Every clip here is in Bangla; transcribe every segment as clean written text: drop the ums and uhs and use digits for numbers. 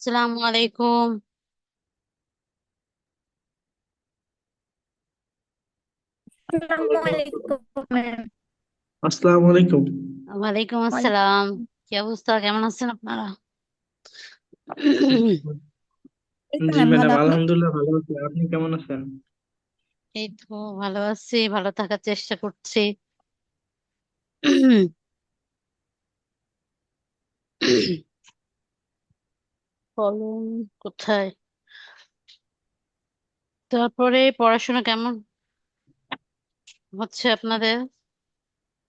আসসালামু আলাইকুম। আসসালামু আলাইকুম ম্যাম। আসসালামু আলাইকুম। ওয়ালাইকুম ওয়ালাইকুম আসসালাম। আসসালাম। কি অবস্থা, কেমন আছেন আপনারা? এই তো জি ম্যাম, ভালো। ম্যাডাম, আপনি? আলহামদুলিল্লাহ ভালো আছি। আপনি কেমন আছেন? এই তো ভালো আছি, ভালো থাকার চেষ্টা করছি। বলুন, কোথায়? তারপরে পড়াশোনা কেমন হচ্ছে আপনাদের?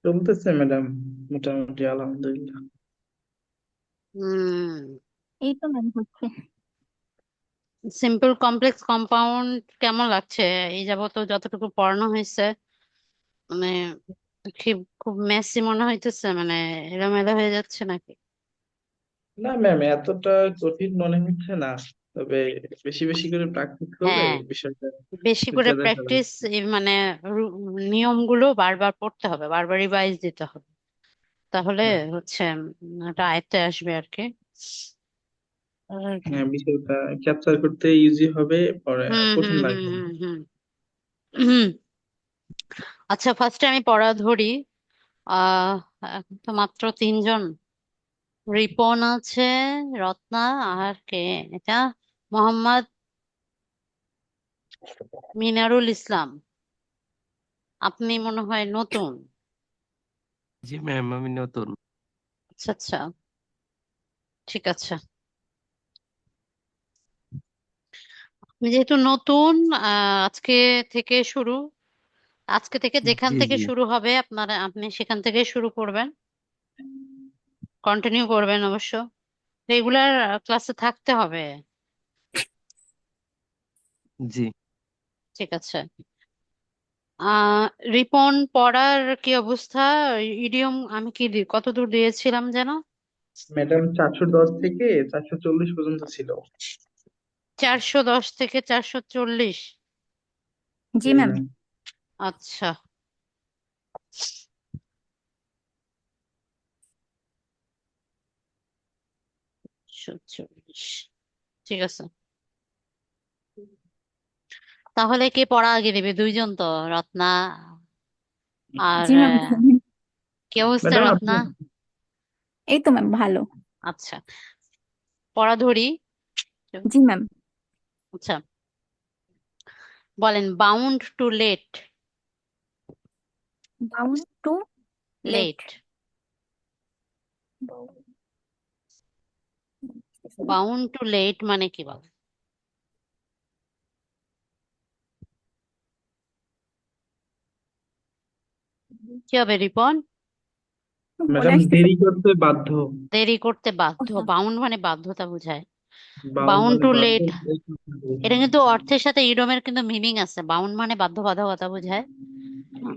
চলতেছে ম্যাডাম, মোটামুটি আলহামদুলিল্লাহ। হুম। এই তো ম্যাম হচ্ছে। সিম্পল কমপ্লেক্স কম্পাউন্ড কেমন লাগছে? এই যাবত যতটুকু পড়ানো হয়েছে, মানে খুব মেসি মনে হইতেছে, মানে এলোমেলো হয়ে যাচ্ছে নাকি? না ম্যাম, এতটা কঠিন মনে হচ্ছে না। তবে বেশি বেশি করে প্র্যাকটিস করলে হ্যাঁ, বিষয়টা বেশি করে সুবিধা দেখা যায়। প্র্যাকটিস, মানে নিয়মগুলো বারবার পড়তে হবে, বারবার রিভাইজ দিতে হবে, তাহলে হ্যাঁ, হচ্ছে এটা আয়ত্তে আসবে আর কি। আর হ্যাঁ, বিষয়টা ক্যাপচার করতে ইজি হবে, পরে হুম কঠিন হুম হুম লাগবে না। হুম হুম হুম। আচ্ছা, ফার্স্টে আমি পড়া ধরি। আহ এখন তো মাত্র তিনজন, রিপন আছে, রত্না, আর কে এটা, মোহাম্মদ মিনারুল ইসলাম। আপনি মনে হয় নতুন। জি ম্যাম, আমি নতুন। আচ্ছা আচ্ছা, ঠিক আছে। আপনি যেহেতু নতুন, আজকে থেকে শুরু, আজকে থেকে যেখান জি থেকে জি শুরু হবে আপনি সেখান থেকে শুরু করবেন, কন্টিনিউ করবেন অবশ্য, রেগুলার ক্লাসে থাকতে হবে। জি। ঠিক আছে। আহ রিপন, পড়ার কি অবস্থা? ইডিয়ম আমি কত দূর দিয়েছিলাম যেন? ম্যাডাম, 410 থেকে 440 পর্যন্ত ছিল। 410 থেকে 440? জি জি ম্যাম। ম্যাম। আচ্ছা, 440, ঠিক আছে। তাহলে কে পড়া আগে দিবে? দুইজন তো, রত্না আর জি ম্যাম। কি অবস্থা ম্যাডাম রত্না? আপনি এই তো ম্যাম, ভালো। আচ্ছা, পড়া ধরি। জি ম্যাম। আচ্ছা, বলেন bound to late. Bound to late. Late, bound to late মানে কি বল? কি হবে রিপন? বলে ম্যাডাম, আসতেছে। দেরি করতে বাধ্য। দেরি করতে ও বাধ্য, হ্যাঁ। বাউন্ড মানে বাধ্যতা বোঝায়। বাউন্ড বাউন্ড মানে টু বাধ্য। লেট, এটা কিন্তু অর্থের সাথে ইডোমের কিন্তু মিনিং আছে। বাউন্ড মানে বাধ্যবাধকতা বোঝায়,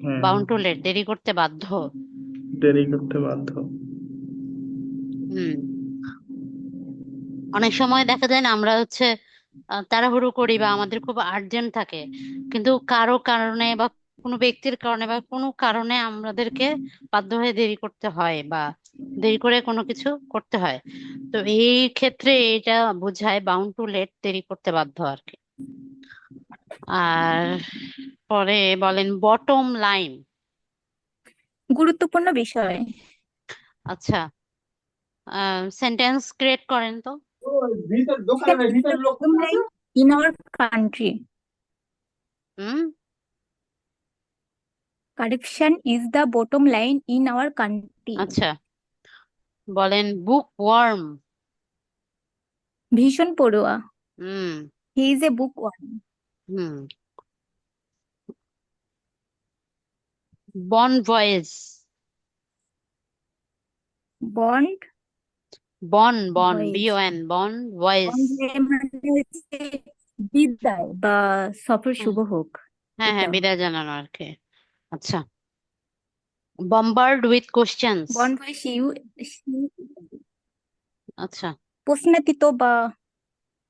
হ্যাঁ, বাউন্ড টু লেট দেরি করতে বাধ্য। দেরি করতে বাধ্য। হুম। অনেক সময় দেখা যায় না, আমরা হচ্ছে তাড়াহুড়ো করি বা আমাদের খুব আর্জেন্ট থাকে, কিন্তু কারো কারণে বা কোনো ব্যক্তির কারণে বা কোনো কারণে আমাদেরকে বাধ্য হয়ে দেরি করতে হয়, বা দেরি করে কোনো কিছু করতে হয়। তো এই ক্ষেত্রে এটা বোঝায় বাউন্ড টু লেট, দেরি করতে বাধ্য আর কি। আর পরে বলেন বটম লাইন। গুরুত্বপূর্ণ বিষয়। আচ্ছা, সেন্টেন্স ক্রিয়েট করেন তো। In our country, hmm. Correction is the bottom line in our country. আচ্ছা, বলেন বুক ওয়ার্ম। ভীষণ পড়ুয়া। Hmm he is a book worm. Hmm. Bon voyage. Bond bon voyage. BON, bon voyage. Bond মানে হচ্ছে বিদায় বা সফর হ্যাঁ শুভ হোক। হ্যাঁ হ্যাঁ, এটা বিদায় জানানো আর কি। আচ্ছা, বম্বার্ড উইথ কোশ্চেন্স। বন্ড ভয়েস আচ্ছা, প্রশ্নাতীত বা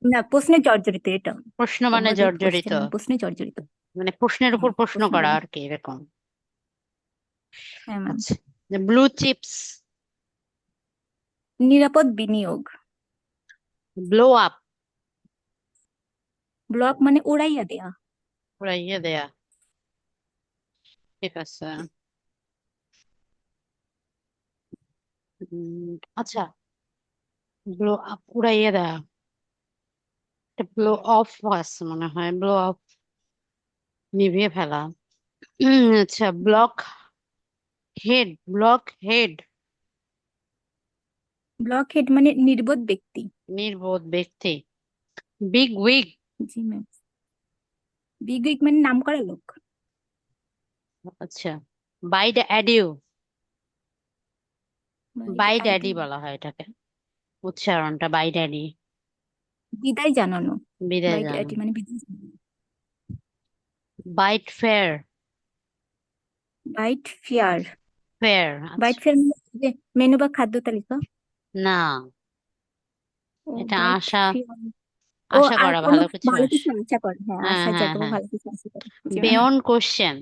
না, প্রশ্নে জর্জরিত এটা। প্রশ্ন মানে বম্বার্ড উইথ জর্জরিত, কোশ্চেন মানে প্রশ্নে জর্জরিত। মানে প্রশ্নের উপর হ্যাঁ, প্রশ্ন প্রশ্ন করা দ্বারা। আর কি, এরকম। হ্যাঁ ম্যাম। আচ্ছা, ব্লু চিপস। নিরাপদ বিনিয়োগ। ব্লো আপ, ব্লক মানে উড়াইয়া দেয়া। উড়াইয়ে দেয়া। ঠিক আছে। আচ্ছা, ব্লো আপ উড়াইয়ে দেয়া, ব্লো অফ আছে মনে হয়, ব্লো অফ নিভিয়ে ফেলা। আচ্ছা, block head, block head, block head মানে নির্বোধ ব্যক্তি। নির্বোধ ব্যক্তি। বিগ উইগ, জি ম্যাম। বিগ উইক মানে নামকরা লোক। আচ্ছা, বাই ড্যাডিউ, বাইড বাই ড্যাডি আইডি বলা হয় এটাকে, উচ্চারণটা বাই ড্যাডি, বিদায় জানানো। বিদায় বাইড জানানো। আইডি মানে বিদায় জানানো। Bite fare, bite fare. Fare, bite আচ্ছা। ফেয়ার মানে যে মেনু বা খাদ্য তালিকা। না, ও এটা বাইট আশা, ফেয়ার। ও আশা আর করা কোনো ভালো কিছু ভালো আস। কিছু আশা করে, হ্যাঁ হ্যাঁ আশা হ্যাঁ জাগাবো হ্যাঁ। ভালো কিছু আশা করে। জি ma'am. Beyond question,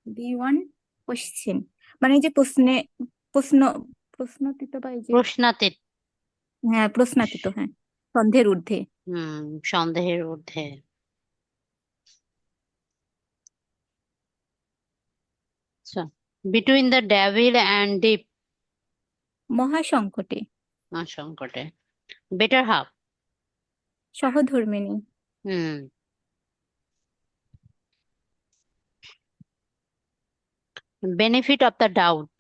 beyond question মানে এই যে প্রশ্ন প্রশ্নাতীত বা এই যে, প্রশ্নাতীত। হ্যাঁ প্রশ্নাতীত, হ্যাঁ সন্দেহের ঊর্ধ্বে। সন্দেহের ঊর্ধ্বে। আচ্ছা, between the devil and deep, মহাসংকটে। সংকটে। বেটার হাফ, সহধর্মিণী। Hmm. Benefit of the doubt,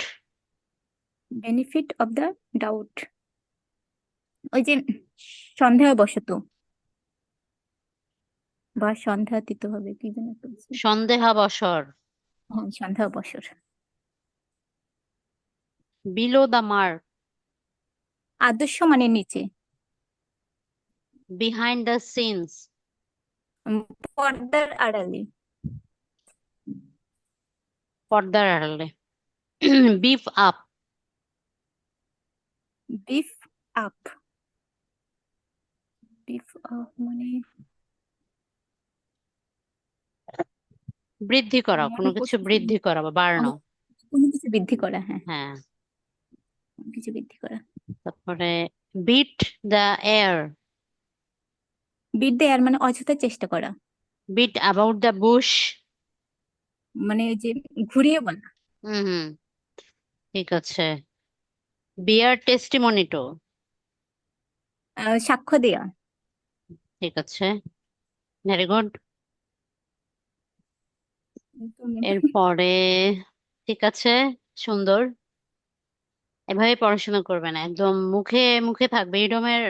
benefit of the doubt ওই যে সন্দেহবশত বা সন্দেহাতীত হবে কি যেন একটা বলছে। সন্দেহাবসর। হ্যাঁ সন্দেহবশত। বিলো দ্য মার্ক, আদর্শ মানে নিচে। বিহাইন্ড দ্য সিনস, উম, পর্দার আড়ালে। পর্দার আড়ালে। Beef up, beef up. Beef up মানে বৃদ্ধি করা, কোনো মনে কিছু পড়ছে বৃদ্ধি করা বা বাড়ানো। অনেক কোনো কিছু বৃদ্ধি করা, হ্যাঁ হ্যাঁ। কোনো কিছু বৃদ্ধি করা। তারপরে beat the air, beat the air মানে অযথা চেষ্টা করা, বিট অ্যাবাউট দ্য বুশ। মানে ওই যে ঘুরিয়ে বলা। হুম, ঠিক আছে। বিয়ার টেস্টিমনিটো, সাক্ষ্য দেয়া। ঠিক আছে, ভেরি গুড। এরপরে, ঠিক আছে, সুন্দর। এভাবে পড়াশোনা করবে না, একদম মুখে মুখে থাকবে ইডমের।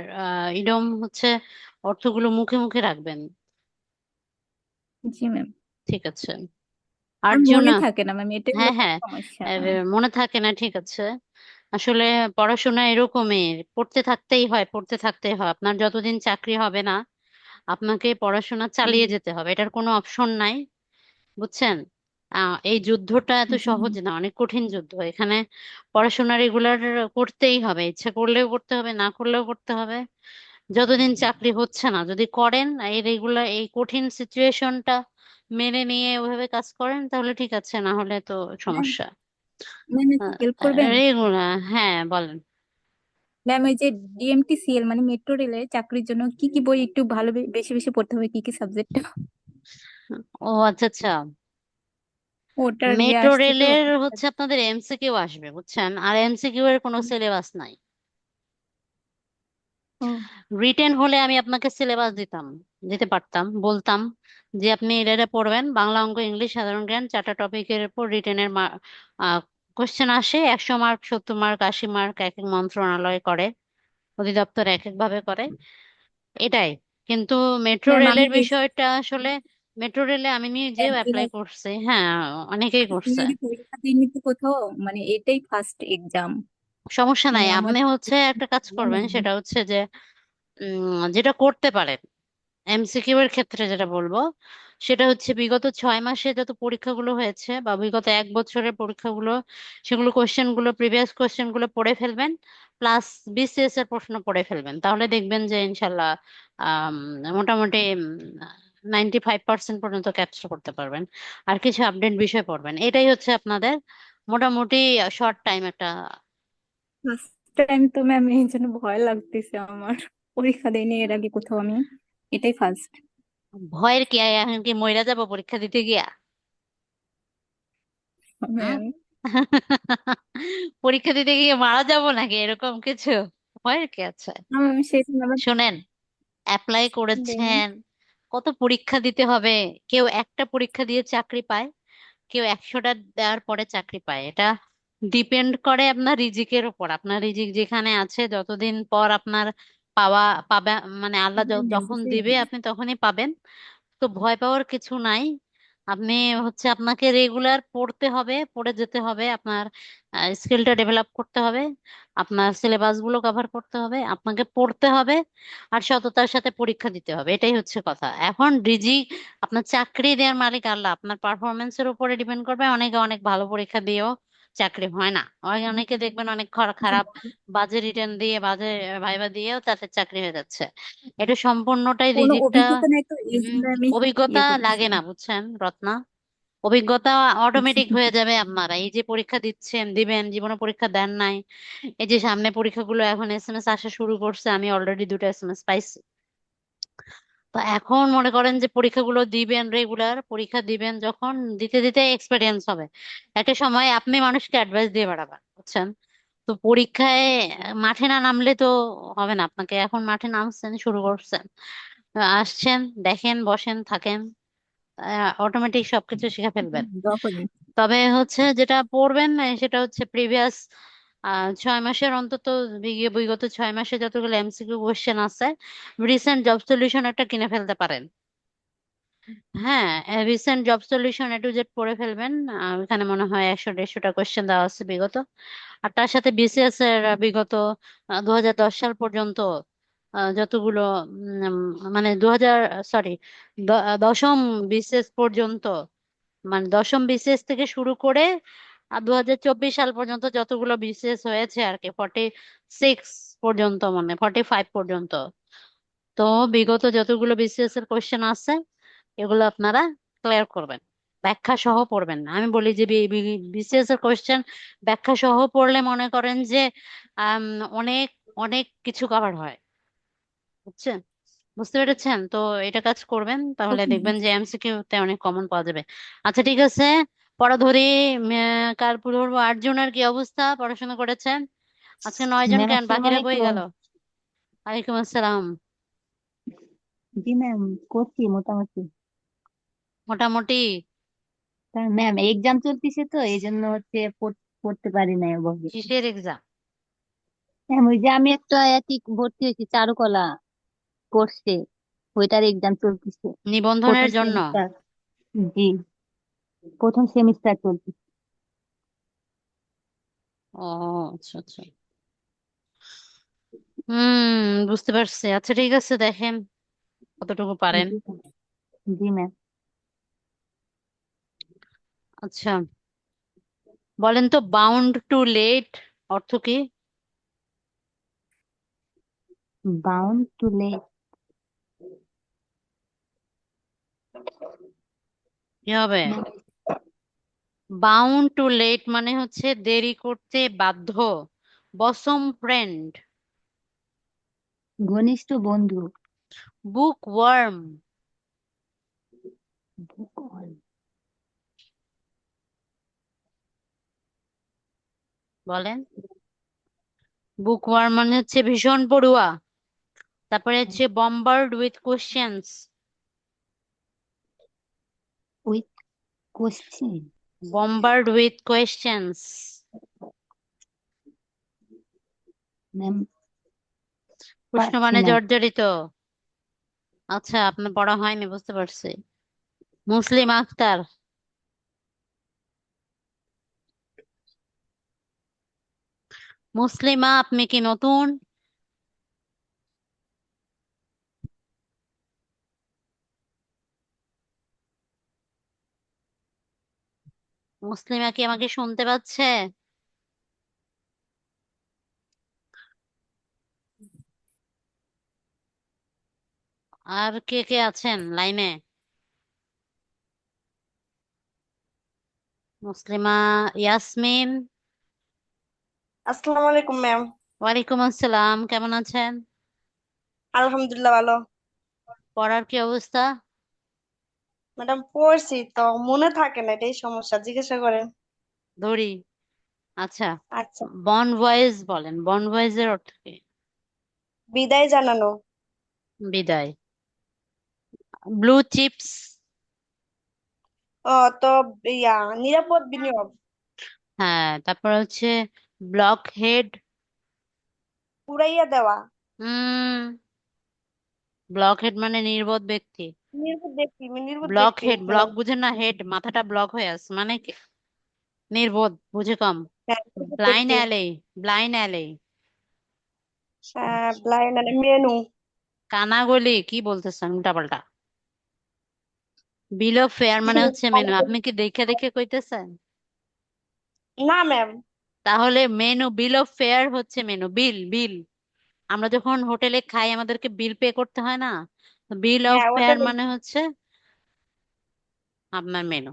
ইডম হচ্ছে অর্থগুলো মুখে মুখে রাখবেন। জি ম্যাম। ঠিক আছে। আর মনে আর্জুনা, থাকে না ম্যাম, এটাই হলো হ্যাঁ বড় হ্যাঁ, সমস্যা। মনে থাকে না, ঠিক আছে। আসলে পড়াশোনা এরকমই, পড়তে থাকতেই হয়, পড়তে থাকতেই হয়। আপনার যতদিন চাকরি হবে না, আপনাকে পড়াশোনা চালিয়ে যেতে হবে, এটার কোনো অপশন নাই, বুঝছেন? এই যুদ্ধটা এত জি সহজ ম্যাম। না, অনেক কঠিন যুদ্ধ। এখানে পড়াশোনা রেগুলার করতেই হবে, ইচ্ছা করলেও করতে হবে, না করলেও করতে হবে। যতদিন চাকরি হচ্ছে না, যদি করেন এই রেগুলার, এই কঠিন সিচুয়েশনটা মেনে নিয়ে ওইভাবে কাজ করেন, তাহলে ঠিক আছে, না হলে তো ম্যাম সমস্যা। ম্যাম একটু হেল্প করবেন। রেগুলার, হ্যাঁ বলেন। ম্যাম ওই যে ডিএমটিসিএল মানে মেট্রো রেলে চাকরির জন্য কি কি বই একটু ভালো বেশি বেশি পড়তে হবে, কি কি সাবজেক্ট? ও আচ্ছা আচ্ছা, ওটার ইয়ে মেট্রো আসছে তো। রেলের হচ্ছে আপনাদের এমসিকিউ আসবে, বুঝছেন? আর এমসিকিউ এর কোনো সিলেবাস নাই। ও রিটেন হলে আমি আপনাকে সিলেবাস দিতাম, দিতে পারতাম, বলতাম যে আপনি এটা এটা পড়বেন, বাংলা, অঙ্ক, ইংলিশ, সাধারণ জ্ঞান, 4টা টপিকের উপর রিটেনের কোশ্চেন আসে। 100 মার্ক, 70 মার্ক, 80 মার্ক, এক এক মন্ত্রণালয় করে, অধিদপ্তর এক এক ভাবে করে, এটাই। কিন্তু মেট্রো ম্যাম আমি রেলের এই বিষয়টা আসলে, মেট্রো রেলে আমি নিজেও ম্যাম অ্যাপ্লাই করছি, হ্যাঁ, অনেকেই করছে। যদি পরীক্ষা দিইনি তো কোথাও, মানে এটাই ফার্স্ট এক্সাম। সমস্যা নাই, মানে আমার আপনি হচ্ছে একটা কাজ করবেন, সেটা হচ্ছে যে যেটা করতে পারেন এমসিকিউ এর ক্ষেত্রে, যেটা বলবো সেটা হচ্ছে বিগত 6 মাসে যত পরীক্ষাগুলো হয়েছে বা বিগত 1 বছরের পরীক্ষাগুলো, সেগুলো কোশ্চেন গুলো, প্রিভিয়াস কোশ্চেন গুলো পড়ে ফেলবেন, প্লাস বিসিএস এর প্রশ্ন পড়ে ফেলবেন, তাহলে দেখবেন যে ইনশাল্লাহ আম, মোটামুটি 95% পর্যন্ত ক্যাপচার করতে পারবেন। আর কিছু আপডেট বিষয় পড়বেন, এটাই হচ্ছে আপনাদের মোটামুটি শর্ট টাইম একটা টাইম তো ম্যাম, এই জন্য ভয় লাগতেছে আমার। পরীক্ষা দেয়নি এর আগে কোথাও আমি, এটাই ফার্স্ট। ভয়ের কি, এখন কি মইরা যাবো পরীক্ষা দিতে গিয়া? হুম? ম্যাম, পরীক্ষা দিতে গিয়ে মারা যাব নাকি, এরকম কিছু? ভয়ের কি আছে? আমি সেটা আবার শোনেন, অ্যাপ্লাই দেয়নি। করেছেন, কত পরীক্ষা দিতে হবে? কেউ একটা পরীক্ষা দিয়ে চাকরি পায়, কেউ 100টা দেওয়ার পরে চাকরি পায়। এটা ডিপেন্ড করে আপনার রিজিকের উপর। আপনার রিজিক যেখানে আছে, যতদিন পর আপনার পাওয়া পাবে, মানে আল্লাহ হ্যাঁ ম্যাম, যখন বুঝতে দিবে আপনি তখনই পাবেন। তো ভয় পাওয়ার কিছু নাই। আপনি হচ্ছে আপনাকে রেগুলার পড়তে হবে, পড়ে যেতে হবে, আপনার স্কিলটা ডেভেলপ করতে হবে, আপনার সিলেবাস গুলো কভার করতে হবে, আপনাকে পড়তে হবে, আর সততার সাথে পরীক্ষা দিতে হবে। এটাই হচ্ছে কথা। এখন রিজিক, আপনার চাকরি দেওয়ার মালিক আল্লাহ, আপনার পারফরমেন্সের উপরে ডিপেন্ড করবে। অনেকে অনেক ভালো পরীক্ষা দিয়েও চাকরি হয় না। অনেকে দেখবেন অনেক খারাপ বাজে রিটার্ন দিয়ে, বাজে ভাইবা দিয়েও তাদের চাকরি হয়ে যাচ্ছে। এটা সম্পূর্ণটাই কোনো রিজিকটা। অভিজ্ঞতা নাই তো, এই জন্য আমি অভিজ্ঞতা ইয়ে করতেছি। লাগে না, বুঝছেন রত্না। অভিজ্ঞতা অটোমেটিক হয়ে যাবে। আপনারা এই যে পরীক্ষা দিচ্ছেন, দিবেন, জীবনে পরীক্ষা দেন নাই, এই যে সামনে পরীক্ষাগুলো এখন এসএমএস আসা শুরু করছে, আমি অলরেডি 2টা এসএমএস পাইছি। তো এখন মনে করেন যে পরীক্ষাগুলো দিবেন, রেগুলার পরীক্ষা দিবেন, যখন দিতে দিতে এক্সপেরিয়েন্স হবে, একটা সময় আপনি মানুষকে অ্যাডভাইস দিয়ে বেড়াবেন, বুঝছেন। তো পরীক্ষায় মাঠে না নামলে তো হবে না। আপনাকে এখন মাঠে নামছেন, শুরু করছেন, আসছেন, দেখেন, বসেন, থাকেন, অটোমেটিক সবকিছু শিখে ফেলবেন। দোয়া করেন। তবে হচ্ছে যেটা পড়বেন সেটা হচ্ছে প্রিভিয়াস 6 মাসের অন্তত, বিগত 6 মাসে যতগুলো এমসিকিউ কোশ্চেন আছে, রিসেন্ট জব সলিউশন একটা কিনে ফেলতে পারেন। হ্যাঁ, recent job solution A to Z পড়ে ফেলবেন। এখানে মনে হয় 100-150টা কোশ্চেন দেওয়া আছে বিগত। আর তার সাথে বিসিএস এর বিগত 2010 সাল পর্যন্ত যতগুলো মানে 2000, সরি, দশম বিসিএস পর্যন্ত, মানে দশম বিসিএস থেকে শুরু করে 2024 সাল পর্যন্ত যতগুলো বিসিএস হয়েছে আর কি, 46 পর্যন্ত, মানে 45 পর্যন্ত। তো বিগত যতগুলো বিসিএস এর কোশ্চেন আছে, এগুলো আপনারা ক্লিয়ার করবেন, ব্যাখ্যা সহ পড়বেন। আমি বলি যে বিসিএস এর কোশ্চেন ব্যাখ্যা সহ পড়লে মনে করেন যে আম, অনেক অনেক কিছু কভার হয়, বুঝছেন, বুঝতে পেরেছেন? তো এটা কাজ করবেন, তাহলে ওকে দেখবেন যে এমসিকিউ তে অনেক কমন পাওয়া যাবে। আচ্ছা ঠিক আছে, পড়া ধরি। কার পূর্ব আর্জুনের কি অবস্থা, পড়াশোনা করেছেন? আজকে 9 জন, ম্যাম কেন আসসালামু বাকিরা কই আলাইকুম। গেল? ওয়ালাইকুম আসসালাম। জি ম্যাম, করছি মোটামুটি। মোটামুটি? তা ম্যাম এক্সাম চলতেছে তো এই জন্য হচ্ছে পড়তে পারি না ওভাবে। কিসের এক্সাম? ম্যাম ওই যে আমি একটা ভর্তি হয়েছি চারুকলা কোর্সে, ওইটার এক্সাম চলতেছে। নিবন্ধনের প্রথম জন্য? সেমিস্টার। জি, প্রথম সেমিস্টার চলতেছে। ও, আচ্ছা আচ্ছা। বুঝতে পারছি। আচ্ছা ঠিক আছে, দেখেন কতটুকু পারেন। জি জি ম্যাম। আচ্ছা, বলেন তো, বাউন্ড টু লেট অর্থ কি? Bound to late. কি হবে? ম্যাম বাউন্ড টু লেট মানে হচ্ছে দেরি করতে বাধ্য। Bosom friend. ঘনিষ্ঠ বন্ধু। Book worm. বলেন। বুক ওয়ার্ম মানে হচ্ছে ভীষণ পড়ুয়া। তারপরে হচ্ছে bombard with questions. With question. Bombard with questions. Ma'am প্রশ্ন পাচ্ছি মানে না। জর্জরিত। আচ্ছা, আপনার পড়া হয়নি, বুঝতে পারছি। মুসলিম আক্তার। মুসলিমা, আপনি কি নতুন? মুসলিমা কি আমাকে শুনতে পাচ্ছে? আর কে কে আছেন লাইনে? মুসলিমা, ইয়াসমিন, আসসালামু আলাইকুম ম্যাম। ওয়ালাইকুম আসসালাম, কেমন আছেন? আলহামদুলিল্লাহ ভালো। পড়ার কি অবস্থা? ম্যাডাম পড়ছি তো মনে থাকে না, এটাই সমস্যা, জিজ্ঞাসা করেন। ধরি। আচ্ছা, আচ্ছা, বন ভয়েস বলেন, বন ভয়েসের অর্থ কি? বিদায় জানানো। বিদায়। Blue chips. ও তো ইয়া নিরাপদ বিনিয়োগ। হ্যাঁ, তারপর হচ্ছে ব্লক হেড। উড়াইয়া দেওয়া। ব্লক হেড মানে নির্বোধ ব্যক্তি। নির্বোধ ব্লক ব্যক্তি, হেড, হ্যাঁ। ব্লক বুঝেন না? হেড, মাথাটা ব্লক হয়ে আছে মানে কি? নির্বোধ, বুঝে কম। হ্যাঁ, নির্বোধ ব্লাইন্ড ব্যক্তি। Alley. Blind alley. Blind menu. কানাগলি কি বলতেছেন উল্টাপাল্টা? বিল অফ ফেয়ার মানে হচ্ছে মেনু। আপনি কি দেখে দেখে কইতেছেন? না ম্যাম। তাহলে মেনু, বিল অফ ফেয়ার হচ্ছে মেনু। বিল, বিল। আমরা যখন হোটেলে খাই আমাদেরকে বিল পে করতে হয় না? বিল অফ হ্যাঁ, ওটা ফেয়ার মানে হচ্ছে আপনার মেনু।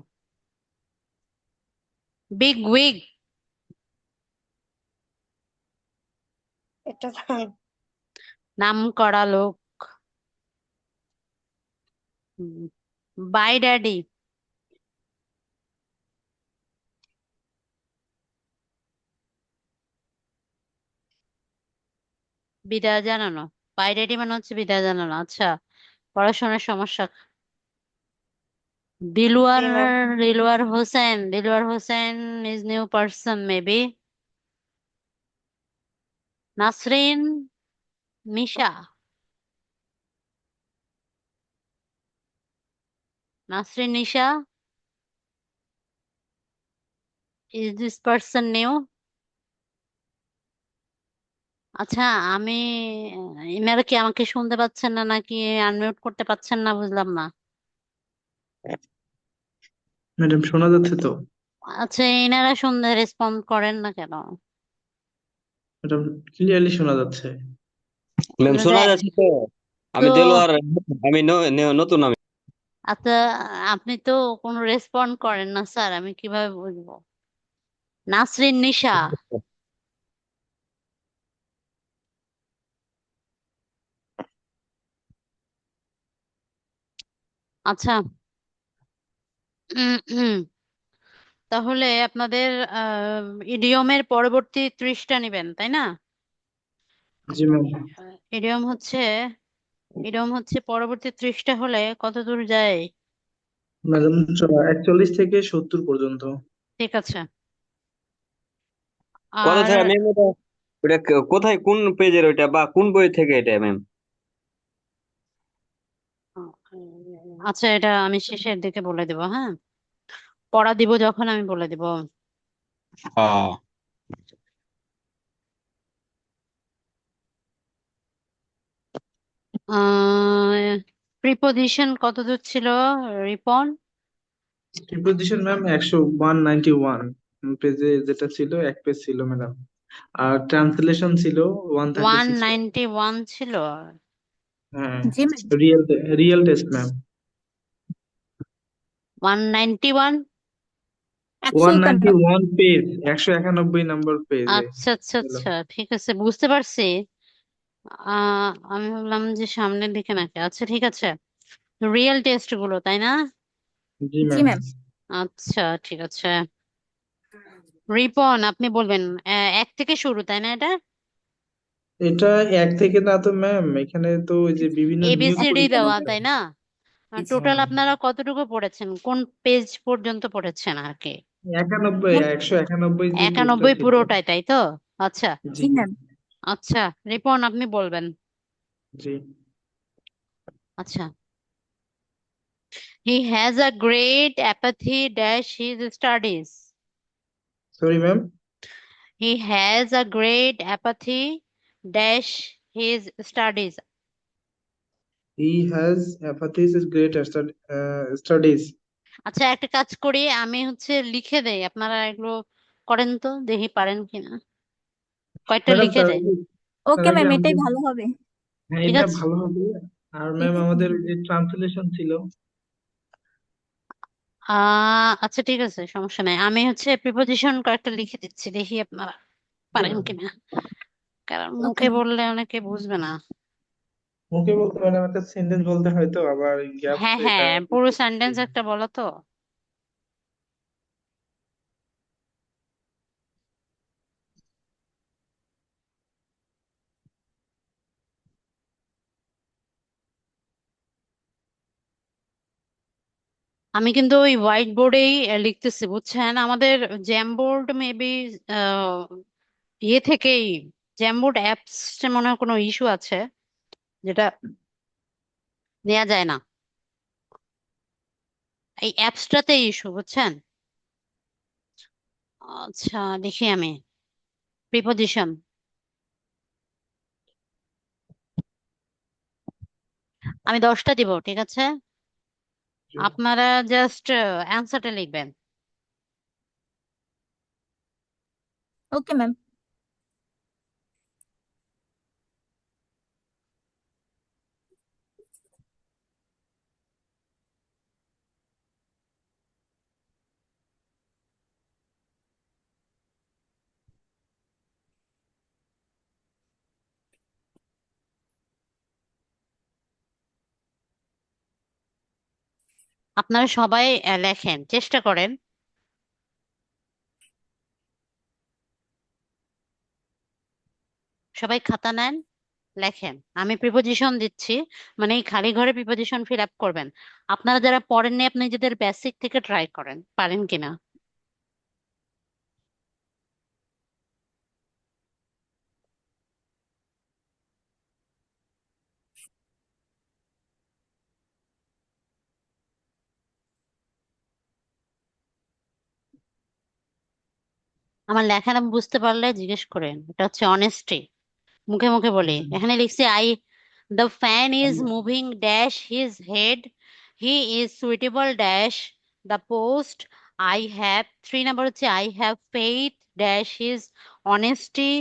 Big wig. এটা নাম করা লোক। Bye daddy. বিদায় জানানো। বাই ড্যাডি মানে হচ্ছে বিদায় জানানো। আচ্ছা, পড়াশোনার সমস্যা। জি Dilwar. Ma'am. Dilwar Hossain. Dilwar Hossain is new person maybe. Nasrin Nisha. Nasrin Nisha, is this person new? আচ্ছা, আমি ইনারা কি আমাকে শুনতে পাচ্ছেন না নাকি আনমিউট করতে পাচ্ছেন না বুঝলাম না। ম্যাডাম শোনা যাচ্ছে তো? আচ্ছা, ইনারা শুনতে রেসপন্ড করেন না কেন? ম্যাডাম ক্লিয়ারলি শোনা যাচ্ছে। ম্যাম শোনা যে- যাচ্ছে তো? তো আমি দেলোয়ার, আমি নতুন আমি। আচ্ছা, আপনি তো কোনো রেসপন্ড করেন না স্যার, আমি কিভাবে বুঝবো? নাসরিন নিশা। আচ্ছা। উম, উম, তাহলে আপনাদের ইডিয়মের পরবর্তী 30টা নেবেন তাই না? জি ম্যাম। ইডিয়ম হচ্ছে, ইডিয়ম হচ্ছে পরবর্তী 30টা হলে কত দূর যায়? ম্যাডাম 41 থেকে 70 পর্যন্ত। ঠিক আছে। কত আর থেকে ম্যাম ওটা? ওটা কোথায়, কোন পেজের ওইটা বা কোন বই থেকে এটা ম্যাম? আচ্ছা, এটা আমি শেষের দিকে বলে দেবো, হ্যাঁ? পড়া দিব যখন আমি বলে দিব। হ্যাঁ। প্রিপোজিশন কত দূর ছিল রিপন? প্রিপোজিশন ম্যাম 191 পেজে, যেটা ছিল এক পেজ ছিল ম্যাডাম। আর ট্রান্সলেশন ছিল 136 পেজ। 191 ছিল। হ্যাঁ। জি ma'am. Real real test ma'am. 191। 151। 191 page, 191 number পেজে আচ্ছা আচ্ছা ছিল। আচ্ছা, ঠিক আছে, বুঝতে পারছি। আমি ভাবলাম যে সামনের দিকে নাকি। আচ্ছা ঠিক আছে, রিয়েল টেস্ট গুলো তাই না? জি জি ম্যাম। ম্যাম। আচ্ছা ঠিক আছে। রিপন আপনি বলবেন। এক থেকে শুরু তাই না এটা? এটা এক থেকে না তো ম্যাম, এখানে তো ওই যে বিভিন্ন নিয়োগ এবিসিডি পরীক্ষা দেওয়া আছে। তাই না? টোটাল হ্যাঁ। আপনারা কতটুকু পড়েছেন, কোন পেজ পর্যন্ত পড়েছেন আর কি? 191 যে পেজটা 91 ছিল। পুরোটাই তাই তো? আচ্ছা। জি জি ম্যাম। আচ্ছা, রিপন আপনি বলবেন। জি। আচ্ছা। He has a great apathy dash his studies. Sorry ma'am. He has a great apathy dash his studies. He has apathies is great studies. আচ্ছা, একটা কাজ করি, আমি হচ্ছে লিখে দেই, আপনারা এগুলো করেন তো, দেখি পারেন কিনা। কয়েকটা ম্যাডাম লিখে তার দেয়। আগে তার ওকে আগে ম্যাম, এটাই আমাদের, ভালো হবে। হ্যাঁ ঠিক এটা আছে। ভালো হবে। আর ম্যাম এটাই ভালো আমাদের ওই হবে। যে ট্রান্সলেশন ছিল। আচ্ছা ঠিক আছে, সমস্যা নাই, আমি হচ্ছে প্রিপোজিশন কয়েকটা লিখে দিচ্ছি, দেখি আপনারা পারেন কিনা। কারণ ওকে মুখে ম্যাম। বললে অনেকে বুঝবে না। মুখে বলতে ম্যাডাম একটা সেন্টেন্স বলতে হয় তো, আবার গ্যাপ হ্যাঁ এটা হ্যাঁ, পুরো সেন্টেন্স একটা বলো তো। আমি কিন্তু ওই হোয়াইট বোর্ডেই লিখতেছি, বুঝছেন? আমাদের জ্যাম বোর্ড মেবি ইয়ে থেকেই, জ্যাম বোর্ড অ্যাপস মনে হয় কোনো ইস্যু আছে, যেটা নেওয়া যায় না। এই অ্যাপসটাতে ইস্যু, বুঝছেন? আচ্ছা, দেখি আমি প্রিপোজিশন। আমি 10টা দিব, ঠিক আছে? আপনারা জাস্ট অ্যান্সারটা লিখবেন। Okay ma'am. আপনারা সবাই লেখেন, চেষ্টা করেন। সবাই খাতা নেন, লেখেন। আমি প্রিপোজিশন দিচ্ছি, মানে এই খালি ঘরে প্রিপোজিশন ফিল আপ করবেন। আপনারা যারা পড়েননি, আপনি নিজেদের বেসিক থেকে ট্রাই করেন, পারেন কিনা। আমার লেখাটা বুঝতে পারলে জিজ্ঞেস করেন। এটা হচ্ছে অনেস্টি, মুখে মুখে বলি। এখানে লিখছি the fan is moving dash his head, he is suitable dash the post, I have, 3 number হচ্ছে I have faith dash his honesty,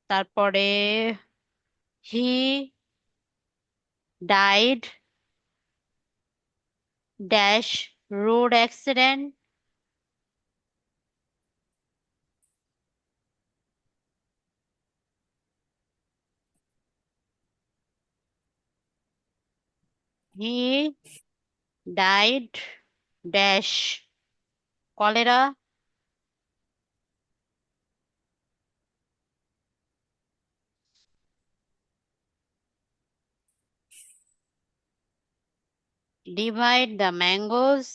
তারপরে he died dash road accident, he died dash cholera, divide the mangoes,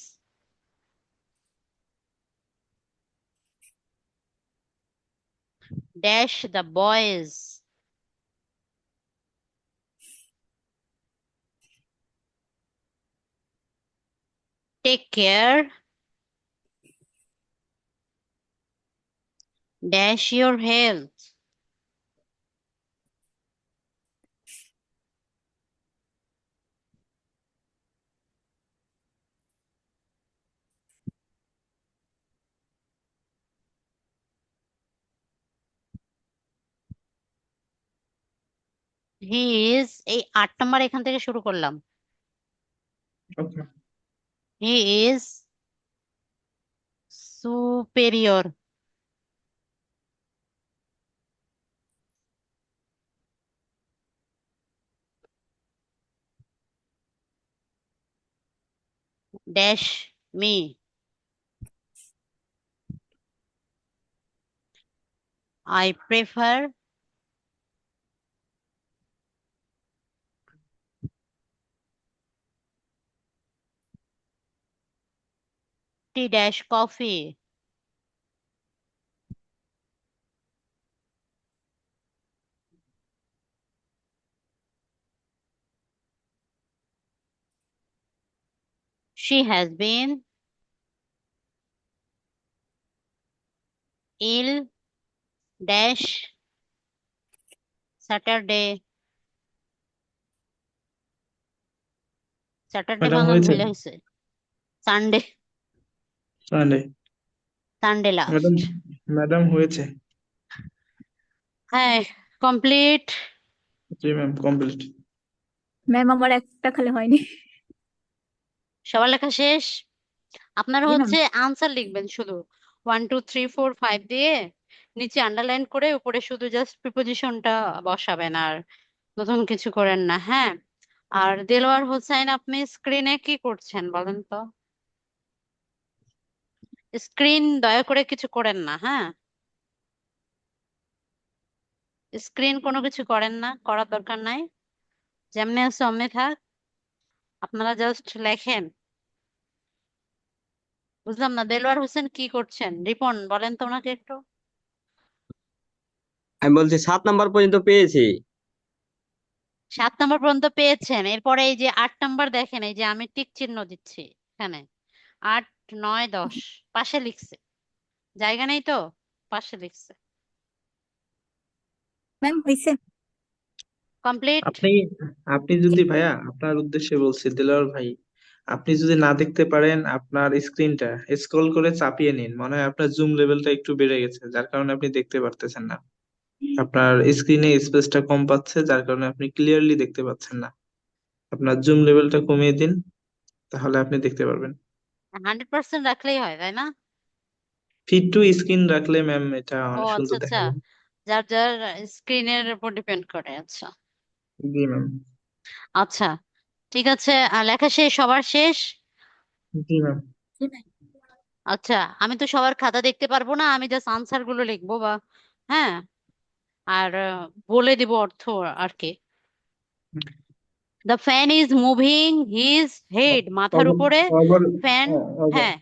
dash the boys, take care dash your health, he is, এই 8 নাম্বার এখান থেকে শুরু করলাম। Okay he is superior, dash me, I prefer tea dash coffee, she has been ill dash Saturday, Saturday madam বানান হয়েছে। ভুলে গেছে, সানডে, তাহলে সানডে ম্যাডাম, লাস্ট। ম্যাডাম হয়েছে। হ্যাঁ, কমপ্লিট। জি ম্যাম, কমপ্লিট। ম্যাম আমার একটা খালি হয়নি। সবার লেখা শেষ? আপনারা জি ম্যাম। হচ্ছে আনসার লিখবেন শুধু, 1 2 3 4 5 দিয়ে নিচে আন্ডারলাইন করে উপরে শুধু জাস্ট প্রিপোজিশনটা বসাবেন, আর নতুন কিছু করেন না, হ্যাঁ। আর দেলোয়ার হোসাইন, আপনি স্ক্রিনে কি করছেন বলেন তো? স্ক্রিন দয়া করে কিছু করেন না, হ্যাঁ। স্ক্রিন কোনো কিছু করেন না, করার দরকার নাই। যেমনি আছে অমনি থাক, আপনারা জাস্ট লেখেন। বুঝলাম না, দেলোয়ার হোসেন কি করছেন? রিপন বলেন তো ওনাকে একটু। আমি বলছি 7 নাম্বার পর্যন্ত পেয়েছি। 7 নম্বর পর্যন্ত পেয়েছেন, এরপরে এই যে 8 নম্বর দেখেন, এই যে আমি টিক চিহ্ন দিচ্ছি এখানে, 8, 9, 10 পাশে লিখছে, জায়গা নেই তো, পাশে লিখছে। ম্যাম হয়েছে? কমপ্লিট। আপনি আপনি যদি ভাইয়া, আপনার উদ্দেশ্যে বলছি দিলওয়ার ভাই, আপনি যদি না দেখতে পারেন আপনার স্ক্রিনটা স্ক্রল করে চাপিয়ে নিন, মনে হয় আপনার জুম লেভেলটা একটু বেড়ে গেছে যার কারণে আপনি দেখতে পারতেছেন না। আপনার স্ক্রিনে স্পেসটা কম পাচ্ছে যার কারণে আপনি ক্লিয়ারলি দেখতে পাচ্ছেন না। আপনার জুম লেভেলটা কমিয়ে দিন, তাহলে আপনি দেখতে পারবেন। 100% রাখলেই হয়, তাই না? ফিট টু স্ক্রিন রাখলে ম্যাম এটা ও অনেক আচ্ছা সুন্দর দেখা আচ্ছা, যায়। যার যার স্ক্রিনের উপর ডিপেন্ড করে, আচ্ছা। জি ম্যাম। আচ্ছা, ঠিক আছে, লেখা শেষ, সবার শেষ? জি ম্যাম। জি ম্যাম। আচ্ছা, আমি তো সবার খাতা দেখতে পারবো না, আমি জাস্ট আনসার গুলো লিখবো, বা হ্যাঁ, আর বলে দিব অর্থ আর কি। The fan is moving his head, মাথার উপরে ওভার ফ্যান। ওভার হ্যাঁ,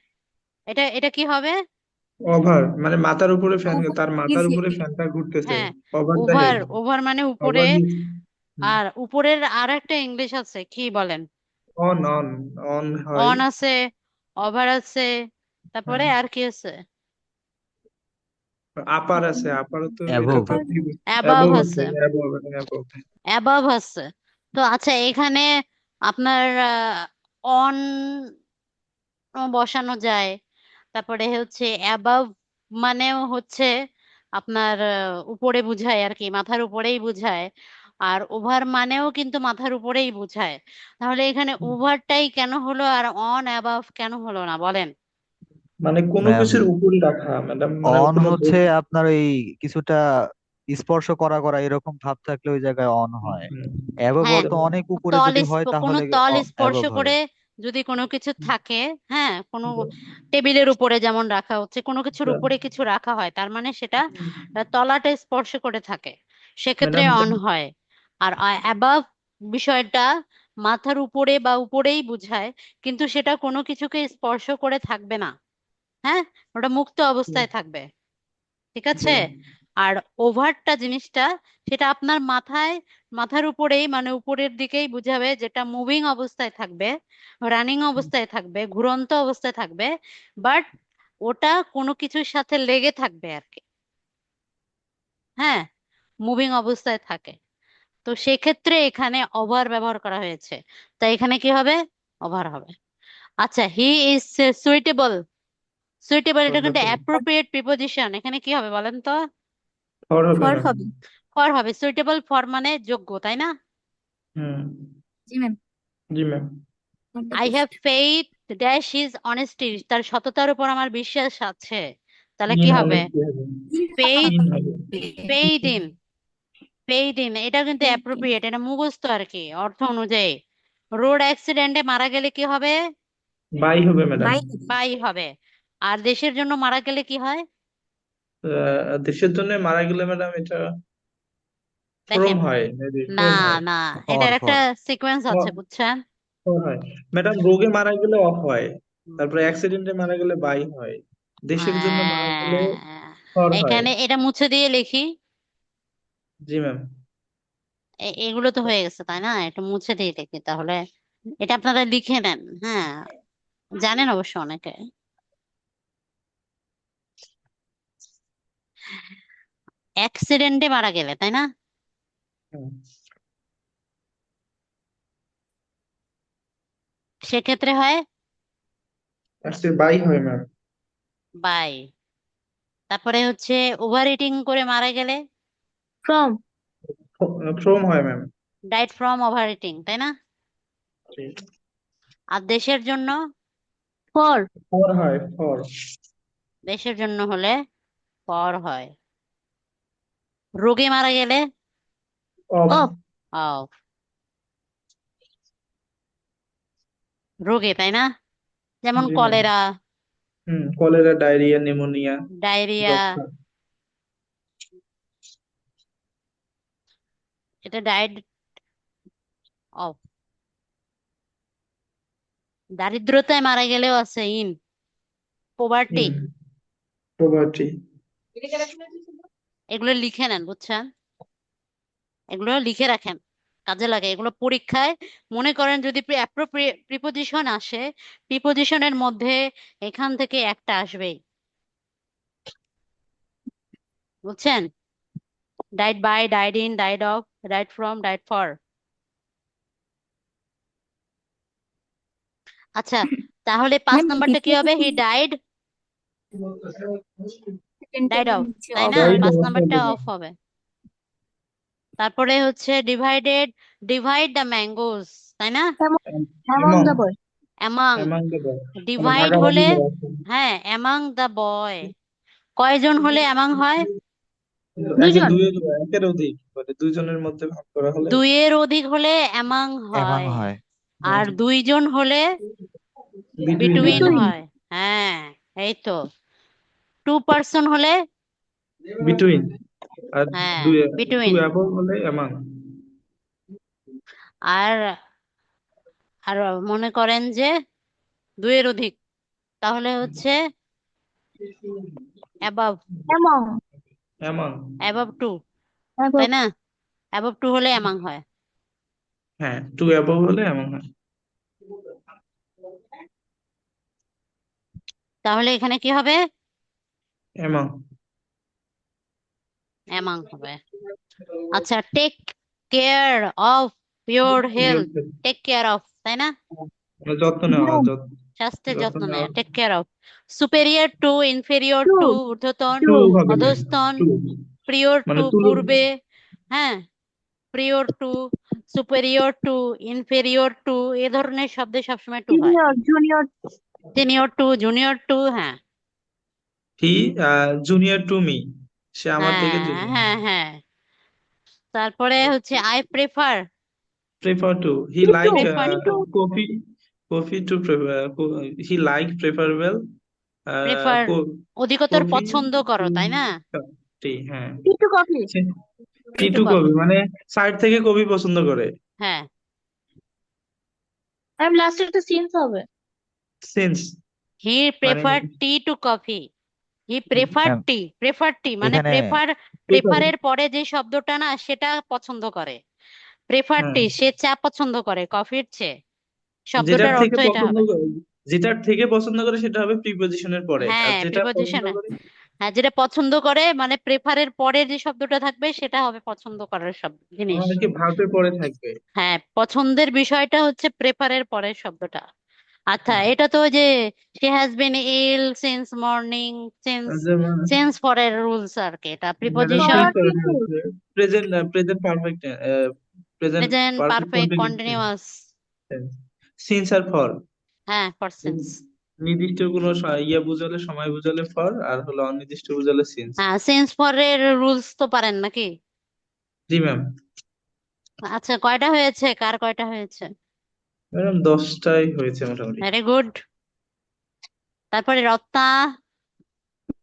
এটা এটা কি হবে? ওভার মানে মাথার উপরে ফ্যান, ওভার তার হিজ মাথার উপরে হেড। ফ্যানটা ঘুরতেছে। হ্যাঁ, over the over, head. Over মানে উপরে। Over his. আর উপরের আর একটা ইংলিশ আছে, কি বলেন? অন অন অন হয়। অন আছে, ওভার আছে, তারপরে আর কি আছে? আপার আছে, আপার তো এটা অ্যাবভ। তো আপার। অ্যাবাভ অ্যাবভ আছে, আছে, অ্যাবভ অ্যাবভ। অ্যাবাভ আছে। তো আচ্ছা, এখানে আপনার অন বসানো যায়, তারপরে হচ্ছে অ্যাবাভ মানেও হচ্ছে আপনার উপরে বুঝায় আর কি, মাথার উপরেই বুঝায়। আর ওভার মানেও কিন্তু মাথার উপরেই বুঝায়। তাহলে এখানে ওভারটাই কেন হলো আর অন অ্যাবাভ কেন হলো না বলেন? মানে কোনো ম্যাম, কিছুর উপরে রাখা ম্যাডাম, মানে অন কোনো হচ্ছে আপনার এই কিছুটা স্পর্শ করা করা এরকম ভাব থাকলে ওই জায়গায় অন হয়। অ্যাবভ হ্যাঁ, অর্থ অনেক উপরে তল যদি হয় কোনো তাহলে তল স্পর্শ অ্যাবভ হবে। করে যদি কোনো কিছু থাকে, হ্যাঁ, কোনো টেবিলের উপরে যেমন রাখা হচ্ছে, কোনো কিছুর উপরে কিছু রাখা হয়, তার মানে সেটা তলাটা স্পর্শ করে থাকে, সেক্ষেত্রে ম্যাডাম। অন হয়। আর অ্যাবাভ বিষয়টা মাথার উপরে বা উপরেই বোঝায়, কিন্তু সেটা কোনো কিছুকে স্পর্শ করে থাকবে না, হ্যাঁ, ওটা মুক্ত অবস্থায় থাকবে, ঠিক আছে। আর ওভারটা জিনিসটা, সেটা আপনার মাথায়, মাথার উপরেই মানে উপরের দিকেই বুঝাবে, যেটা মুভিং অবস্থায় থাকবে, রানিং অবস্থায় থাকবে, ঘুরন্ত অবস্থায় থাকবে, বাট ওটা কোনো কিছুর সাথে লেগে থাকবে আর কি, হ্যাঁ, মুভিং অবস্থায় থাকে। তো সেক্ষেত্রে এখানে ওভার ব্যবহার করা হয়েছে, তাই এখানে কি হবে? ওভার হবে। আচ্ছা, হি ইজ সুইটেবল, সুইটেবল এটা কিন্তু অ্যাপ্রোপ্রিয়েট প্রিপোজিশন, এখানে কি হবে বলেন তো? ফর হবে ফর ম্যাম। হবে। ফর হবে, সুইটেবল ফর মানে যোগ্য, তাই না? হুম। জি ম্যাম। জি ma'am. I have faith dash his honesty, তার সততার উপর আমার বিশ্বাস আছে, তাহলে কি ইন হলে হবে? কি হবে? ফেইথ, ইন হবে। ফেইথ ইন, ফেইথ ইন এটা কিন্তু অ্যাপ্রোপ্রিয়েট, এটা মুখস্থ আর কি অর্থ অনুযায়ী। রোড অ্যাক্সিডেন্টে মারা গেলে কি হবে? বাই হবে ম্যাডাম। বাই। বাই হবে। আর দেশের জন্য মারা গেলে কি হয়? দেশের জন্য মারা গেলে ম্যাডাম এটা ফ্রম দেখেন, হয়, মেবি না ফ্রম হয়। না, ফর এটার একটা ফর সিকোয়েন্স আছে, বুঝছেন? ফর হয় ম্যাডাম, রোগে মারা গেলে অফ হয়, হুম। তারপরে অ্যাক্সিডেন্টে মারা গেলে বাই হয়, দেশের জন্য মারা গেলে আহ, ফর হয়। এখানে এটা মুছে দিয়ে লিখি, জি ম্যাম। এগুলো তো হয়ে গেছে তাই না, একটু মুছে দিয়ে লিখি তাহলে, এটা আপনারা লিখে নেন, হ্যাঁ, জানেন অবশ্য অনেকে। অ্যাক্সিডেন্টে মারা গেলে, তাই না? সেক্ষেত্রে হয় আজকে বাই হয় ম্যাম। বাই। তারপরে হচ্ছে ওভার ইটিং করে মারা গেলে ফ্রম। ফ্রম হয় ম্যাম। ডাইট ফ্রম ওভার ইটিং, তাই না? আর দেশের জন্য, ফর। ফর হয়, ফর। দেশের জন্য হলে ফর হয়। রোগে মারা গেলে অফ। অফ। ও রোগে, তাই না? যেমন জি ma'am. Cholera, cholera, diarrhoea, pneumonia, diarrhoea. যক্ষ্মা। এটা ডায়েট অফ। দারিদ্রতায় মারা গেলেও আছে ইন পোভার্টি। In poverty. এগুলো লিখে নেন, বুঝছেন? এগুলো লিখে রাখেন, কাজে লাগে এগুলো পরীক্ষায়। মনে করেন যদি প্রিপোজিশন আসে, প্রিপোজিশনের মধ্যে এখান থেকে একটা আসবেই, বুঝছেন? Died by, died in, died of, died from, died for. আচ্ছা, তাহলে 5 ম্যাম নাম্বারটা কি দ্বিতীয় হবে? হি ডাইড, সেকেন্ডের ডাইড অফ, নিচে তাই অফ না? ডাইড 5 অফ নাম্বারটা হবে। অফ হবে। তারপরে হচ্ছে ডিভাইডেড, ডিভাইড দ্য ম্যাঙ্গোস, তাই না? Among among, the boy. Among, among the boy, মানে ডিভাইড ভাগাভাগি হলে, করা আছে। হ্যাঁ অ্যামাং দ্য বয়। কয়জন হলে অ্যামাং হয়? একে দুইজন। দুইয়ের একের অধিক, মানে দুইজনের মধ্যে ভাগ করা হলে। 2 এর অধিক হলে অ্যামাং এমাং হয়। হয়। আর 2 জন হলে বিটুইন বিটুইন হয়। হয়। হ্যাঁ, এই তো। 2 পার্সন হলে, বিটুইন। আর হ্যাঁ টু বিটুইন। অ্যাবভ হলে এমাং। আর আর মনে করেন যে 2 এর অধিক, তাহলে হচ্ছে অ্যাবাভ, অ্যামং। এমাং। অ্যাবাভ 2, তাই না? অ্যাবাভ 2 হলে অ্যামাং হয়। হ্যাঁ, টু অ্যাবভ হলে এমন হয়। তাহলে এখানে কি হবে? এমাং। অ্যামাং হবে। আচ্ছা, take care of your health, take care of, তাই না? মানে যত্ন নেওয়া, স্বাস্থ্যের যত্ন যত্ন নেওয়া। নেয়, take care of. Superior to, inferior to. To ঊর্ধ্বতন, টু হবে না, অধস্তন, টু প্রিয়র মানে টু তুলো। পূর্বে, হ্যাঁ, prior to, superior to, inferior to, এ ধরনের শব্দে সবসময় টু হয়। Senior, junior. Senior to, junior to, হ্যাঁ হি জুনিয়র টু মি, সে আমার থেকে হ্যাঁ জুনিয়র। হ্যাঁ হ্যাঁ। তারপরে হচ্ছে I prefer, prefer to, he to. Like prefer to, coffee, coffee to prefer, he like preferable prefer অধিকতর কফি পছন্দ টু করো, তাই না? টি। হ্যাঁ, tea to coffee. Tea to to coffee, coffee মানে সাইড থেকে কফি পছন্দ করে। হ্যাঁ। আমি লাস্টে একটা সিন্স হবে। সেন্স হি মানে prefer T to coffee, he prefer ma'am T, prefer টি মানে এখানে প্রেফার। প্রেফারের পরে যে শব্দটা না সেটা পছন্দ করে। প্রেফার হ্যাঁ, টি, সে চা পছন্দ করে কফির চেয়ে, যেটার শব্দটার থেকে অর্থ এটা পছন্দ হবে। করে, যেটার থেকে পছন্দ করে সেটা হবে প্রিপোজিশনের পরে, আর হ্যাঁ যেটা পছন্দ প্রিপোজিশন, করে হ্যাঁ যেটা পছন্দ করে মানে প্রেফারের পরে যে শব্দটা থাকবে সেটা হবে পছন্দ করার সব জিনিস। আমাদেরকে ভার্বের পরে থাকবে। হ্যাঁ, পছন্দের বিষয়টা হচ্ছে প্রেফারের পরের শব্দটা। আচ্ছা, হ্যাঁ, এটা তো ওই যে she has been ill since morning, since, যেমন সিন্স পরের রুলস আর কি, এটা মানে প্রিপোজিশন। সেই for people. Present, present perfect, present present perfect perfect continuous continuous, tense. Since আর ফর, হ্যাঁ ফর সিন্স। নির্দিষ্ট কোনো ইয়ে বুঝালে, সময় বুঝালে ফর, আর হলো অনির্দিষ্ট বুঝালে সিন্স। হ্যাঁ, সিন্স পরের রুলস তো পারেন নাকি? জি ম্যাম। আচ্ছা, কয়টা হয়েছে, কার কয়টা হয়েছে? ম্যাডাম 10টাই হয়েছে মোটামুটি। Very good. তারপরে রত্না,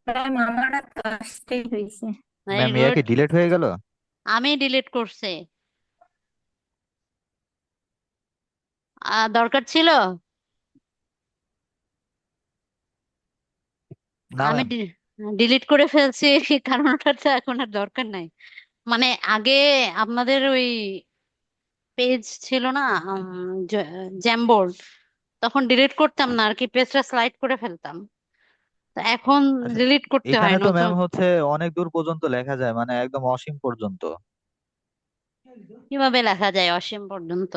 ম্যাম আমার কাজটাই হয়েছে। ভেরি ম্যাম ইয়া গুড। কি ডিলেট হয়ে গেল? আমি ডিলিট করছি, দরকার ছিল। না আমি ম্যাম। ডিলিট করে ফেলছি কারণ ওটা তো এখন আর দরকার নাই। মানে আগে আপনাদের ওই পেজ ছিল না, জ্যামবোর্ড, তখন ডিলিট করতাম না আর কি, পেজটা স্লাইড করে ফেলতাম। তো এখন আচ্ছা, ডিলিট করতে হয় এখানে তো নতুন। ম্যাম হচ্ছে অনেক দূর পর্যন্ত লেখা যায়, মানে একদম অসীম পর্যন্ত। কিভাবে লেখা যায় অসীম পর্যন্ত?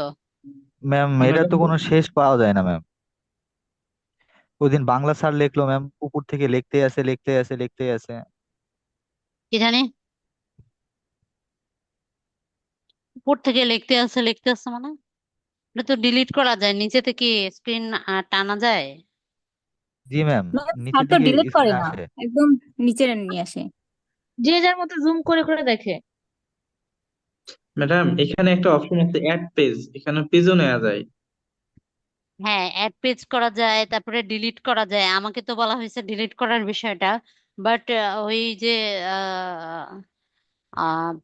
ম্যাম এটা ম্যাডাম তো কোনো শেষ পাওয়া যায় না ম্যাম। ওইদিন বাংলা স্যার লিখলো ম্যাম, উপর থেকে লিখতে আছে লিখতে আছে লিখতে আছে। কি জানি, উপর থেকে লিখতে আছে মানে এটা তো ডিলিট করা যায়, নিচে থেকে স্ক্রিন টানা যায়। জি ম্যাম, ম্যাম স্যার নিচের তো দিকে ডিলিট করে স্ক্রিন না, আসে। একদম নিচে নিয়ে আসে। যে যার মতো জুম করে করে দেখে। ম্যাডাম এখানে একটা অপশন আছে অ্যাড পেজ, এখানে পেজও নেওয়া যায়। হ্যাঁ, অ্যাড পেজ করা যায়, তারপরে ডিলিট করা যায়। আমাকে তো বলা হয়েছে ডিলিট করার বিষয়টা, বাট ওই যে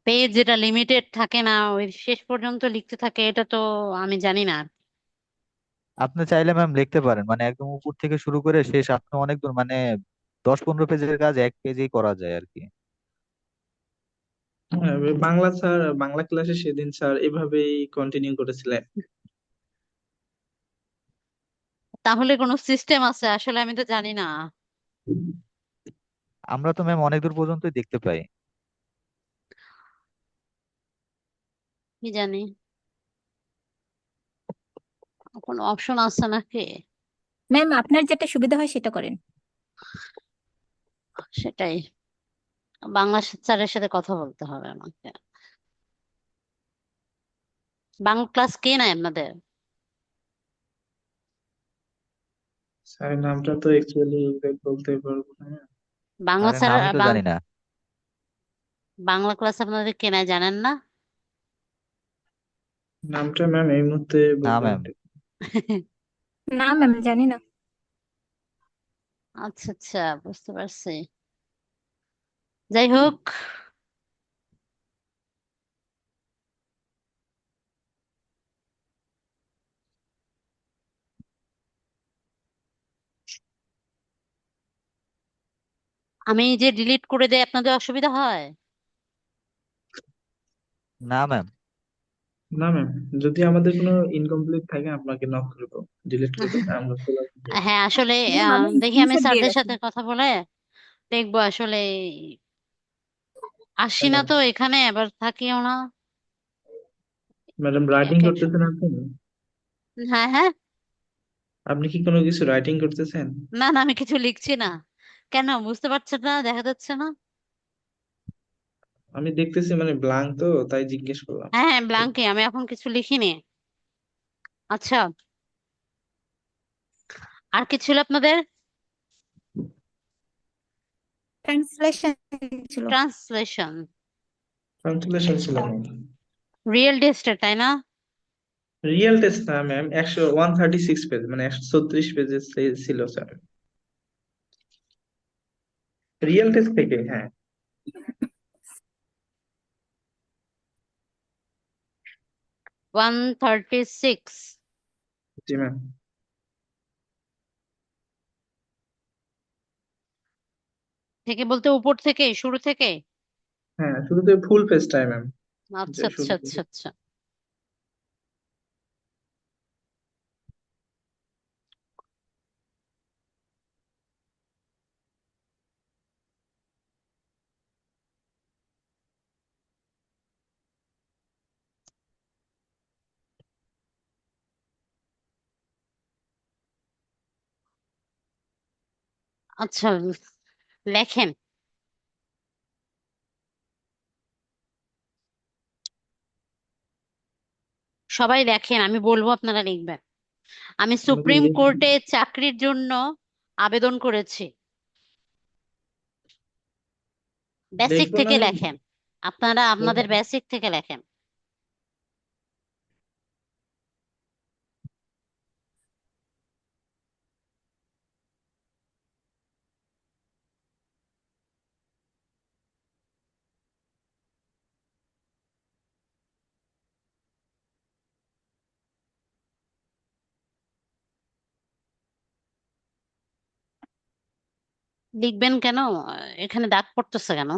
পেজ যেটা লিমিটেড থাকে না, ওই শেষ পর্যন্ত লিখতে থাকে, এটা তো আমি জানি না। আপনি চাইলে ম্যাম লিখতে পারেন, মানে একদম উপর থেকে শুরু করে শেষ আপনি অনেক দূর, মানে 10-15 পেজের কাজ এক পেজেই করা যায় আর কি। হ্যাঁ, বাংলা স্যার, বাংলা ক্লাসে সেদিন স্যার এভাবেই কন্টিনিউ করেছিলেন। তাহলে কোনো সিস্টেম আছে? আসলে আমি তো জানি না। আমরা তো ম্যাম অনেক দূর পর্যন্তই দেখতে পাই। কি জানি, কোনো অপশন আছে নাকি? ম্যাম আপনার যেটা সুবিধা হয় সেটা করেন। সেটাই, বাংলা স্যারের সাথে কথা বলতে হবে আমাকে। বাংলা ক্লাস কে নাই আপনাদের? স্যার নামটা তো অ্যাকচুয়ালি বলতে পারবো না। বাংলা স্যারের স্যার, নামই তো জানি না। বাংলা ক্লাস আপনাদের কে নাই জানেন না? নামটা ম্যাম এই মুহূর্তে না বলবো ম্যাম। না। না ম্যাম জানি না। আচ্ছা আচ্ছা, বুঝতে পারছি। যাই হোক, আমি যে ডিলিট করে দেই আপনাদের অসুবিধা হয়? না ম্যাম। না ম্যাম, যদি আমাদের কোনো ইনকমপ্লিট থাকে আপনাকে নক করবো, ডিলিট করবেন আমরা খোলা দিয়ে দেব। হ্যাঁ আসলে ম্যাম আমি দেখি আমি স্ক্রিনশট দিয়ে স্যারদের রাখি। সাথে কথা বলে দেখবো আসলে। আসি না ম্যাডাম, তো এখানে, আবার থাকিও না। ম্যাডাম রাইটিং এক এক করতেছেন আপনি? হ্যাঁ হ্যাঁ। আপনি কি কোনো কিছু রাইটিং করতেছেন? না না, আমি কিছু লিখছি না। কেন, বুঝতে পারছেন না? দেখা যাচ্ছে না? আমি দেখতেছি মানে ব্লাঙ্ক তো, তাই জিজ্ঞেস করলাম। হ্যাঁ হ্যাঁ, ব্লাঙ্কে, আমি এখন কিছু লিখিনি। আচ্ছা, আর কি ছিল আপনাদের? ট্রান্সলেশন ছিল। ট্রান্সলেশন। ট্রান্সলেশন ছিল ম্যাম। রিয়েল টেস্টের, তাই না? রিয়েল টেস্ট না ম্যাম, 136 পেজ, মানে 136 পেজের ছিল স্যার। রিয়েল টেস্ট থেকে, হ্যাঁ। 136 জি ম্যাম। থেকে বলতে উপর থেকে, শুরু থেকে? হ্যাঁ, শুরুতে ফুল পেজটাই ম্যাম, যে আচ্ছা আচ্ছা শুরু আচ্ছা থেকে। আচ্ছা। আচ্ছা, লেখেন, সবাই লেখেন, আমি বলবো আপনারা লিখবেন। আমি আমাকে সুপ্রিম কোর্টে চাকরির জন্য আবেদন করেছি। বেসিক লিখবো না থেকে ম্যাম? লেখেন, আপনারা আপনাদের বেসিক থেকে লেখেন। লিখবেন কেন? এখানে দাগ পড়তেছে কেন?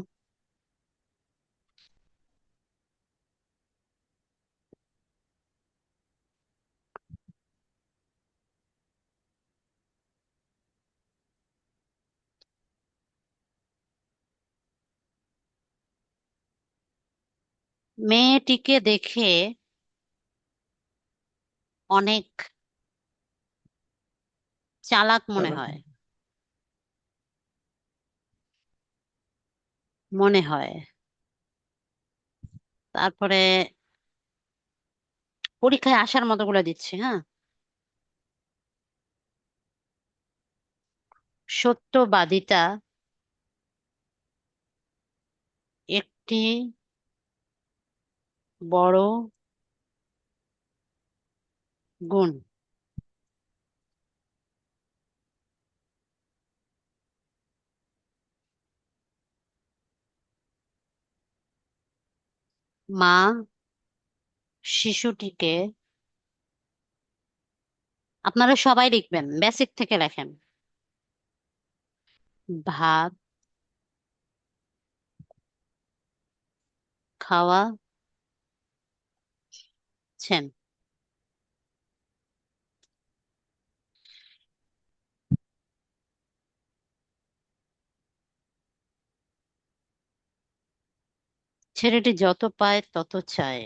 মেয়েটিকে দেখে অনেক চালাক মনে চালাক। হয়, মনে হয়। তারপরে পরীক্ষায় আসার মতো গুলো দিচ্ছি, হ্যাঁ। সত্যবাদিতা একটি বড় গুণ। মা শিশুটিকে, আপনারা সবাই লিখবেন, বেসিক থেকে লেখেন। ভাত খাওয়াচ্ছেন। ছেলেটি যত পায় তত চায়।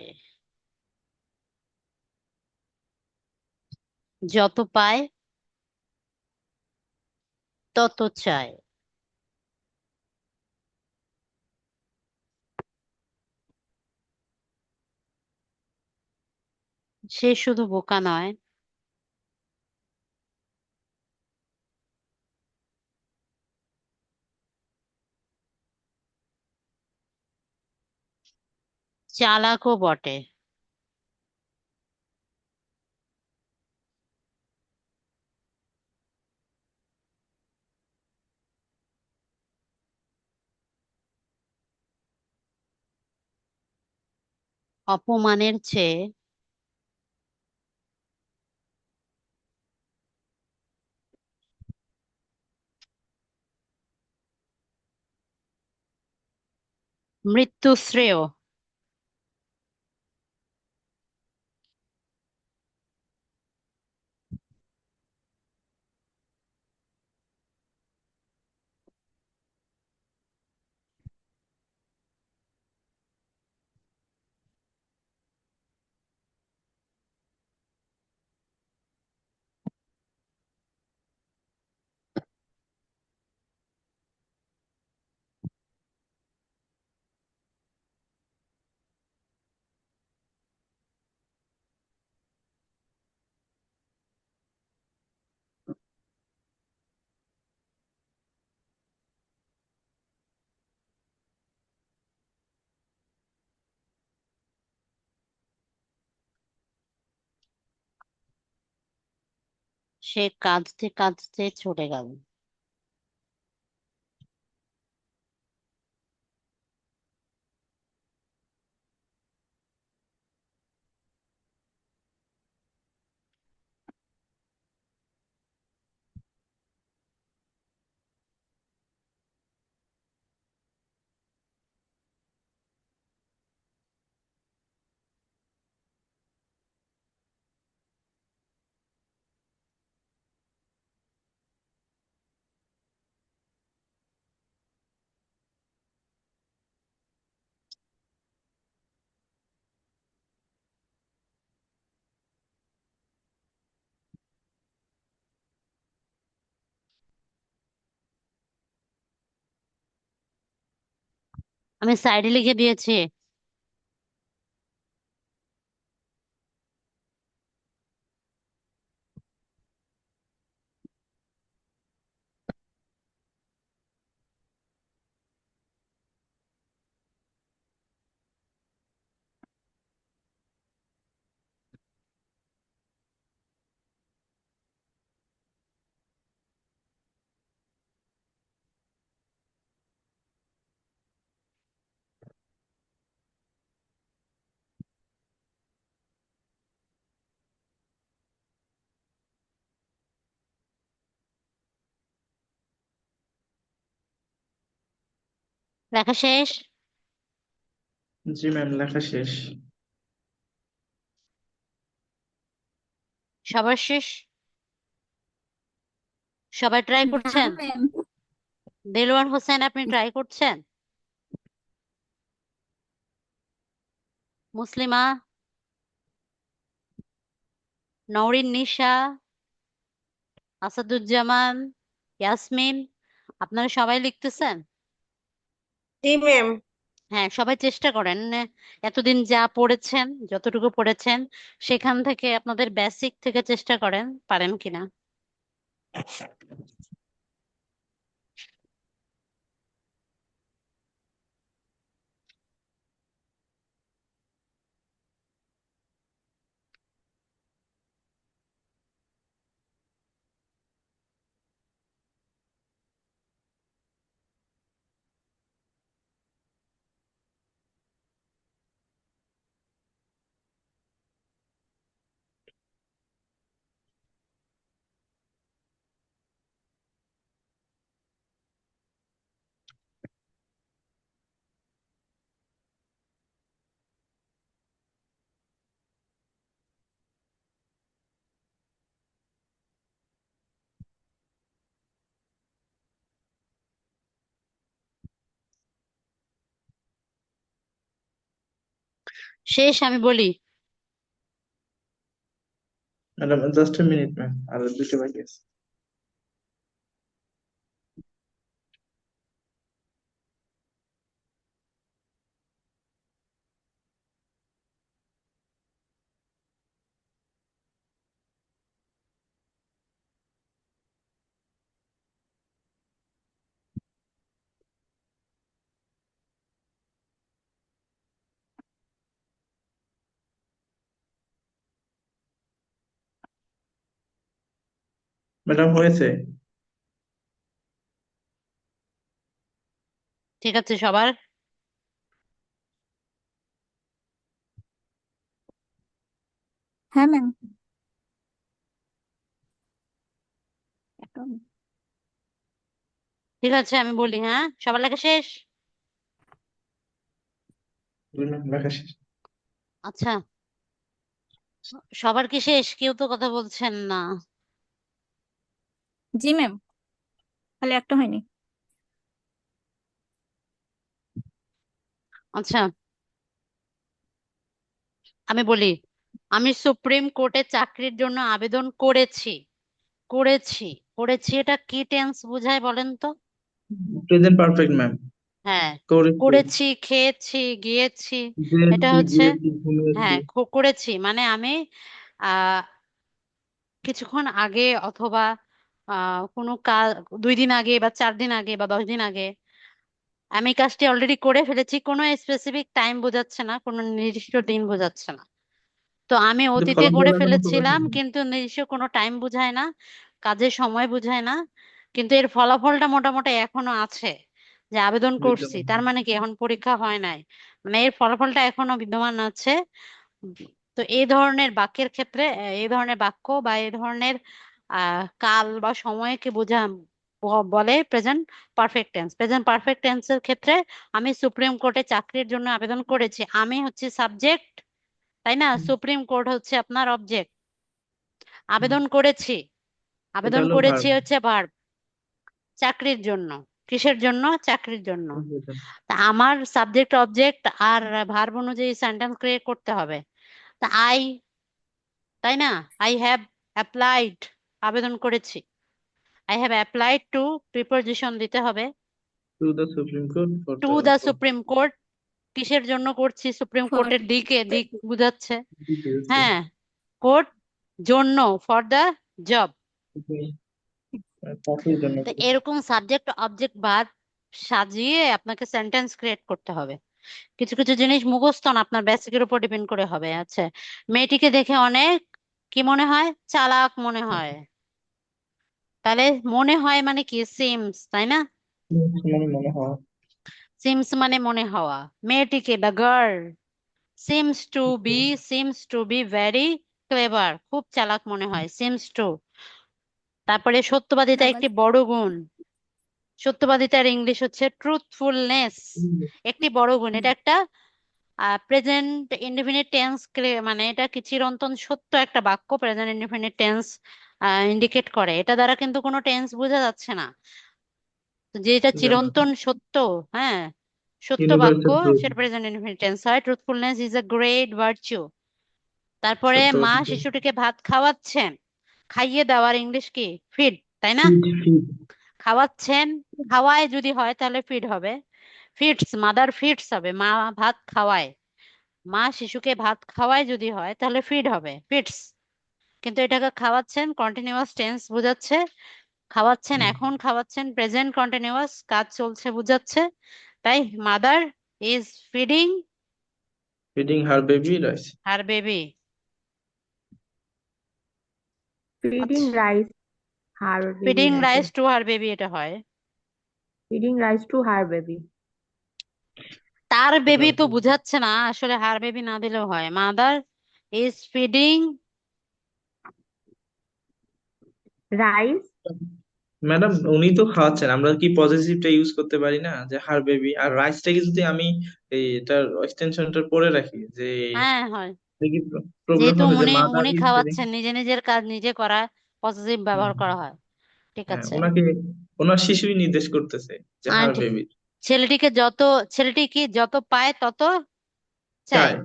যত পায় তত চায়। সে শুধু বোকা নয়, চালাকও বটে। অপমানের চেয়ে মৃত্যু শ্রেয়। সে কাঁদতে কাঁদতে চলে গেল। আমি সাইডে লিখে দিয়েছি। লেখা শেষ? জি ম্যাম, লেখা শেষ। সবার শেষ? সবাই ট্রাই না করছেন? ম্যাম। দেলোয়ার হোসেন, আপনি ট্রাই করছেন? মুসলিমা, নওরিন নিশা, আসাদুজ্জামান, ইয়াসমিন, আপনারা সবাই লিখতেছেন? জি ম্যাম। হ্যাঁ, সবাই চেষ্টা করেন। এতদিন যা পড়েছেন, যতটুকু পড়েছেন, সেখান থেকে আপনাদের বেসিক থেকে চেষ্টা করেন পারেন কিনা। শেষ আমি বলি। Madam just a minute ma'am, আর দুটো বাকি আছে। ম্যাডাম হয়েছে? ঠিক আছে সবার? হ্যাঁ ম্যাম। ঠিক আছে আমি বলি, হ্যাঁ সবার লেখা শেষ? ম্যাম লেখা শেষ। আচ্ছা, সবার কি শেষ? কেউ তো কথা বলছেন না। জি ম্যাম, খালি একটা হয়নি। আচ্ছা আমি বলি, আমি সুপ্রিম কোর্টে চাকরির জন্য আবেদন করেছি। করেছি। করেছি এটা কি টেন্স বোঝায় বলেন তো? Present perfect ma'am. হ্যাঁ, করেছি, করেছি, খেয়েছি, গিয়েছি, এটা গেছি, হচ্ছে, গিয়েছি, ঘুমিয়েছি। হ্যাঁ করেছি মানে আমি আহ কিছুক্ষণ আগে অথবা কোনো কাজ 2 দিন আগে বা 4 দিন আগে বা 10 দিন আগে আমি কাজটি অলরেডি করে ফেলেছি। কোনো স্পেসিফিক টাইম বোঝাচ্ছে না, কোনো নির্দিষ্ট দিন বোঝাচ্ছে না। তো আমি কিন্তু অতীতে ফলাফল করে এখনো প্রকাশ ফেলেছিলাম, হয়নি। কিন্তু নির্দিষ্ট কোনো টাইম বোঝায় না, কাজের সময় বোঝায় না। কিন্তু এর ফলাফলটা মোটামুটি এখনো আছে, যে আবেদন করছি বিদ্যমান। তার মানে কি এখন পরীক্ষা হয় নাই, মানে এর ফলাফলটা এখনো বিদ্যমান আছে। তো এই ধরনের বাক্যের ক্ষেত্রে এই ধরনের বাক্য বা এই ধরনের কাল বা সময়কে বলে present perfect tense. Present perfect টেন্সের ক্ষেত্রে আমি সুপ্রিম কোর্টে চাকরির জন্য আবেদন করেছি, আমি হচ্ছে সাবজেক্ট, তাই না? হুম, সুপ্রিম কোর্ট হচ্ছে আপনার অবজেক্ট। হুম। আবেদন করেছি, এটা আবেদন হলো করেছি ভার্ব। হচ্ছে ভার্ব। চাকরির জন্য, কিসের জন্য? চাকরির জন্য। তা আমার সাবজেক্ট অবজেক্ট আর ভার্ব অনুযায়ী সেন্টেন্স ক্রিয়েট করতে হবে। তা তাই না, আই হ্যাভ অ্যাপ্লাইড, আবেদন করেছি। I have applied to, preposition দিতে হবে, to the supreme court for to the the for supreme court. কিসের জন্য করছি? সুপ্রিম ফর কোর্টের দিক বুঝাচ্ছে। ডিটেলস। হ্যাঁ, কোর্ট, জন্য, ফর দা জব। চাকরির জন্য তো করেছি। এরকম সাবজেক্ট অবজেক্ট ভার্ব সাজিয়ে আপনাকে সেন্টেন্স ক্রিয়েট করতে হবে। কিছু কিছু জিনিস মুখস্থ না, আপনার বেসিকের উপর ডিপেন্ড করে হবে। আচ্ছা, মেয়েটিকে দেখে অনেক কি মনে হয়? চালাক মনে হয়। তাহলে মনে হয় মানে কি? সিমস, তাই না? মানে মনে হয়। সিমস মানে মনে হওয়া। মেয়েটিকে, the girl seems to be very clever, খুব চালাক মনে হয়, সিমস টু। তারপরে সত্যবাদিতা ডাবল। একটি বড় গুণ। সত্যবাদিতার ইংলিশ হচ্ছে ট্রুথফুলনেস, একটি বড় গুণ। এটা একটা প্রেজেন্ট ইনডিফিনিট টেন্স, মানে এটা কি চিরন্তন সত্য একটা বাক্য, প্রেজেন্ট ইনডিফিনিট টেন্স ইন্ডিকেট করে। এটা দ্বারা কিন্তু কোনো টেন্স বোঝা যাচ্ছে না। তো যেটা যেমন চিরন্তন সত্য, হ্যাঁ সত্য বাক্য, ইউনিভার্সাল ট্রুথ। সেটা প্রেজেন্ট ইনডিফিনিট টেন্স হয়। Truthfulness is a great virtue. তারপরে মা সত্যবাদিতা। শিশুটিকে ভাত খাওয়াচ্ছেন, খাইয়ে দেওয়ার ইংলিশ কি? ফিড, তাই না? Feed, feed. খাওয়াচ্ছেন, খাওয়ায় যদি হয় তাহলে ফিড হবে। ফিডস, মাদার ফিডস হবে, মা ভাত খাওয়ায়। মা শিশুকে ভাত খাওয়ায় যদি হয় তাহলে ফিড হবে, ফিডস। কিন্তু এটাকে খাওয়াচ্ছেন কন্টিনিউয়াস টেন্স বোঝাচ্ছে, খাওয়াচ্ছেন, এখন খাওয়াচ্ছেন প্রেজেন্ট কন্টিনিউয়াস, কাজ চলছে বোঝাচ্ছে। তাই mother is feeding feeding her baby rice. Her baby. Feeding আচ্ছা, রাইস হার বেবি ফিডিং নাকি? রাইস টু হার বেবি এটা হয়। Feeding rice to her baby. তার বেবি তো বুঝাচ্ছে না, আসলে হার বেবি না দিলেও হয়। Mother is feeding. Rice. Madam উনি তো খাওয়াচ্ছেন, আমরা কি পজিটিভটা ইউজ করতে পারি না, যে হার বেবি? আর রাইসটাকে যদি আমি এই এটার এক্সটেনশনটা পরে রাখি, যে হ্যাঁ হয়, দেখি প্রবলেম যেহেতু হবে, যে উনি মাদার উনি ইজ ফিডিং। খাওয়াচ্ছেন, নিজে নিজের কাজ নিজে করা, পজিটিভ ব্যবহার করা হয়। ঠিক হ্যাঁ, আছে। ওনাকে, ওনার শিশুই নির্দেশ করতেছে যে হার আন্টি, বেবি। ছেলেটিকে ছেলেটি কি যত পায় তত চায়। চায়।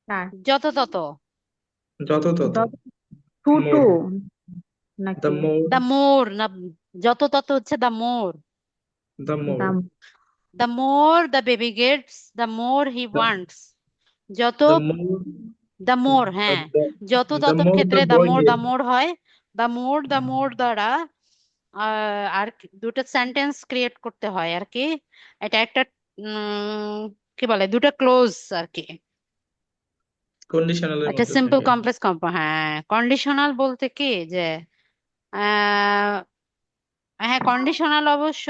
তার যত তত, যত তত, যত টু টু মোর, দ্য নাকি মোর, দ্য মোর না, যত তত হচ্ছে দ্য মোর। দ্য মোর, দাম the more the baby gets, the more he wants. যত, দ্য মোর, দ্য মোর, হ্যাঁ, যত দ্য ততর মোর দ্য ক্ষেত্রে বয় দ্য গেট। মোর হয়। দ্য মোর দ্বারা আর দুটো সেন্টেন্স ক্রিয়েট করতে হয় আর কি। এটা একটা কি বলে, দুটো ক্লোজ আর কি। কন্ডিশনালের এটা মধ্যে সিম্পল থাকে। কমপ্লেক্স হ্যাঁ, কন্ডিশনাল বলতে কি যে আহ হ্যাঁ, কন্ডিশনাল অবশ্য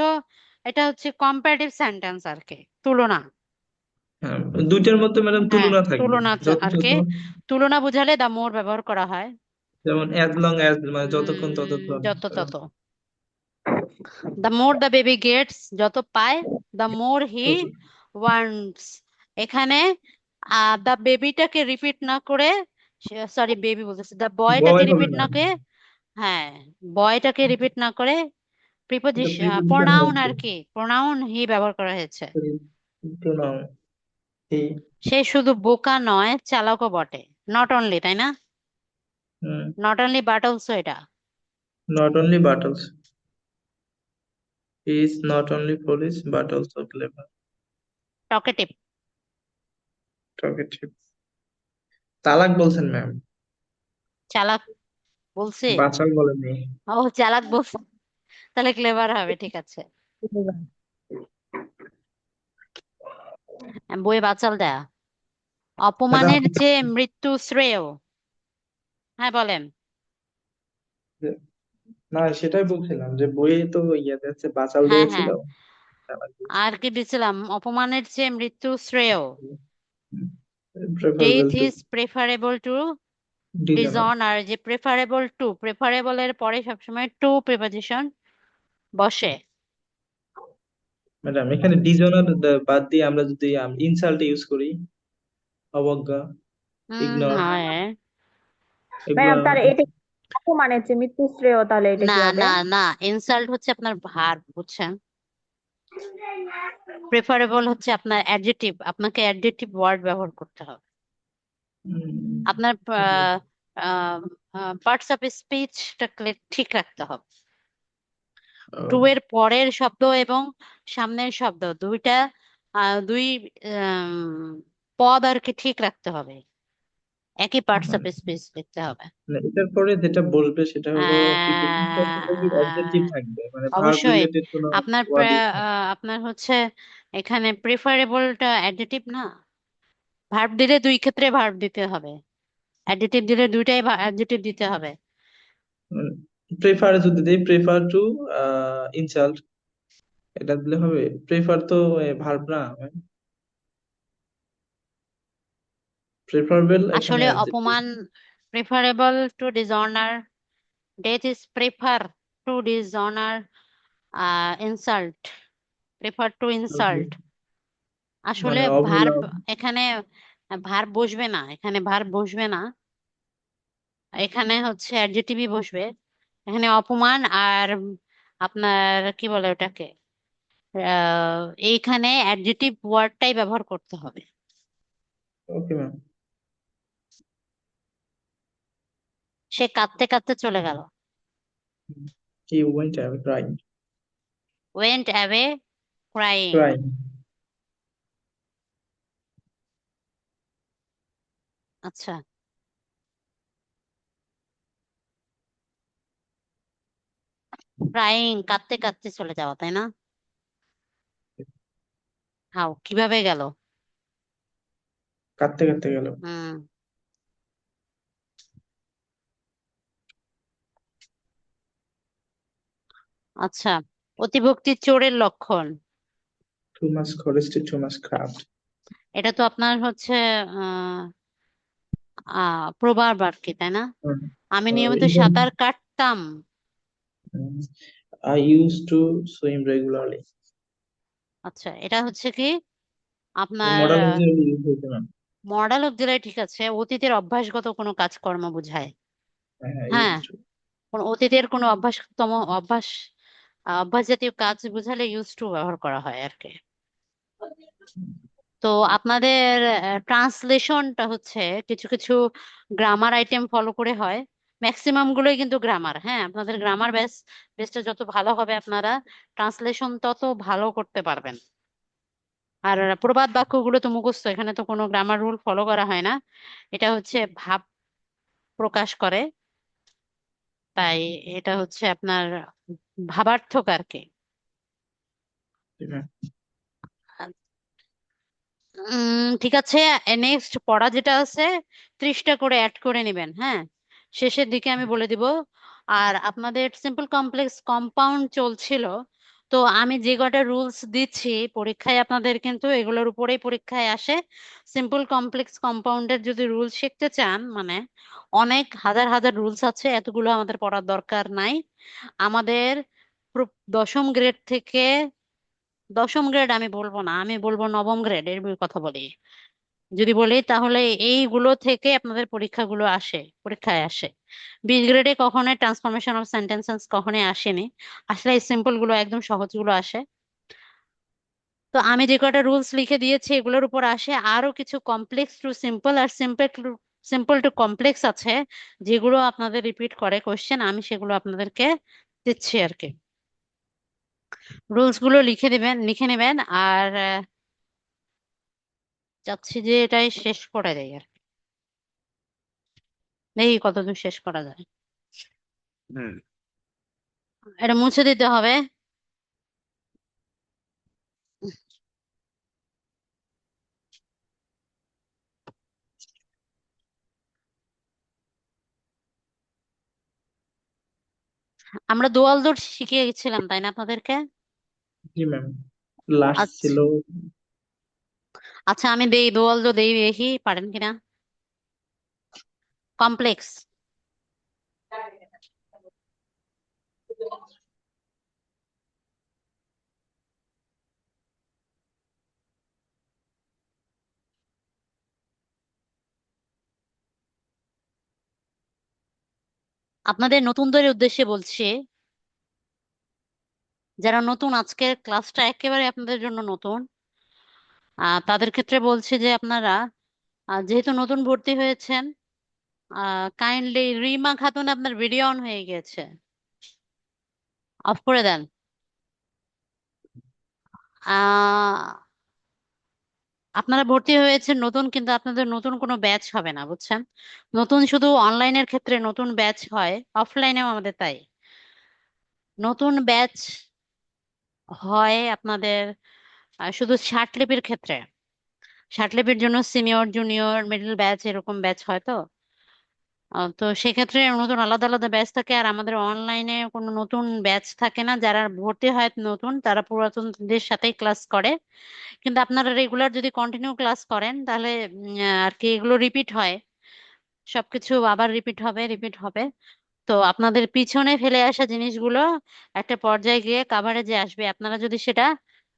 এটা হচ্ছে কম্পারেটিভ সেন্টেন্স আর কি, তুলনা। হ্যাঁ, দুইটার মধ্যে ম্যাডাম হ্যাঁ, তুলনা থাকবে, তুলনা যত আর তত। কি, তুলনা বোঝালে দ্য মোর ব্যবহার করা হয়। যেমন অ্যাজ লং অ্যাজ, মানে যতক্ষণ ততক্ষণ। যত তত। The more the baby gets, যত পায়, দ্য মোর হি ওয়ান্টস। এখানে দ্য বেবিটাকে রিপিট না করে, সরি বেবি বলতেছে, দ্য বয়টাকে বয় হবে রিপিট না, না করে, হ্যাঁ, বয়টাকে রিপিট না করে এটা প্রিপোজিশন প্রিপোজিশন প্রোনাউন হচ্ছে আর কি, প্রোনাউন হি ব্যবহার করা হয়েছে। Pronoun he. সে শুধু বোকা নয়, চালাকও বটে। নট অনলি, তাই না? নট অনলি বাট অলসো, এটা not only but also, he is not only foolish but also clever, talkative. talkative। তালাক বলছেন ম্যাম, চালাক বলছি? বাচাল বলেননি। ও, চালাক বলছি, তাহলে ক্লেভার হবে, ঠিক আছে। বই বাচাল দেয়া। ম্যাডাম অপমানের চেয়ে মৃত্যু শ্রেয়। হ্যাঁ, বলেন। না, সেটাই বলছিলাম যে বইয়ে তো ইয়াতে আছে, বাচাল হ্যাঁ, দিয়েছিল। হ্যাঁ, আর কি দিছিলাম? অপমানের চেয়ে মৃত্যু শ্রেয়। Preferable death two is preferable to dishonour. Dishonour. যে প্রেফারেবল টু, প্রেফারেবল এর পরে সবসময় টু প্রিপজিশন বসে। ম্যাডাম এখানে ডিজনার বাদ দিয়ে আমরা যদি ইনসাল্ট ইউজ করি, অবজ্ঞা, ইগনোর, হ্যাঁ। এগুলা। ম্যাম তাহলে এটা অপমানের চেয়ে মৃত্যু শ্রেয়, তাহলে এটা না, কি হবে? না, না, ইনসাল্ট হচ্ছে আপনার ভার্ব, বুঝছেন? প্রেফারেবল হচ্ছে আপনার অ্যাডজেক্টিভ, আপনাকে অ্যাডজেক্টিভ ওয়ার্ড ব্যবহার করতে হবে। আপনার পার্টস অফ স্পিচটাকে ঠিক রাখতে হবে। টু এর পরের শব্দ এবং সামনের শব্দ দুইটা, দুই পদ আর কি ঠিক রাখতে হবে, একই পার্টস অফ স্পিচ লিখতে হবে। এটার পরে যেটা বলবে সেটা হলো অবজেক্টিভ থাকবে, মানে ভার্ব অবশ্যই। রিলেটেড কোনো আপনার ওয়ার্ডই থাকবে। আপনার হচ্ছে এখানে প্রেফারেবলটা অ্যাডজেক্টিভ না, ভার্ব দিলে দুই ক্ষেত্রে ভার্ব দিতে হবে, অ্যাডজেক্টিভ দিলে দুইটাই অ্যাডজেক্টিভ দিতে হবে। প্রেফার যদি দেই, প্রেফার টু ইনসাল্ট, এটা দিলে হবে? প্রেফার তো ভার্ব না, প্রেফারেবল এখানে আসলে অ্যাডজেক্টিভ। অপমান preferable two dishonour, death is prefer to dishonour, insult prefer to insult. আসলে মানে অবহেলা। ভার্ব এখানে, ভার্ব বসবে না, এখানে ভার্ব বসবে না, এখানে হচ্ছে অ্যাডজেক্টিভই বসবে। এখানে অপমান আর আপনার কি বলে ওটাকে, এইখানে অ্যাডজেক্টিভ ওয়ার্ডটাই ব্যবহার করতে হবে। Okay ma'am. সে কাঁদতে কাঁদতে চলে গেল। He went away crying. Went away crying. Crying. আচ্ছা, ক্রাইং কাঁদতে কাঁদতে চলে যাওয়া, তাই না? হাও, কিভাবে গেল? কাঁদতে কাঁদতে গেল। হুম, আচ্ছা। অতিভক্তি চোরের লক্ষণ। Too much courtesy too much craft. এটা তো আপনার হচ্ছে আহ প্রবাদ আর কি, তাই না? আমি নিয়মিত ইভেন সাঁতার কাটতাম। I use to swim regularly. আচ্ছা, এটা হচ্ছে কি আপনার মডার্ন অক্সিলারি ইউজ হয়েছে ম্যাম। মডাল অক্সিলারি, ঠিক আছে, অতীতের অভ্যাসগত কোনো কাজকর্ম বোঝায়। হ্যাঁ, ইউজ হ্যাঁ, টু। কোন অতীতের কোনো অভ্যাস অভ্যাস জাতীয় কাজ বোঝালে ইউজ টু ব্যবহার করা হয় আর কি। তো তো আপনাদের ট্রান্সলেশনটা হচ্ছে কিছু কিছু গ্রামার আইটেম ফলো করে হয়। ম্যাক্সিমাম গুলোই কিন্তু গ্রামার। হ্যাঁ, আপনাদের গ্রামার বেসটা যত ভালো হবে আপনারা ট্রান্সলেশন তত ভালো করতে পারবেন। আর প্রবাদ বাক্যগুলো তো মুখস্থ, এখানে তো কোনো গ্রামার রুল ফলো করা হয় না। এটা হচ্ছে ভাব প্রকাশ করে, তাই এটা হচ্ছে আপনার ভাবার্থক আর কি। জি ম্যাম। ঠিক আছে। নেক্সট পড়া যেটা আছে 30টা করে অ্যাড করে নেবেন। হ্যাঁ, শেষের দিকে আমি বলে দিব। আর আপনাদের সিম্পল কমপ্লেক্স কম্পাউন্ড চলছিল, তো আমি যে কটা রুলস দিচ্ছি পরীক্ষায় আপনাদের কিন্তু এগুলোর উপরেই পরীক্ষায় আসে। সিম্পল কমপ্লেক্স কম্পাউন্ডের যদি রুলস শিখতে চান, মানে অনেক হাজার হাজার রুলস আছে, এতগুলো আমাদের পড়ার দরকার নাই। আমাদের দশম গ্রেড থেকে, দশম গ্রেড আমি বলবো না, আমি বলবো নবম গ্রেড এর কথা বলি। যদি বলি তাহলে এইগুলো থেকে আপনাদের পরীক্ষাগুলো আসে, পরীক্ষায় আসে। 20 গ্রেডে কখনোই ট্রান্সফরমেশন অফ সেন্টেন্সেস কখনোই আসেনি, আসলে এই সিম্পল গুলো একদম সহজ গুলো আসে। তো আমি যে কটা রুলস লিখে দিয়েছি এগুলোর উপর আসে। আরো কিছু complex two simple R simple to complex আছে, যেগুলো আপনাদের রিপিট করে কোশ্চেন, আমি সেগুলো আপনাদেরকে দিচ্ছি আর কি। রুলস গুলো লিখে দিবেন, লিখে নেবেন। আর চাচ্ছি যে এটাই শেষ করে দেয় আর কি। দেখি কতদূর শেষ করা যায়। হুম। এটা মুছে দিতে হবে। আমরা দোয়াল দৌড় শিখিয়ে গেছিলাম তাই না আপনাদেরকে? জি ম্যাম, লাস্ট আচ্ছা, ছিল। আচ্ছা আমি দেই, দোয়াল দৌড় দেই, দেখি পারেন কিনা। কমপ্লেক্স। আপনাদের নতুনদের উদ্দেশ্যে বলছি, যারা নতুন, আজকের ক্লাসটা একেবারে আপনাদের জন্য নতুন। তাদের ক্ষেত্রে বলছি যে আপনারা যেহেতু নতুন ভর্তি হয়েছেন, কাইন্ডলি, রিমা খাতুন আপনার ভিডিও অন হয়ে গেছে, অফ করে দেন। আপনারা ভর্তি হয়েছেন নতুন, কিন্তু আপনাদের নতুন কোনো ব্যাচ হবে না, বুঝছেন? নতুন শুধু অনলাইনের ক্ষেত্রে নতুন ব্যাচ হয়, অফলাইনেও আমাদের তাই। নতুন ব্যাচ হয় আপনাদের শুধু ষাটলিপির ক্ষেত্রে। ষাটলিপির জন্য সিনিয়র জুনিয়র মিডল ব্যাচ এরকম ব্যাচ হয়। তো তো সেক্ষেত্রে নতুন আলাদা আলাদা ব্যাচ থাকে। আর আমাদের অনলাইনে কোনো নতুন ব্যাচ থাকে না। যারা ভর্তি হয় নতুন, তারা পুরাতনদের সাথেই ক্লাস করে। কিন্তু আপনারা রেগুলার যদি কন্টিনিউ ক্লাস করেন তাহলে আর কি এগুলো রিপিট হয়, সবকিছু আবার রিপিট হবে, রিপিট হবে। তো আপনাদের পিছনে ফেলে আসা জিনিসগুলো একটা পর্যায়ে গিয়ে কাভারেজে আসবে, আপনারা যদি সেটা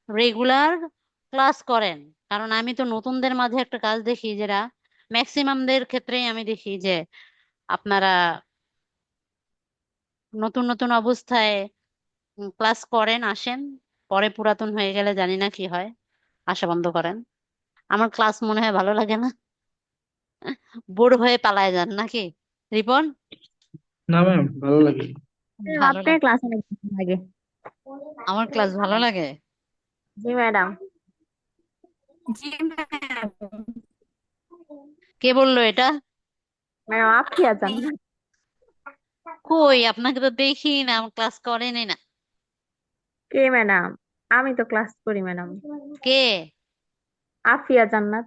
রেগুলার ক্লাস করেন। কারণ আমি তো নতুনদের মাঝে একটা কাজ দেখি, যেটা ম্যাক্সিমামদের ক্ষেত্রেই আমি দেখি, যে আপনারা নতুন নতুন অবস্থায় ক্লাস করেন, আসেন, পরে পুরাতন হয়ে গেলে জানি না কি হয়, আসা বন্ধ করেন। আমার ক্লাস মনে হয় ভালো লাগে না, বোর হয়ে পালায় যান নাকি রিপন? না ম্যাম, ভালো লাগে। ভালো আপনার লাগে। ক্লাস অনেক ভালো লাগে। আমার ক্লাস ভালো লাগে। জি ম্যাডাম। জি ম্যাম। কে বললো এটা? ম্যাডাম আপনি আছেন? কই, আপনাকে তো দেখি না, আমার ক্লাস করেনি না। কে ম্যাডাম? আমি তো ক্লাস করি ম্যাডাম। কে? আফিয়া জান্নাত।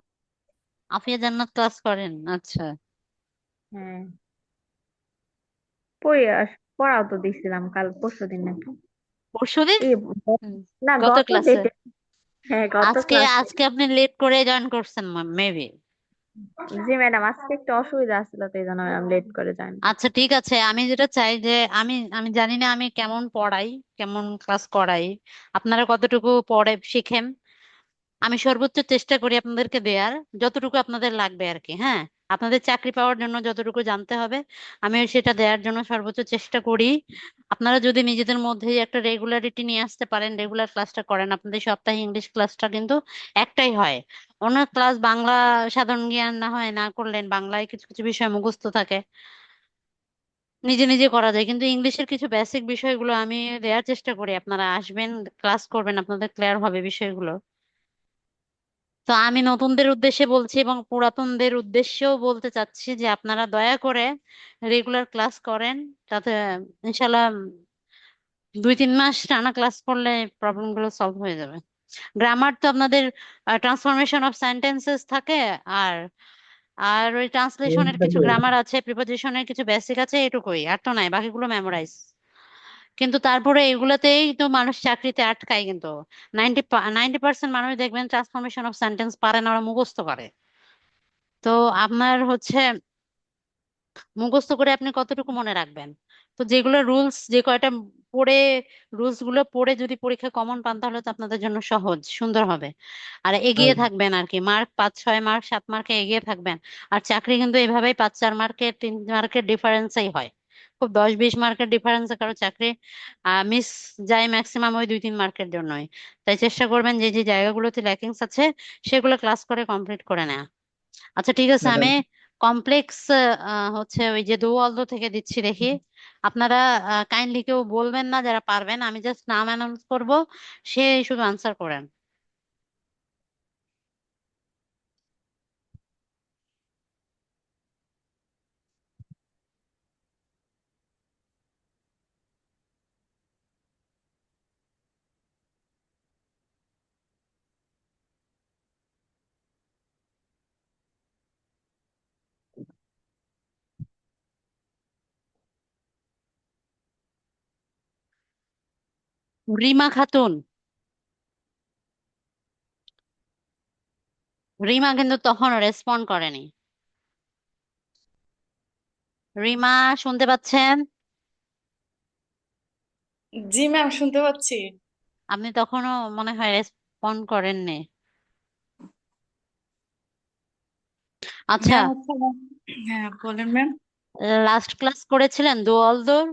আফিয়া জান্নাত ক্লাস করেন? আচ্ছা। হ্যাঁ, পড়ি পড়াও তো দিছিলাম কাল পরশুদিন নাকি। পরশুদিন? এই হুম, না, গত গত ক্লাসে। ডেটে। হ্যাঁ, গত আজকে ক্লাসে। আজকে আপনি লেট করে জয়েন করছেন মেবি। জি ম্যাডাম, আজকে একটু অসুবিধা ছিল তো এই জন্য ম্যাডাম লেট করে জয়েন আচ্ছা করছি। ঠিক আছে, আমি যেটা চাই যে আমি আমি জানি না আমি কেমন পড়াই, কেমন ক্লাস করাই, আপনারা কতটুকু পড়ে শিখেন। আমি সর্বোচ্চ চেষ্টা করি আপনাদেরকে দেয়ার, যতটুকু আপনাদের লাগবে আর কি। হ্যাঁ, আপনাদের চাকরি পাওয়ার জন্য যতটুকু জানতে হবে আমি সেটা দেওয়ার জন্য সর্বোচ্চ চেষ্টা করি। আপনারা যদি নিজেদের মধ্যেই একটা রেগুলারিটি নিয়ে আসতে পারেন, রেগুলার ক্লাসটা করেন, আপনাদের সপ্তাহে ইংলিশ ক্লাসটা কিন্তু একটাই হয়। অন্য ক্লাস বাংলা সাধারণ জ্ঞান না হয়, না করলেন বাংলায় কিছু কিছু বিষয় মুখস্থ থাকে, নিজে নিজে করা যায়, কিন্তু ইংলিশের কিছু বেসিক বিষয়গুলো আমি দেওয়ার চেষ্টা করি। আপনারা আসবেন, ক্লাস করবেন, আপনাদের ক্লিয়ার হবে বিষয়গুলো। তো আমি নতুনদের উদ্দেশ্যে বলছি এবং পুরাতনদের উদ্দেশ্যেও বলতে চাচ্ছি যে আপনারা দয়া করে রেগুলার ক্লাস করেন, তাতে ইনশাল্লাহ 2-3 মাস টানা ক্লাস করলে প্রবলেম গুলো সলভ হয়ে যাবে। গ্রামার তো আপনাদের ট্রান্সফরমেশন অফ সেন্টেন্সেস থাকে, আর আর ওই ট্রান্সলেশনের কিছু থাকে। গ্রামার আছে, প্রিপোজিশনের কিছু বেসিক আছে, এটুকুই, আর তো নাই, বাকিগুলো মেমোরাইজ। কিন্তু তারপরে এগুলাতেই তো মানুষ চাকরিতে আটকায়, কিন্তু 90% মানুষ দেখবেন ট্রান্সফরমেশন অফ সেন্টেন্স পারে না, ওরা মুখস্থ করে। তো আপনার হচ্ছে মুখস্থ করে আপনি কতটুকু মনে রাখবেন? তো যেগুলো রুলস, যে কয়টা পড়ে, রুলস গুলো পড়ে যদি পরীক্ষা কমন পান তাহলে তো আপনাদের জন্য সহজ সুন্দর হবে। আর এগিয়ে আর থাকবেন আর কি, মার্ক 5-6 মার্ক 7 মার্কে এগিয়ে থাকবেন। আর চাকরি কিন্তু এইভাবেই 5-4 মার্কের 3 মার্কের ডিফারেন্সেই হয়। খুব 10-20 মার্কের ডিফারেন্সে কারো চাকরি মিস যায় ম্যাক্সিমাম ওই 2-3 মার্কের জন্যই। তাই চেষ্টা করবেন যে যে জায়গাগুলোতে ল্যাকিংস আছে সেগুলো ক্লাস করে কমপ্লিট করে নেওয়া। আচ্ছা ঠিক আছে, ম্যাডাম, আমি কমপ্লেক্স হচ্ছে ওই যে দোয়ালদো থেকে দিচ্ছি দেখি। আপনারা কাইন্ডলি কেউ বলবেন না যারা পারবেন, আমি জাস্ট নাম অ্যানাউন্স করব, সে শুধু আনসার করেন। রিমা খাতুন। রিমা কিন্তু তখন রেসপন্ড করেনি। রিমা, শুনতে পাচ্ছেন? জি ম্যাম, শুনতে পাচ্ছি। আপনি তখনও মনে হয় রেসপন্ড করেননি। আচ্ছা, ম্যাম হচ্ছে হ্যাঁ বলেন ম্যাম। লাস্ট ক্লাস করেছিলেন দোয়ালদোর?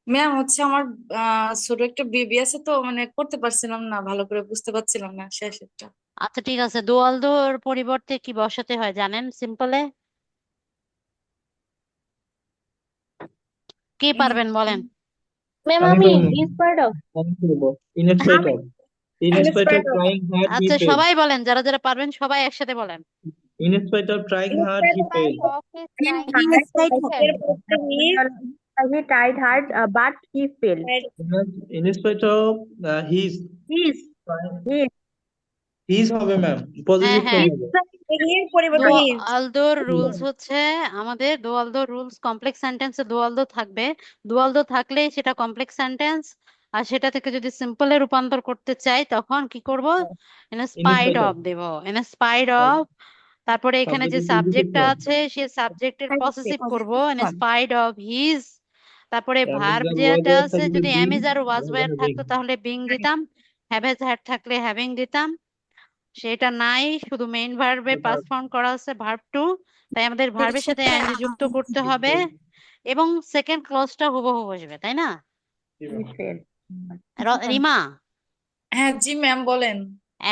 ম্যাম হচ্ছে আমার ছোট একটা বেবি আছে, তো মানে করতে পারছিলাম না, ভালো করে বুঝতে পারছিলাম না শেষেরটা। আচ্ছা ঠিক আছে, দোয়ালদোর পরিবর্তে কি বসাতে হয় জানেন সিম্পলে? কি পারবেন বলেন? ম্যাম আমি আমি পারবো। Inspired of. আমি করবো। ইন স্পাইট আমি of, in spite of inspired of. Trying hard he আচ্ছা ফেল, সবাই বলেন, যারা যারা পারবেন সবাই একসাথে বলেন। In spite of trying hard inspired he of fail, in in hard spite of এর পরে he tried hard but he fail. In spite of his, his his his হবে ম্যাম, হ্যাঁ পজিটিভ হ্যাঁ, ফর্ম হিজ, হবে। এর পরিবর্তে হিজ। দোয়ালদোর রুলস হচ্ছে, আমাদের দোয়ালদোর রুলস কমপ্লেক্স সেন্টেন্সে দোয়ালদো থাকবে। দোয়ালদো থাকলে সেটা কমপ্লেক্স সেন্টেন্স, আর সেটা থেকে যদি সিম্পলে রূপান্তর করতে চাই তখন কি করব? In in spite spite of, of দেব, ইন স্পাইট অফ। তারপরে এখানে যে সাবজেক্টের পজিটিভ সাবজেক্টটা ফর্ম। আছে সে সাবজেক্টের পসেসিভ করব, positive in form. Spite of his. তারপরে ভার্ব অ্যামেজার যেটা ওয়াজার আছে, থাকলে যদি বিং, অ্যামিজ আর ওয়াজ ওয়্যার হ্যাভিং। থাকতো তাহলে বিং দিতাম, হ্যাভ হ্যাজ হ্যাড থাকলে হ্যাভিং দিতাম। সেটা নাই, শুধু মেইন ভার্বে পাস ফর্ম করা আছে, ভার্ব টু। তাই আমাদের ভার্বের সাথে আইএনজি যুক্ত করতে হবে এবং সেকেন্ড ক্লজটা হুবহু বসবে, তাই না? হি ফেল। রিমা, হ্যাঁ জি ম্যাম বলেন।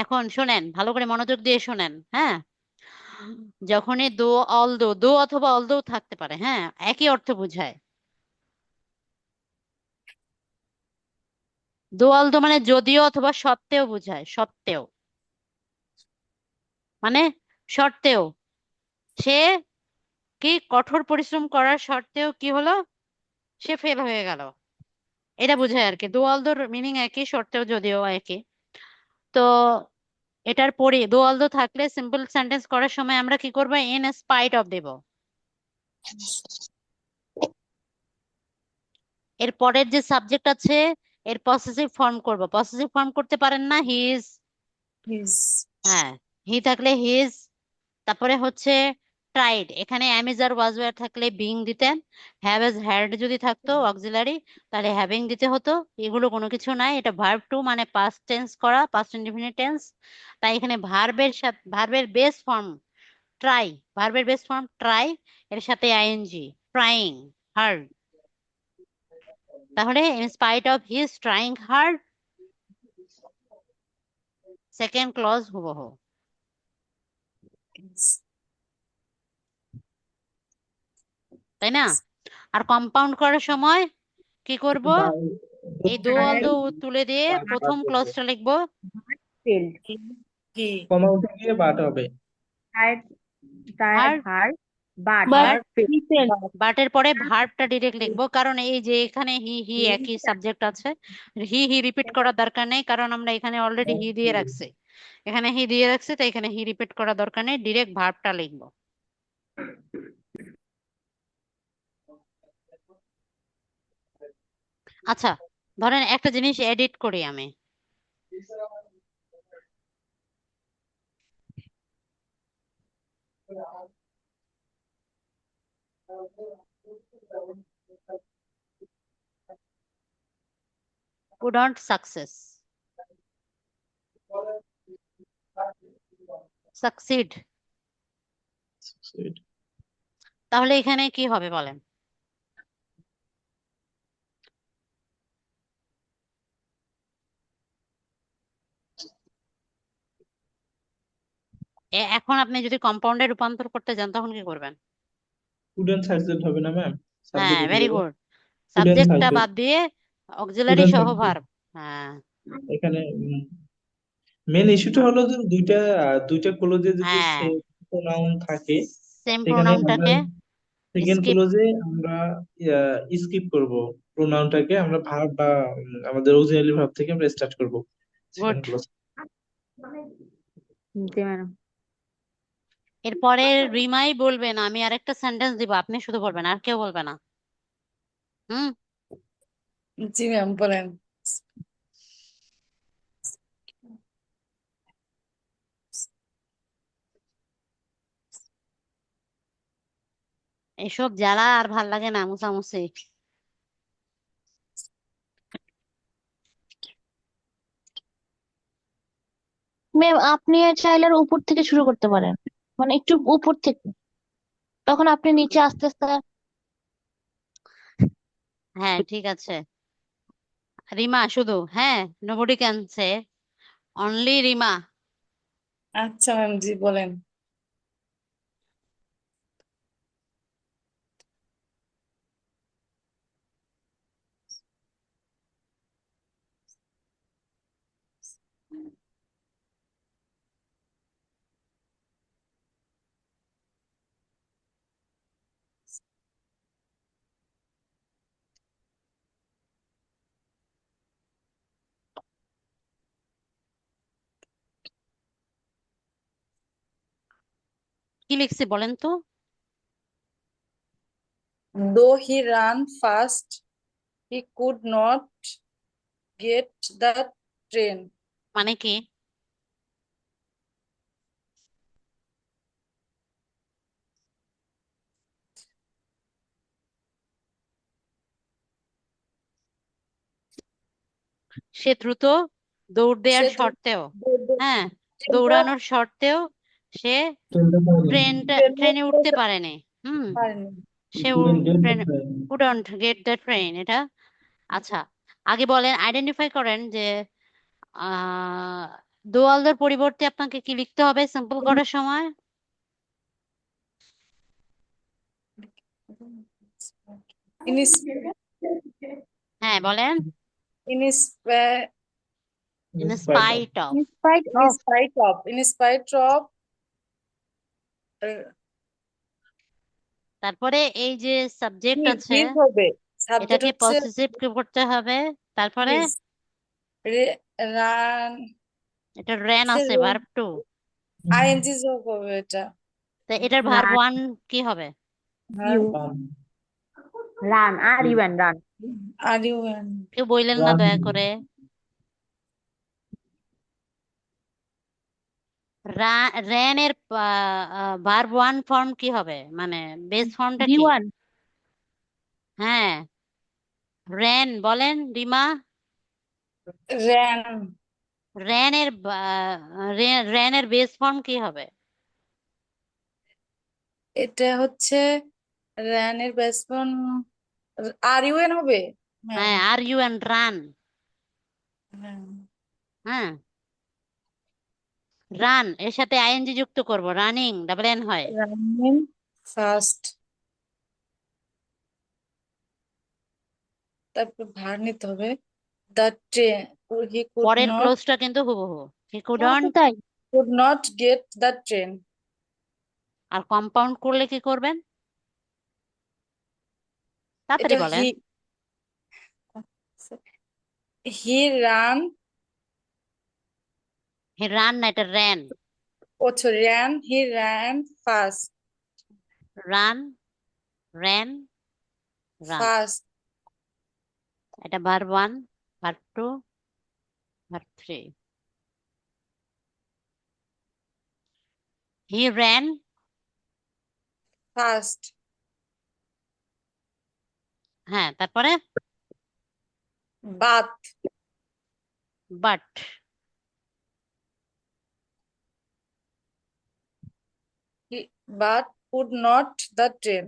এখন শোনেন, ভালো করে মনোযোগ দিয়ে শোনেন। হ্যাঁ, যখনই দো অলদো, দো অথবা অলদো থাকতে পারে, হ্যাঁ, একই অর্থ বোঝায়। দো অলদো মানে যদিও অথবা সত্ত্বেও বোঝায়, সত্ত্বেও মানে সত্ত্বেও, সে কি কঠোর পরিশ্রম করার সত্ত্বেও কি হলো, সে ফেল হয়ে গেল, এটা বোঝায় আর কি। দো অলদোর মিনিং একই, সত্ত্বেও যদিও একই। তো এটার পরে দো অলদো থাকলে সিম্পল সেন্টেন্স করার সময় আমরা কি করবো? ইন স্পাইট অফ দেব। এর পরের যে সাবজেক্ট আছে এর পসেসিভ ফর্ম করব। পসেসিভ ফর্ম করতে পারেন না? His, his. হ্যাঁ, হি থাকলে হিজ। তারপরে হচ্ছে ট্রাইড, এখানে am is আর was were থাকলে বিং দিতেন, have as had যদি থাকতো অক্সিলারি তাহলে হ্যাভিং দিতে হতো। এগুলো কোনো কিছু নাই, এটা ভার্ব টু মানে পাস্ট টেন্স করা, পাস্ট ইনডিফিনিট টেন্স। তাই এখানে ভার্বের সাথে ভার্বের বেস ফর্ম ট্রাই, ভার্বের বেস ফর্ম ট্রাই, এর সাথে আইএনজি, ট্রাইং হার্ড। তাহলে in spite of his trying hard, second clause হুবহু, তাই না? আর কম্পাউন্ড করার সময় কি করব? বা এই দো অল দো তুলে দিয়ে প্রথম ক্লজটা লিখবো। failed. কমা উঠে গিয়ে বাট হবে। Tried hard hard, but but failed. he failed. বাটের পরে ভার্বটা ডিরেক্ট লিখবো, কারণ এই যে এখানে হি একই সাবজেক্ট আছে, হি রিপিট করার দরকার নেই, কারণ আমরা এখানে অলরেডি হি দিয়ে রাখছি, এখানে হি দিয়ে রাখছি, তো এখানে হি রিপিট করার দরকার নেই, ডিরেক্ট ভার্বটা লিখবো। আচ্ছা, ধরেন একটা জিনিস এডিট করি আমি, couldn't succeed, তাহলে এখানে কি হবে বলেন? এখন আপনি যদি কম্পাউন্ডে রূপান্তর করতে যান তখন কি করবেন? কুডেন্ট সাকসেস হবে না ম্যাম, হ্যাঁ, সাবজেক্ট উঠে ভেরি যাবে। গুড, কুডেন্ট সাবজেক্টটা থাকবে, বাদ দিয়ে অক্সিলারি কুডেন্ট সহ থাকবে ভার্ব। হ্যাঁ এখানে। মেন ইস্যুটা হলো যে দুইটা ক্লোজে যদি হ্যাঁ, সেম প্রোনাউন থাকে, সেম সেখানে আমরা প্রোনাউনটাকে সেকেন্ড স্কিপ, ক্লোজে আমরা স্কিপ করব, প্রোনাউনটাকে আমরা ভার্ব বা আমাদের অক্সিলারি ভার্ব থেকে আমরা স্টার্ট করব গুড। Second close. জি ম্যাডাম। এরপরে রিমাই বলবেন, আমি আরেকটা সেন্টেন্স দিব, আপনি শুধু বলবেন, আর কেউ বলবে না। হুম, জি ম্যাম বলেন। এসব জ্বালা আর ভাল লাগে না, মুছামুছি। ম্যাম আপনি চাইলে আরো উপর থেকে শুরু করতে পারেন, মানে একটু উপর থেকে, তখন আপনি নিচে আস্তে আস্তে। হ্যাঁ ঠিক আছে, রিমা শুধু, হ্যাঁ, nobody can say, only Rima. আচ্ছা ম্যাম, জি বলেন। কি লিখছি বলেন তো? Though he ran fast, he could not get the train. মানে কি? সে দ্রুত দৌড় দেওয়ার সে শর্তেও, দ্রুত হ্যাঁ, কিন্তু দৌড়ানোর শর্তেও সে ট্রেনে ট্রেনে উঠতে পারেনি। হুম, পারেনি। সে কুডেন্ট গেট ট্রেনে couldn't get the train, এটা। আচ্ছা, আগে বলেন, আইডেন্টিফাই করেন যে দোয়ালদের পরিবর্তে আপনাকে কি লিখতে হবে সিম্পল করার সময়? In হ্যাঁ বলেন, in spite in spite of, In spite in of. spite of in spite of uh, তারপরে এই যে সাবজেক্ট আছে his হবে, সাবজেক্ট এটাকে হচ্ছে পজিটিভ করতে হবে, তারপরে his, রান, এটা ran আছে ভার্ব টু, আইএনজি যোগ হবে এটা। তো এটার ভার্ব Run, ওয়ান কি হবে? you, run, আর you and run. আর ইউ কেউ বললেন না দয়া করে। রেন এর ভার্ব ওয়ান ফর্ম কি হবে, মানে বেস ফর্মটা ডি কি? ওয়ান। হ্যাঁ, রেন বলেন রিমা। র্যান। রেন এর রেন এর বেস ফর্ম কি হবে? এটা হচ্ছে র্যানের বেসবন আর ইউ এন হবে ম্যাম। হ্যাঁ, আর ইউ এন রান। হ্যাঁ, রান এর সাথে আইএনজি যুক্ত করব, রানিং ডাবল এন হয়। রানিং ফার্স্ট, তারপর ভার নিতে হবে। দ্য ট্রেন, হি কুড পরের নট, ক্লোজটা কিন্তু হুবহু, হি ও কুডন্ট। আচ্ছা তাই। Could not get the train. আর কম্পাউন্ড করলে কি করবেন, তাড়াতাড়ি এটা বলেন। হি রান, হি রান না, এটা ran. Ran, he ran first, run, ran, run. First, এটা verb one, verb two, verb three. He ran, first, হ্যাঁ, তারপরে but, but, but could not the train.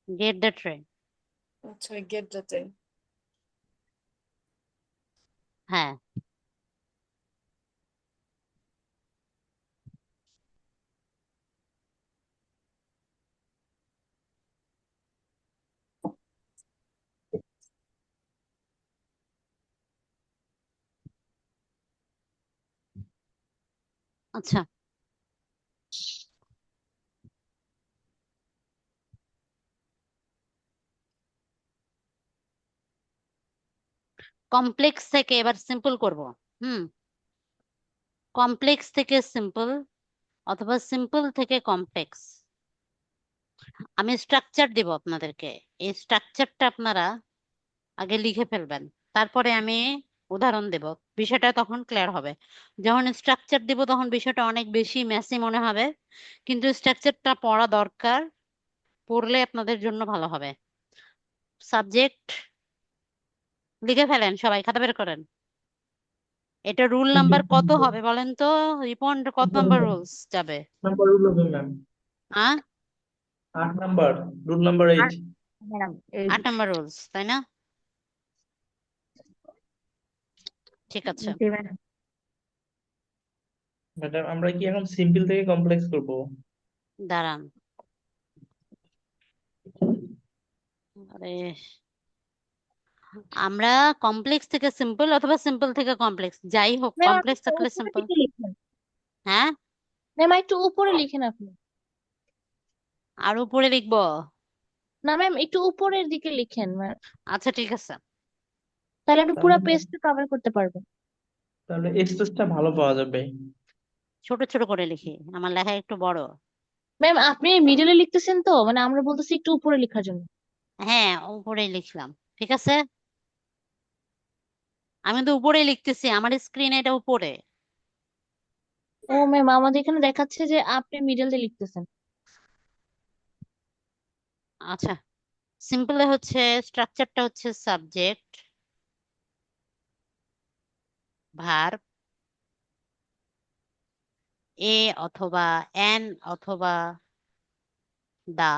Get the train. আচ্ছা, গেট দ্য ট্রেন। হ্যাঁ, আচ্ছা। কমপ্লেক্স থেকে এবার সিম্পল করব। হুম, কমপ্লেক্স থেকে সিম্পল অথবা সিম্পল থেকে কমপ্লেক্স। আমি স্ট্রাকচার দিব আপনাদেরকে, এই স্ট্রাকচারটা আপনারা আগে লিখে ফেলবেন, তারপরে আমি উদাহরণ দেব, বিষয়টা তখন ক্লিয়ার হবে। যখন স্ট্রাকচার দিব তখন বিষয়টা অনেক বেশি মেসি মনে হবে, কিন্তু স্ট্রাকচারটা পড়া দরকার, পড়লে আপনাদের জন্য ভালো হবে। সাবজেক্ট লিখে ফেলেন, সবাই খাতা বের করেন। এটা রুল নাম্বার কত হবে বলেন তো, রিপন কত নাম্বার রুলস যাবে? নাম্বার রুল হবে ম্যাম, হ্যাঁ, 8 number, rule number 8। Madam 8 number rules, তাই না? ঠিক আছে, জি ম্যাডাম। ম্যাডাম আমরা কি এখন সিম্পল থেকে কমপ্লেক্স করব? দাঁড়ান। আরে, আমরা কমপ্লেক্স থেকে সিম্পল অথবা সিম্পল থেকে কমপ্লেক্স, যাই হোক, ম্যাম আপনি কমপ্লেক্স তো থাকলে উপরের সিম্পল। দিকে লিখেন। হ্যাঁ, ম্যাম একটু উপরে লিখেন আপনি। আর উপরে লিখবো? না ম্যাম একটু উপরের দিকে লিখেন ম্যাম, আচ্ছা ঠিক আছে। তাহলে আপনি পুরো তাহলে পেজটা কভার করতে পারবেন। তাহলে স্পেসটা ভালো পাওয়া যাবে। ছোট ছোট করে লিখি, আমার লেখা একটু বড়। ম্যাম আপনি মিডলে লিখতেছেন তো, মানে আমরা বলতেছি একটু উপরে লেখার জন্য। হ্যাঁ, উপরেই লিখলাম, ঠিক আছে। আমি তো উপরেই লিখতেছি, আমার স্ক্রিনে এটা উপরে। ও ম্যাম আমাদের এখানে দেখাচ্ছে যে আপনি মিডল দিয়ে লিখতেছেন। আচ্ছা, সিম্পলে হচ্ছে স্ট্রাকচারটা হচ্ছে সাবজেক্ট, ভার্ব, এ অথবা এন অথবা দা,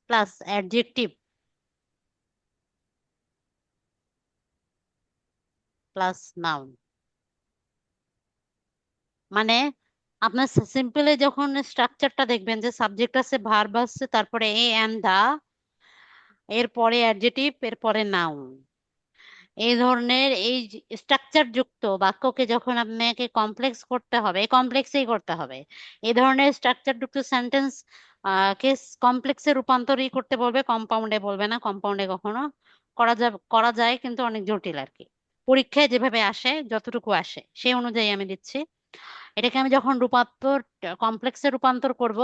প্লাস অ্যাডজেক্টিভ, প্লাস নাউন। মানে আপনার সিম্পলে যখন স্ট্রাকচারটা দেখবেন যে সাবজেক্ট আছে, ভার্ব আছে, তারপরে এ এন দা, এরপরে অ্যাডজেটিভ, এরপরে নাউন। এই ধরনের এই স্ট্রাকচার যুক্ত বাক্যকে যখন আপনাকে কমপ্লেক্স করতে হবে, কমপ্লেক্সেই করতে হবে। এই ধরনের স্ট্রাকচার যুক্ত সেন্টেন্স কে কমপ্লেক্সে রূপান্তরই করতে বলবে, কম্পাউন্ডে বলবে না। কম্পাউন্ডে কখনো করা যায় কিন্তু অনেক জটিল আর কি। পরীক্ষায় যেভাবে আসে, যতটুকু আসে সেই অনুযায়ী আমি দিচ্ছি। এটাকে আমি যখন কমপ্লেক্সে রূপান্তর করব,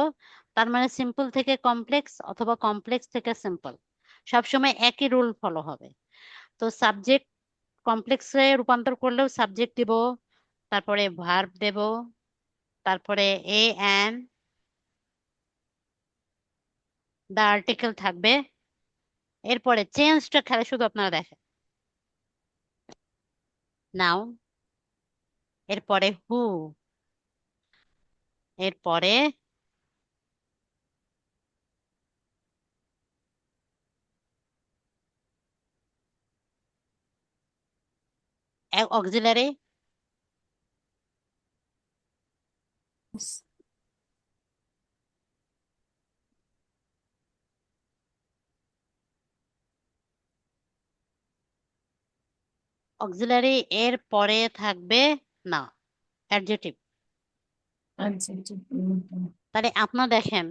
তার মানে সিম্পল থেকে কমপ্লেক্স অথবা কমপ্লেক্স থেকে সিম্পল। সবসময় একই রুল ফলো হবে। তো সাবজেক্ট কমপ্লেক্সে রূপান্তর করলেও সাবজেক্ট দিব, তারপরে ভার্ব দেব, তারপরে এ অ্যান দা আর্টিকেল থাকবে। এরপরে চেঞ্জটা খেলে শুধু আপনারা দেখেন, নাউন, এরপরে হু, এরপরে অক্সিলারি, অক্সিলারি, এর পরে থাকবে না অ্যাডজেটিভ। আচ্ছা আচ্ছা তাহলে আপনারা দেখেন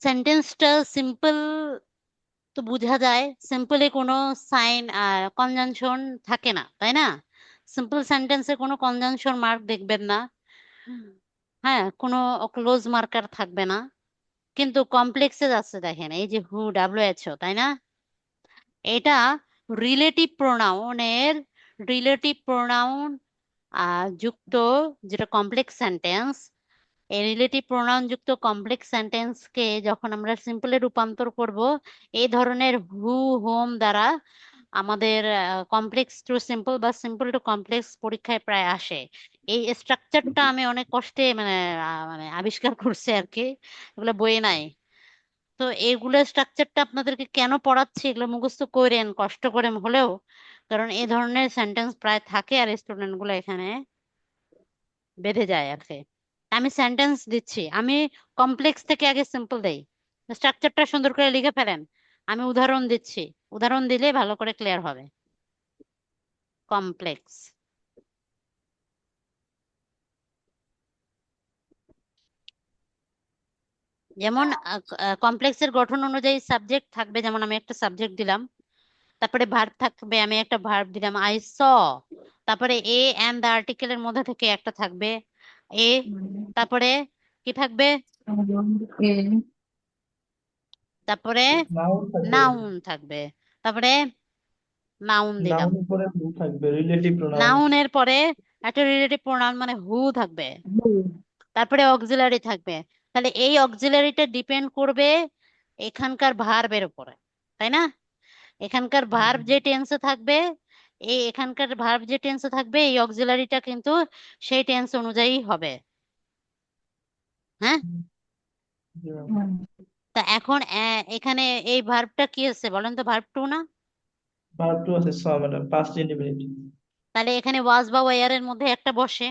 সেন্টেন্সটা সিম্পল তো বোঝা যায়, সিম্পলি কোনো সাইন কনজাংশন থাকে না, তাই না? সিম্পল সেন্টেন্সে কোনো কনজাংশন মার্ক দেখবেন না, হ্যাঁ, কোনো ক্লোজ মার্কার থাকবে না। কিন্তু কমপ্লেক্সে যাচ্ছে, দেখেন এই যে হু, ডাব্লিউএইচও, তাই না? এটা রিলেটিভ প্রোনাউনের রিলেটিভ প্রোনাউন যুক্ত যেটা কমপ্লেক্স সেন্টেন্স, এই রিলেটিভ প্রোনাউন যুক্ত কমপ্লেক্স সেন্টেন্সকে যখন আমরা সিম্পলে রূপান্তর করব, এই ধরনের হু, হোম দ্বারা আমাদের কমপ্লেক্স টু সিম্পল বা সিম্পল টু কমপ্লেক্স পরীক্ষায় প্রায় আসে। এই স্ট্রাকচারটা আমি অনেক কষ্টে মানে আবিষ্কার করছি আর কি, এগুলো বইয়ে নাই। তো এইগুলো স্ট্রাকচারটা আপনাদেরকে কেন পড়াচ্ছি, এগুলো মুখস্থ করেন কষ্ট করে হলেও, কারণ এই ধরনের সেন্টেন্স প্রায় থাকে আর স্টুডেন্ট গুলো এখানে বেঁধে যায় আর কি। আমি সেন্টেন্স দিচ্ছি, আমি কমপ্লেক্স থেকে আগে সিম্পল দেই, স্ট্রাকচারটা সুন্দর করে লিখে ফেলেন। আমি উদাহরণ দিচ্ছি, উদাহরণ দিলে ভালো করে ক্লিয়ার হবে। কমপ্লেক্স, যেমন কমপ্লেক্সের গঠন অনুযায়ী সাবজেক্ট থাকবে, যেমন আমি একটা সাবজেক্ট দিলাম, তারপরে ভার্ব থাকবে, আমি একটা ভার্ব দিলাম আই স, তারপরে এ এন্ড দ্য আর্টিকেলের মধ্যে থেকে একটা থাকবে এ, তারপরে কি থাকবে, তারপরে নাউন থাকবে, নাউন থাকবে, তারপরে নাউন দিলাম, নাউন পরে হু থাকবে, রিলেটিভ প্রোনাউন। নাউনের পরে একটা রিলেটিভ প্রোনাউন মানে হু থাকবে, তারপরে অক্সিলারি থাকবে। তাহলে এই অক্সিলারিটা ডিপেন্ড করবে এখানকার ভার্বের উপরে, তাই না? এখানকার ভার্ব যে টেন্সে থাকবে, এখানকার ভার্ব যে টেন্সে থাকবে, এই অক্সিলারিটা কিন্তু সেই টেন্স অনুযায়ী হবে। হ্যাঁ, তা এখন এখানে এই ভার্বটা কি আছে বলেন তো, ভার্ব টু না? ভার্ব টু আছে, স ম্যাডাম, পাস্ট ইনডিফিনিট। তাহলে এখানে ওয়াজ বা ওয়ার এর মধ্যে একটা বসে।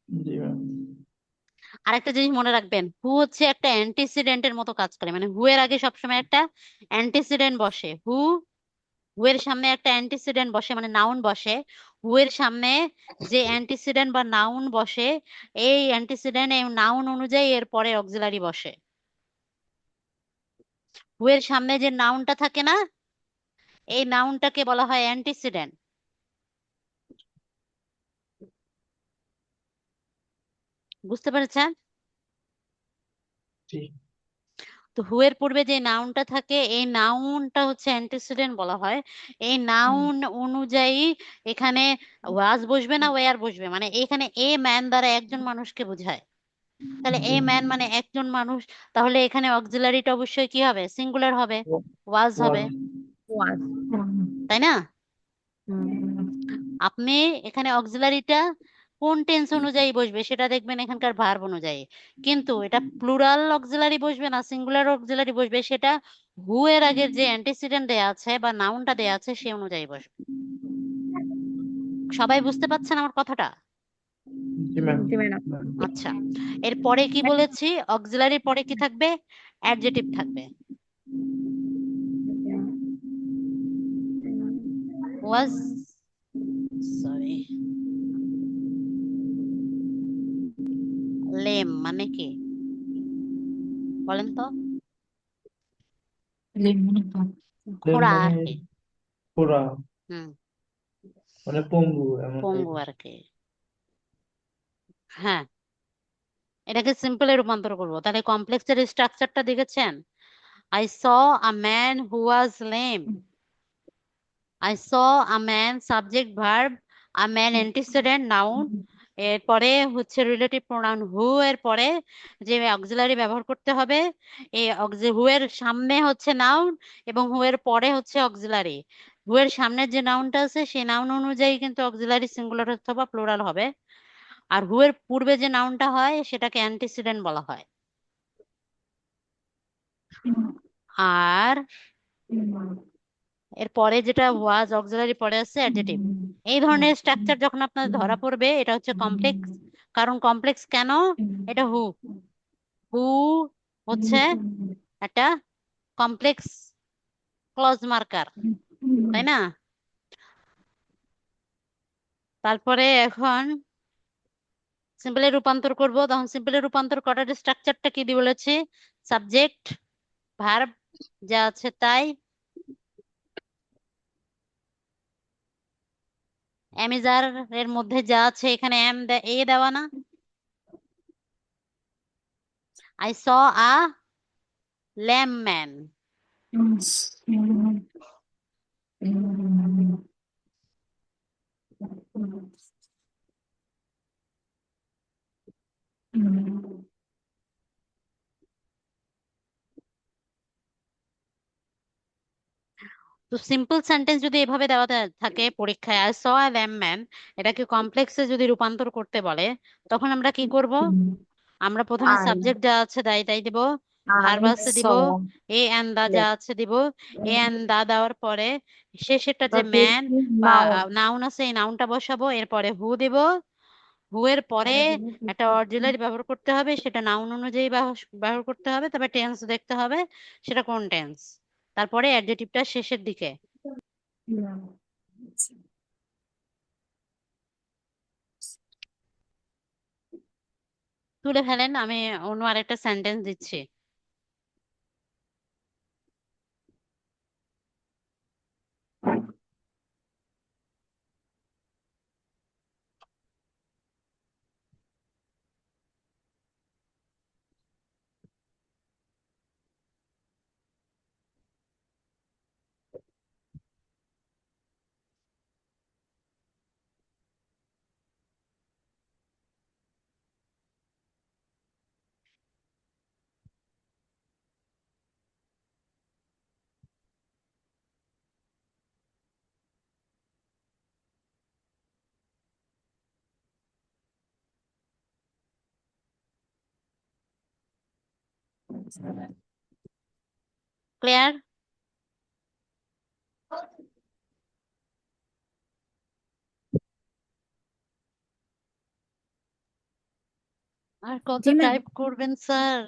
জি ম্যাম। আরেকটা জিনিস মনে রাখবেন, হু হচ্ছে একটা অ্যান্টিসিডেন্টের মতো কাজ করে, মানে হু এর আগে সবসময় একটা অ্যান্টিসিডেন্ট বসে। হু এর সামনে একটা অ্যান্টিসিডেন্ট বসে, মানে নাউন বসে। হু এর সামনে যে অ্যান্টিসিডেন্ট বা নাউন বসে, এই অ্যান্টিসিডেন্ট এই নাউন অনুযায়ী এর পরে অক্সিলারি বসে। হু এর সামনে যে নাউনটা থাকে না, এই নাউনটাকে বলা হয় অ্যান্টিসিডেন্ট। বুঝতে পেরেছেন? জি। তো হু এর পূর্বে যে নাউনটা থাকে, এই নাউনটা হচ্ছে অ্যান্টিসিডেন্ট বলা হয়। এই নাউন অনুযায়ী এখানে ওয়াজ বসবে না ওয়ার বসবে, মানে এখানে এ ম্যান দ্বারা একজন মানুষকে বোঝায়। তাহলে জি। এ ম্যান মানে একজন মানুষ, তাহলে এখানে অক্সিলারিটা অবশ্যই কি হবে, সিঙ্গুলার হবে, ওয়াজ হবে, ওয়াজ। তাই না? আপনি এখানে অক্সিলারিটা কোন টেন্স অনুযায়ী বসবে সেটা দেখবেন এখানকার ভার্ব অনুযায়ী, কিন্তু এটা প্লুরাল অক্সিলারি বসবে না সিঙ্গুলার অক্সিলারি বসবে, সেটা হু এর আগের যে অ্যান্টিসিডেন্ট দেয়া আছে বা নাউনটা দেয়া আছে সে অনুযায়ী বসবে। সবাই বুঝতে পারছেন আমার কথাটা? জি ম্যাম। জি ম্যাডাম। আচ্ছা, এর পরে কি বলেছি, অক্সিলারির পরে কি থাকবে, অ্যাডজেটিভ থাকবে। ওয়াজ, সরি, লেম মানে কি বলেন তো? খোঁড়া মানে আর কি। খোড়া, হুম, মানে পঙ্গু এমন পঙ্গু টাইপের। আর কি। হ্যাঁ, এটাকে সিম্পলে রূপান্তর করবো, তাহলে কমপ্লেক্সের স্ট্রাকচারটা দেখেছেন, I saw a man who was lame. I saw a man, subject verb, a man antecedent noun, এরপরে হচ্ছে রিলেটিভ প্রোনাউন হু, এর পরে যে অক্সিলারি ব্যবহার করতে হবে, এই হু এর সামনে হচ্ছে নাউন এবং হু এর পরে হচ্ছে অক্সিলারি। হু এর সামনে যে নাউনটা আছে সেই নাউন অনুযায়ী কিন্তু অক্সিলারি সিঙ্গুলার অথবা প্লুরাল হবে, আর হু এর পূর্বে যে নাউনটা হয় সেটাকে অ্যান্টিসিডেন্ট বলা হয়। আর এর পরে যেটা ওয়াজ অক্সিলারি পরে আছে অ্যাডজেটিভ। এই ধরনের স্ট্রাকচার যখন আপনার ধরা পড়বে এটা হচ্ছে কমপ্লেক্স। কারণ কমপ্লেক্স কেন? এটা হু হু হচ্ছে একটা কমপ্লেক্স ক্লজ মার্কার, তাই না? তারপরে এখন সিম্পলে রূপান্তর করব, তখন সিম্পলে রূপান্তর করার স্ট্রাকচারটা কি দিয়ে বলেছি? সাবজেক্ট ভার্ব যা আছে তাই, অ্যামিজার এর মধ্যে যা আছে এখানে এ দেওয়া না। I saw a lame man. তো সিম্পল সেন্টেন্স যদি এভাবে দেওয়া থাকে পরীক্ষায়, I saw a lame man, এটাকে কমপ্লেক্সে যদি রূপান্তর করতে বলে তখন আমরা কি করব? আমরা প্রথমে I সাবজেক্ট যা আছে তাই তাই দিব, ভার্ব I আছে দিব, saw এ অ্যান্ড দা যা let আছে দিব, এ অ্যান্ড দা দেওয়ার পরে শেষেরটা যে the ম্যান basic বা noun. নাউন আছে এই নাউনটা বসাবো, এরপরে হু দিব। হু এর পরে একটা অক্সিলারি ব্যবহার করতে হবে, সেটা নাউন অনুযায়ী ব্যবহার করতে হবে, তবে টেন্স দেখতে হবে সেটা কোন টেন্স। তারপরে অ্যাডজেটিভটা শেষের দিকে তুলে ফেলেন। আমি অন্য আরেকটা সেন্টেন্স দিচ্ছি। ক্লিয়ার? আর কত জি ম্যাম। টাইপ করবেন স্যার?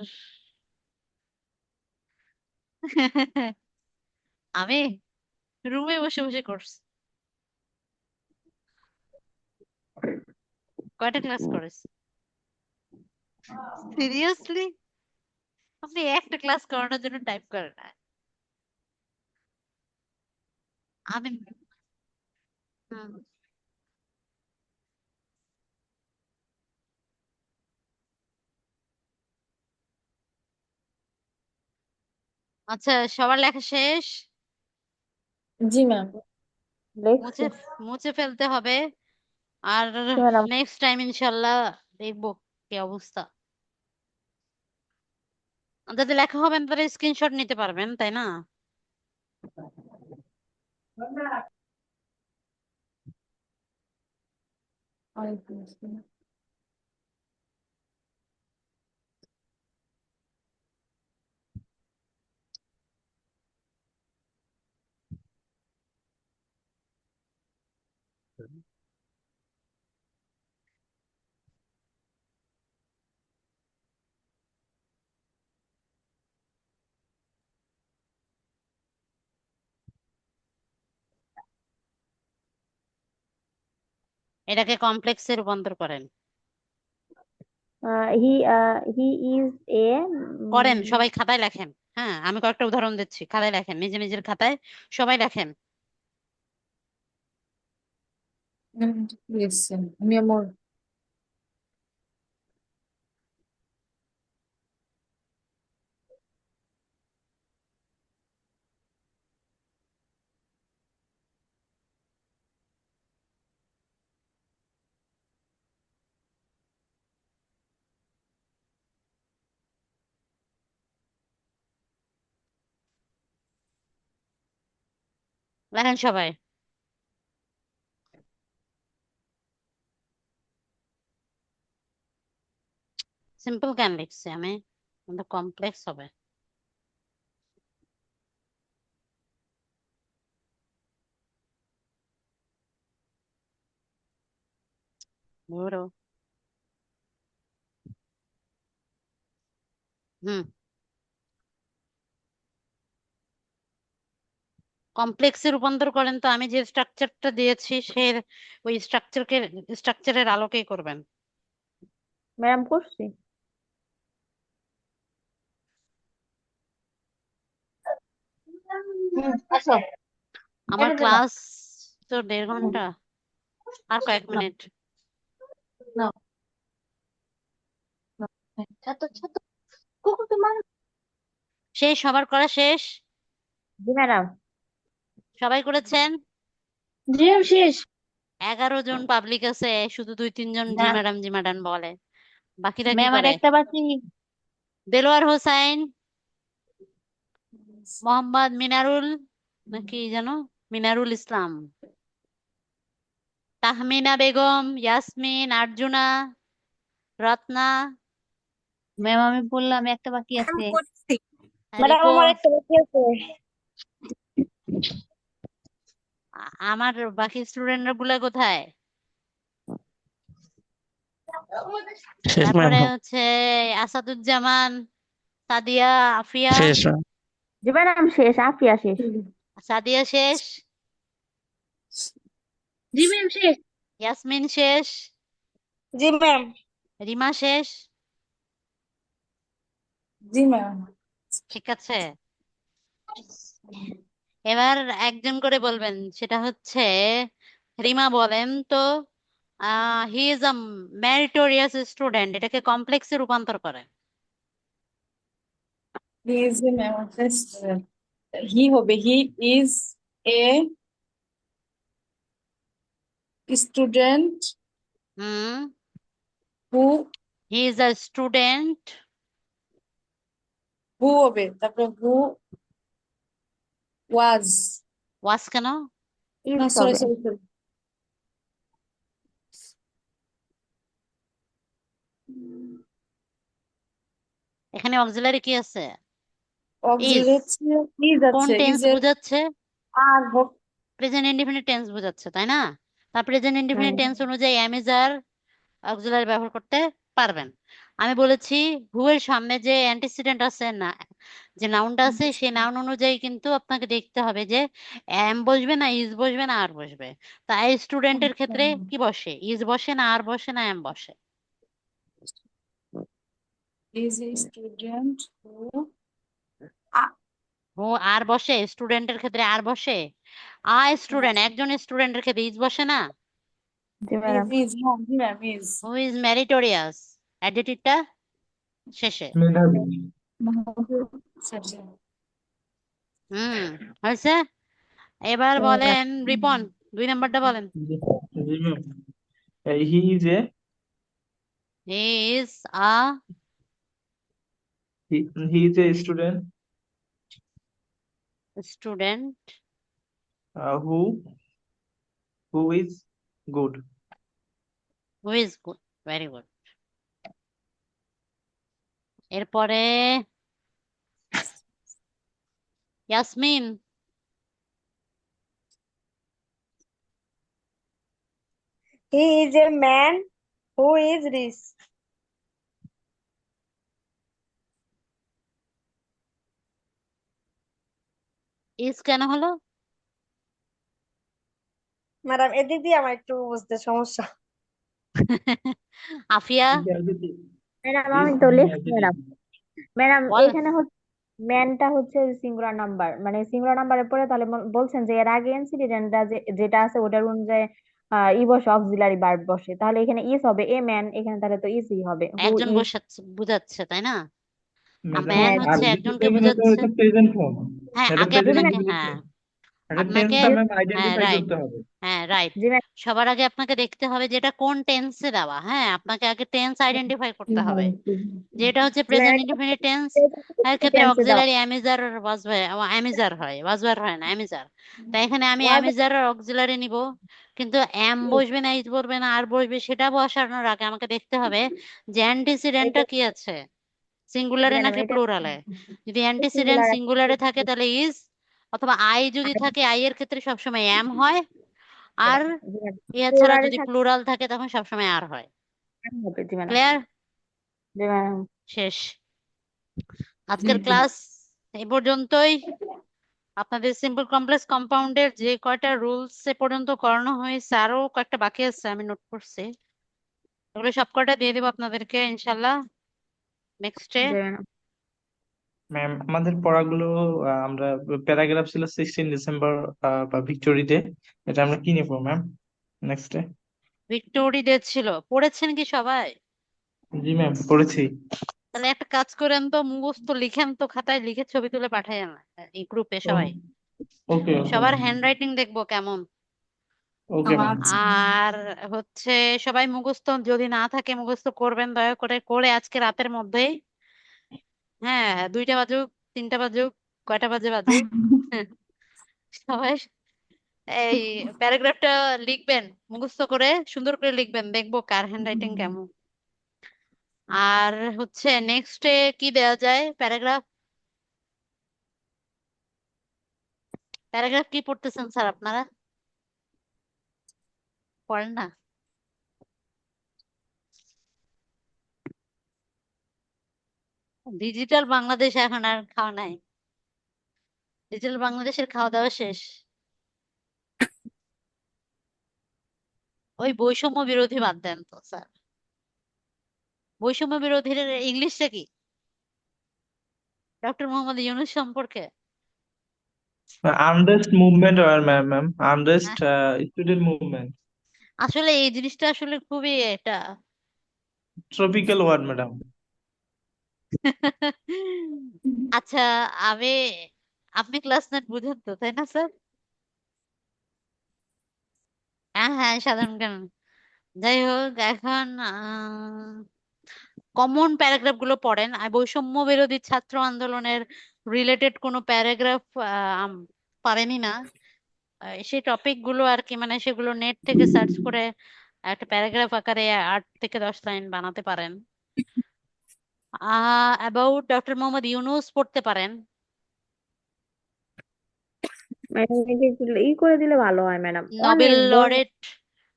আমি রুমে বসে বসে করছি। কয়টা ক্লাস করেছি? সিরিয়াসলি? আপনি একটা ক্লাস করানোর জন্য টাইপ করেন না? আমি হুম। আচ্ছা, সবার লেখা শেষ? জি ম্যাম, মুছে দেখছি। মুছে ফেলতে হবে। আর জি ম্যাডাম। নেক্সট টাইম ইনশাল্লাহ দেখবো কি অবস্থা। যাতে লেখা হবে না তারা স্ক্রিনশট নিতে পারবেন, তাই না? এটাকে কমপ্লেক্সে রূপান্তর করেন। হি ইজ এ করেন, সবাই খাতায় লেখেন। হ্যাঁ, আমি কয়েকটা উদাহরণ দিচ্ছি, খাতায় লেখেন, নিজে নিজের খাতায় সবাই লেখেন। Listen, mi amor. লেখেন সবাই। সিম্পল কেন লিখছি আমি, কমপ্লেক্স হবে। ধরো হুম, কমপ্লেক্সে রূপান্তর করেন তো আমি যে স্ট্রাকচারটা দিয়েছি সে ওই স্ট্রাকচারের আলোকেই করবেন। ম্যাডাম করছি। আসো আমার এটা না ক্লাস তো 1.5 ঘন্টা, আর কয়েক মিনিট। না ছাত্র ছাত্র কুকুরকে মারো। শেষ, সবার করা শেষ? জি ম্যাডাম। সবাই করেছেন? জি ম্যাম শেষ। 11 জন পাবলিক আছে, শুধু 2-3 জন জি ম্যাম ম্যাডাম জি ম্যাডাম বলে, বাকিরা কি ম্যাম আর করে? একটা বাকি। দেলোয়ার হোসাইন, মোহাম্মদ মিনারুল, নাকি যেন মিনারুল ইসলাম, তাহমিনা বেগম, ইয়াসমিন, আরজুনা, রত্না, ম্যাম আমি বললাম একটা বাকি আমি আছে। করেছি। Madam repo. আমার একটা বাকি আছে। আমার বাকি স্টুডেন্টরা গুলা কোথায়? শেষ ম্যাম। তারপরে হচ্ছে আসাদুজ্জামান, সাদিয়া, আফিয়া। শেষ ম্যাম। জি ম্যাডাম শেষ, আফিয়া শেষ। সাদিয়া শেষ, জি ম্যাম শেষ। ইয়াসমিন শেষ, জি ম্যাম। রিমা শেষ। জি ম্যাম। ঠিক আছে, এবার একজন করে বলবেন, সেটা হচ্ছে রিমা বলেন তো, হি ইজ আ মেরিটোরিয়াস স্টুডেন্ট, এটাকে কমপ্লেক্সে রূপান্তর করে। হি ইজ এ ম্যাম হি হবে he is a student hmm, who he is a student. Who হবে, তারপরে হু ওয়াজ, ওয়াস কেন? ইজ না সরি হবে। সরি সরি, এখানে অক্সিলারি কি আছে? ইজ। অক্সিলারি হচ্ছে ইজ কোন আছে, টেন্স ইজের বোঝাচ্ছে? আর হোক। প্রেজেন্ট ইনডিফিনিট টেন্স বোঝাচ্ছে, তাই না? তার প্রেজেন্ট ইনডিফিনিট হুম। টেন্স অনুযায়ী এম ইজ আর অক্সিলারি ব্যবহার করতে পারবেন। আমি বলেছি হু এর সামনে যে অ্যান্টিসিডেন্ট আছে না, যে নাউনটা আছে, সেই নাউন অনুযায়ী কিন্তু আপনাকে দেখতে হবে যে এম বসবে না ইজ বসবে না আর বসবে। তাই স্টুডেন্টের ক্ষেত্রে কি বসে? ইজ বসে না আর বসে না এম বসে? ইজ এ স্টুডেন্ট হু হু আর বসে, স্টুডেন্টের ক্ষেত্রে আর বসে। স্টুডেন্ট, একজন স্টুডেন্টের ক্ষেত্রে ইজ বসে না? জি ম্যাডাম। ইজ হ্যাঁ জি ma'am is. Who is meritorious, অ্যাডজেক্টিভটা শেষে। মেধাবী। হুম, হয়েছে। এবার বলেন রিপন, 2 নাম্বারটা বলেন। জি জি ma'am. He is a he is a he is a student student who who is good. Who is good, very good. এরপরে Yasmin, he is a man who is rich. Is কেন হলো? ম্যাডাম এদিক দিয়ে আমার একটু বুঝতে সমস্যা। আফিয়া ম্যাডাম ইজ আমি তো মিন লিখছি ম্যাডাম। ম্যাডাম বল। এখানে হচ্ছে ম্যানটা হচ্ছে সিঙ্গুলার নাম্বার, মানে সিঙ্গুলার নাম্বারের পরে তাহলে বলছেন যে এর আগে ইনসিডেন্টটা যেটা আছে ওটার অনুযায়ী ই বসে, অক্সিলারি ভার্ব বসে, তাহলে এখানে ইজ হবে এ ম্যান, এখানে তাহলে তো ইজই হবে, হু একজন ইজ। বসাচ্ছে বুঝাচ্ছে, তাই না? ম্যাডাম ম্যান হ্যাঁ আর হচ্ছে বিটুটা একজনকে মনে তো বুঝাচ্ছে। এটা প্রেজেন্ট ফর্ম। হ্যাঁ, এটা আগে প্রেজেন্ট আপনাকে, ইন্ডিভিজুয়াল, হ্যাঁ আগে আপনাকে টেন্সটা ম্যাম হ্যাঁ আইডেন্টিফাই রাইট, করতে হবে। হ্যাঁ রাইট, জি ম্যাম। সবার আগে আপনাকে দেখতে হবে যে এটা কোন টেন্সে দেওয়া। হ্যাঁ, আপনাকে আগে টেন্স আইডেন্টিফাই করতে হবে, যে এটা হচ্ছে জি ম্যাম, প্রেজেন্ট একটা ইনডিফিনিট টেন্স। এর ক্ষেত্রে টেন্সে দেওয়া অক্সিলারি অ্যামিজার অ্যামিজার হয়, ওয়াজওয়ার হয় না, অ্যামিজার। তাই এখানে আমি ওয়াজ অ্যামিজার আর অক্সিলারি নিব, কিন্তু এম বসবে না, ইজ বসবে না, আর বসবে, সেটা বসানোর আগে আমাকে দেখতে হবে যে অ্যান্টিসিডেন্টটা এটা কি আছে, জি সিঙ্গুলারে ম্যাডাম, নাকি এটা প্লুরালে। যদি অ্যান্টিসিডেন্ট সিঙ্গুলার। সিঙ্গুলারে থাকে তাহলে ইজ, অথবা আই যদি থাকে আই এর ক্ষেত্রে সবসময় এম হয়, আর জি ম্যাডাম, এছাড়া প্লুরালে যদি থাকতে প্লুরাল থাকে তখন সবসময় আর হয়। হবে। জি ম্যাডাম। ক্লিয়ার? জি ম্যাডাম। শেষ। জি আজকের জি ক্লাস এই পর্যন্তই। আপনাদের সিম্পল কমপ্লেক্স কম্পাউন্ডের যে কয়টা রুলস এ পর্যন্ত করানো হয়েছে, আরো কয়েকটা বাকি আছে আমি নোট করছি, ওগুলো সব কয়টা দিয়ে দেবো আপনাদেরকে ইনশাল্লাহ নেক্সটে। জি ম্যাডাম। ম্যাম, আমাদের পড়াগুলো আমরা প্যারাগ্রাফ ছিল 16 ডিসেম্বর বা ভিক্টোরি ডে, এটা আমরা কি নেবো ম্যাম নেক্সটে? ভিক্টোরি ডে ছিল, পড়েছেন কি সবাই? জি ম্যাম, পড়েছি। তাহলে একটা কাজ করেন তো, মুখস্থ লিখেন তো, খাতায় লিখে ছবি তুলে পাঠায়েন এই গ্রুপে সবাই। ওকে ওকে সবার ম্যাম। হ্যান্ড রাইটিং দেখবো কেমন। Okay ma'am. আর হচ্ছে সবাই মুখস্থ যদি না থাকে মুখস্থ করবেন দয়া করে, করে আজকে রাতের মধ্যেই। হ্যাঁ, 2টা বাজুক, 3টা বাজুক, কয়টা বাজে বাজুক, সবাই এই প্যারাগ্রাফটা লিখবেন, মুখস্থ করে সুন্দর করে লিখবেন, দেখবো কার হ্যান্ড রাইটিং কেমন। আর হচ্ছে নেক্সটে কি দেওয়া যায় প্যারাগ্রাফ, প্যারাগ্রাফ কি পড়তেছেন স্যার আপনারা? পড়েন না? ডিজিটাল বাংলাদেশ এখন আর খাওয়া নাই, ডিজিটাল বাংলাদেশের খাওয়া দাওয়া শেষ। ওই বৈষম্য বিরোধী বাদ দেন তো স্যার, বৈষম্য বিরোধীর ইংলিশটা কি? ডক্টর মোহাম্মদ ইউনূস সম্পর্কে? আনরেস্ট মুভমেন্ট আর ম্যাম হ্যাঁ, আনরেস্ট স্টুডেন্ট মুভমেন্ট, আসলে এই জিনিসটা আসলে খুবই এটা ট্রপিক্যাল ওয়ার্ড ম্যাডাম। আচ্ছা, আমি, আপনি ক্লাস নেট বুঝেন তো তাই না স্যার? হ্যাঁ হ্যাঁ, সাধারণ জ্ঞান। যাই হোক, এখন কমন প্যারাগ্রাফ গুলো পড়েন, আর বৈষম্য বিরোধী ছাত্র আন্দোলনের রিলেটেড কোনো প্যারাগ্রাফ পারেনি না, সেই টপিক গুলো আর কি, মানে সেগুলো নেট থেকে সার্চ করে একটা প্যারাগ্রাফ আকারে 8 থেকে 10 লাইন বানাতে পারেন। অ্যাবাউট ডক্টর মোহাম্মদ ইউনূস পড়তে পারেন। ম্যাডাম, এটা একটু ই করে দিলে ভালো হয় ম্যাডাম, নোবেল অনেক বড়। লরেট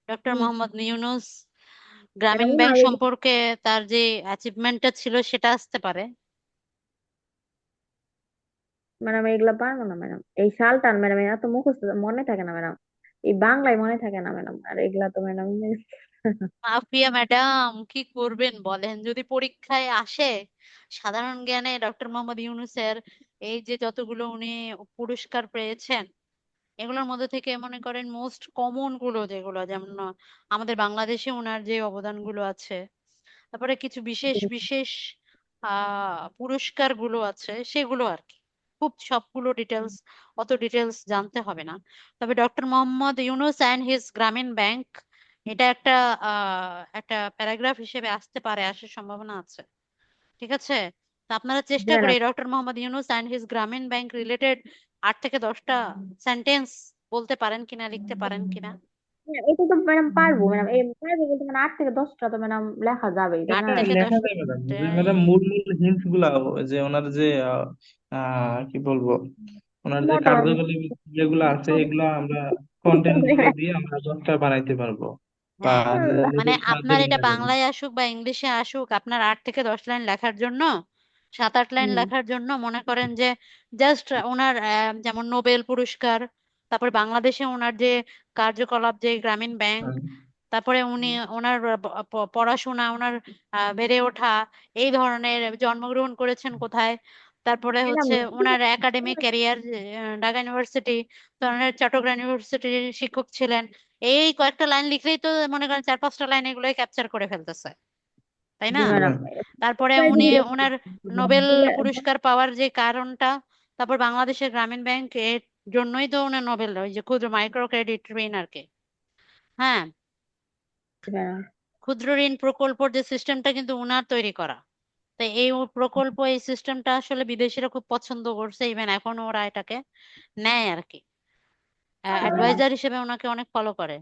ডক্টর মোহাম্মদ ইউনূস, গ্রামীণ ম্যাডাম না, ব্যাংক সম্পর্কে তার যে অ্যাচিভমেন্টটা ছিল সেটা আসতে পারে। ম্যাডাম এগুলা পারবো না ম্যাডাম, এই সালটান ম্যাডাম এত মুখস্থ মনে থাকে না ম্যাডাম, এই বাংলায় মনে থাকে না ম্যাডাম, আর এগুলা তো ম্যাডাম মাফিয়া ম্যাডাম, কি করবেন বলেন, যদি পরীক্ষায় আসে সাধারণ জ্ঞানে ডক্টর মোহাম্মদ ইউনূসের এই যে যতগুলো উনি পুরস্কার পেয়েছেন, এগুলোর মধ্যে থেকে মনে করেন মোস্ট কমন গুলো যেগুলো, যেমন আমাদের বাংলাদেশে ওনার যে অবদানগুলো আছে, তারপরে কিছু বিশেষ বিশেষ পুরস্কার গুলো আছে সেগুলো আর কি, খুব সবগুলো ডিটেলস, অত ডিটেলস জানতে হবে না। তবে doctor Mohammad Yunus and his গ্রামীণ ব্যাংক, এটা একটা একটা প্যারাগ্রাফ হিসেবে আসতে পারে, আসার সম্ভাবনা আছে। ঠিক আছে, তো আপনারা চেষ্টা করে madam. Doctor Mohammad Yunus and his গ্রামীণ ব্যাংক রিলেটেড 8 থেকে 10টা সেন্টেন্স বলতে পারেন কিনা, লিখতে পারেন কিনা। এটা তো ম্যাডাম পারবো ম্যাডাম, এই পারবো বলতে মানে 8 থেকে 10টা তো ম্যাডাম লেখা যাবেই তাই আট না? হ্যাঁ, থেকে লেখা যায় ম্যাডাম, দশটা যে ম্যাডাম মূল মূল হিন্টস গুলা, যে ওনার যে কি বলবো, ওনার যে মোটো কার্যকরী যেগুলো আছে এগুলা আমরা কন্টেন্ট গুলো দিয়ে আমরা 10টা বানাইতে পারবো, বা হ্যাঁ, মানে নিজের সাহায্য আপনার এটা নেওয়ার জন্য। বাংলায় আসুক বা ইংলিশে আসুক, আপনার 8 থেকে 10 লাইন লেখার জন্য, 7-8 লাইন লেখার জন্য মনে করেন যে জাস্ট ওনার যেমন নোবেল পুরস্কার, তারপর বাংলাদেশে ওনার যে কার্যকলাপ, যে গ্রামীণ ব্যাংক, হুম। তারপরে উনি ওনার পড়াশোনা, ওনার বেড়ে ওঠা, এই ধরনের, জন্মগ্রহণ করেছেন কোথায়, তারপরে ম্যাডাম হচ্ছে ওনার একাডেমিক ক্যারিয়ার, ঢাকা ইউনিভার্সিটি, তো ওনার চট্টগ্রাম ইউনিভার্সিটির শিক্ষক ছিলেন, এই কয়েকটা লাইন লিখলেই তো মনে করেন 4-5টা লাইন এগুলোই ক্যাপচার করে ফেলতেছে, তাই না? জি ম্যাডাম। তারপরে উনি ওনার নোবেল পুরস্কার পাওয়ার যে কারণটা, তারপর বাংলাদেশের গ্রামীণ ব্যাংক জন্যই তো উনি নোবেল, ওই যে ক্ষুদ্র মাইক্রো ক্রেডিট ঋণ আর কি। হ্যাঁ, ম্যাডাম ক্ষুদ্র ঋণ প্রকল্পের যে সিস্টেমটা কিন্তু উনার তৈরি করা। তো এই প্রকল্প, এই সিস্টেমটা আসলে বিদেশিরা খুব পছন্দ করছে, ইভেন এখন ওরা এটাকে নেয় আর কি, অ্যাডভাইজার হিসেবে ওনাকে অনেক ফলো করে।